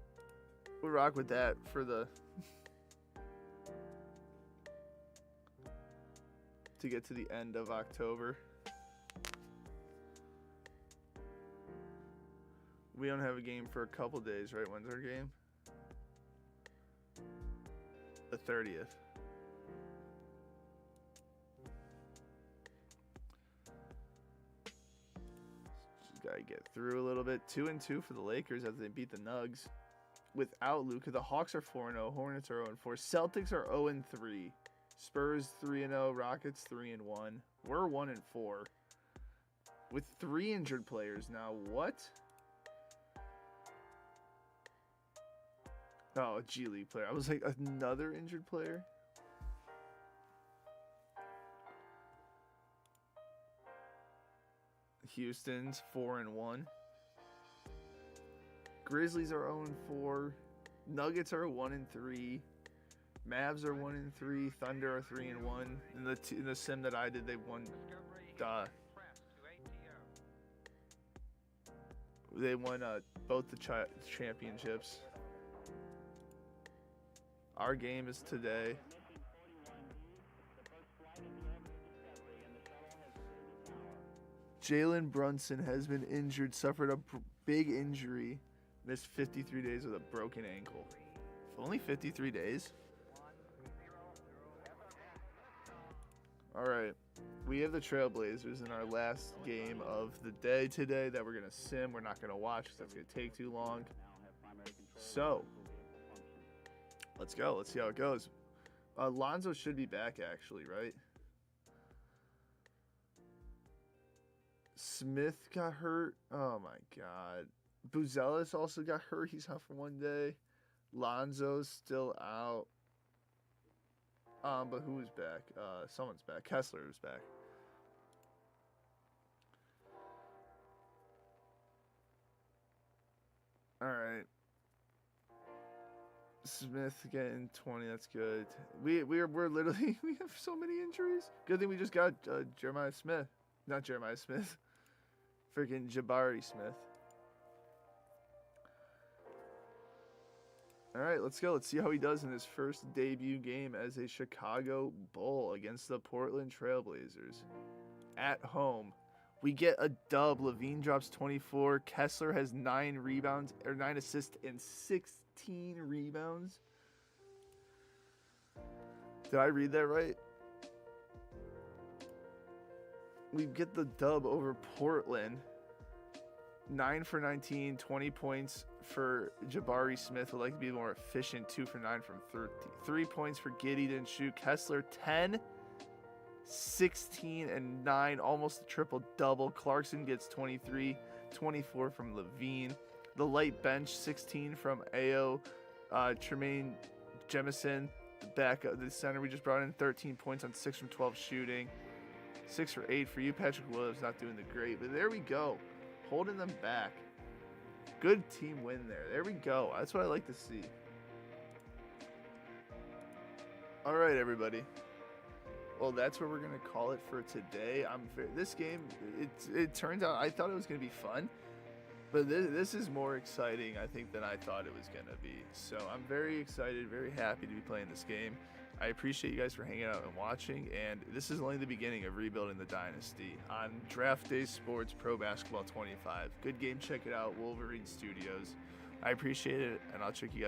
we'll rock with that for the to get to the end of October. We don't have a game for a couple days, right? When's our game? The 30th. Just gotta get through a little bit. 2-2 for the Lakers as they beat the Nugs. Without Luka, the Hawks are 4-0. Hornets are 0-4. Celtics are 0-3. Spurs 3-0. Rockets 3-1. We're 1-4. With 3 injured players now. What? Oh, a G League player. I was like, another injured player? Houston's 4-1. Grizzlies are 0-4. Nuggets are 1-3. Mavs are 1-3. Thunder are 3-1. In the sim that I did, they won. They won both the championships. Our game is today. Jalen Brunson has been injured, suffered a big injury, missed 53 days with a broken ankle. Only 53 days? All right. We have the Trailblazers in our last game of the day today that we're going to sim. We're not going to watch because that's going to take too long. So, let's go. Let's see how it goes. Lonzo should be back, actually, right? Smith got hurt. Oh, my God. Buzelis also got hurt. He's out for one day. Lonzo's still out. But who is back? Someone's back. Kessler is back. All right. Smith getting 20. That's good. We're literally we have so many injuries. Good thing we just got Jeremiah Smith. Not Jeremiah Smith. Freaking Jabari Smith. All right, let's go. Let's see how he does in his first debut game as a Chicago Bull against the Portland Trailblazers. At home, we get a dub. Levine drops 24. Kessler has 9 assists and 16 rebounds. Did I read that right? We get the dub over Portland. 9 for 19, 20 points for Jabari Smith. Would like to be more efficient. 2 for 9 from 30. 3 points for Giddey, didn't shoot. Kessler, 10, 16, and 9. Almost a triple-double. Clarkson gets 23, 24 from Levine. The light bench, 16 from Ayo. Tremaine Jemison, the center we just brought in, 13 points on 6 from 12 shooting. 6 for 8 for you. Patrick Williams not doing the great, but there we go. Holding them back. Good team win there. There we go. That's what I like to see. All right, everybody. Well, that's what we're going to call it for today. This game, it turns out I thought it was going to be fun, but this is more exciting, I think, than I thought it was going to be. So I'm very excited, very happy to be playing this game. I appreciate you guys for hanging out and watching, and this is only the beginning of rebuilding the Dynasty on Draft Day Sports Pro Basketball 25. Good game, check it out, Wolverine Studios. I appreciate it, and I'll check you guys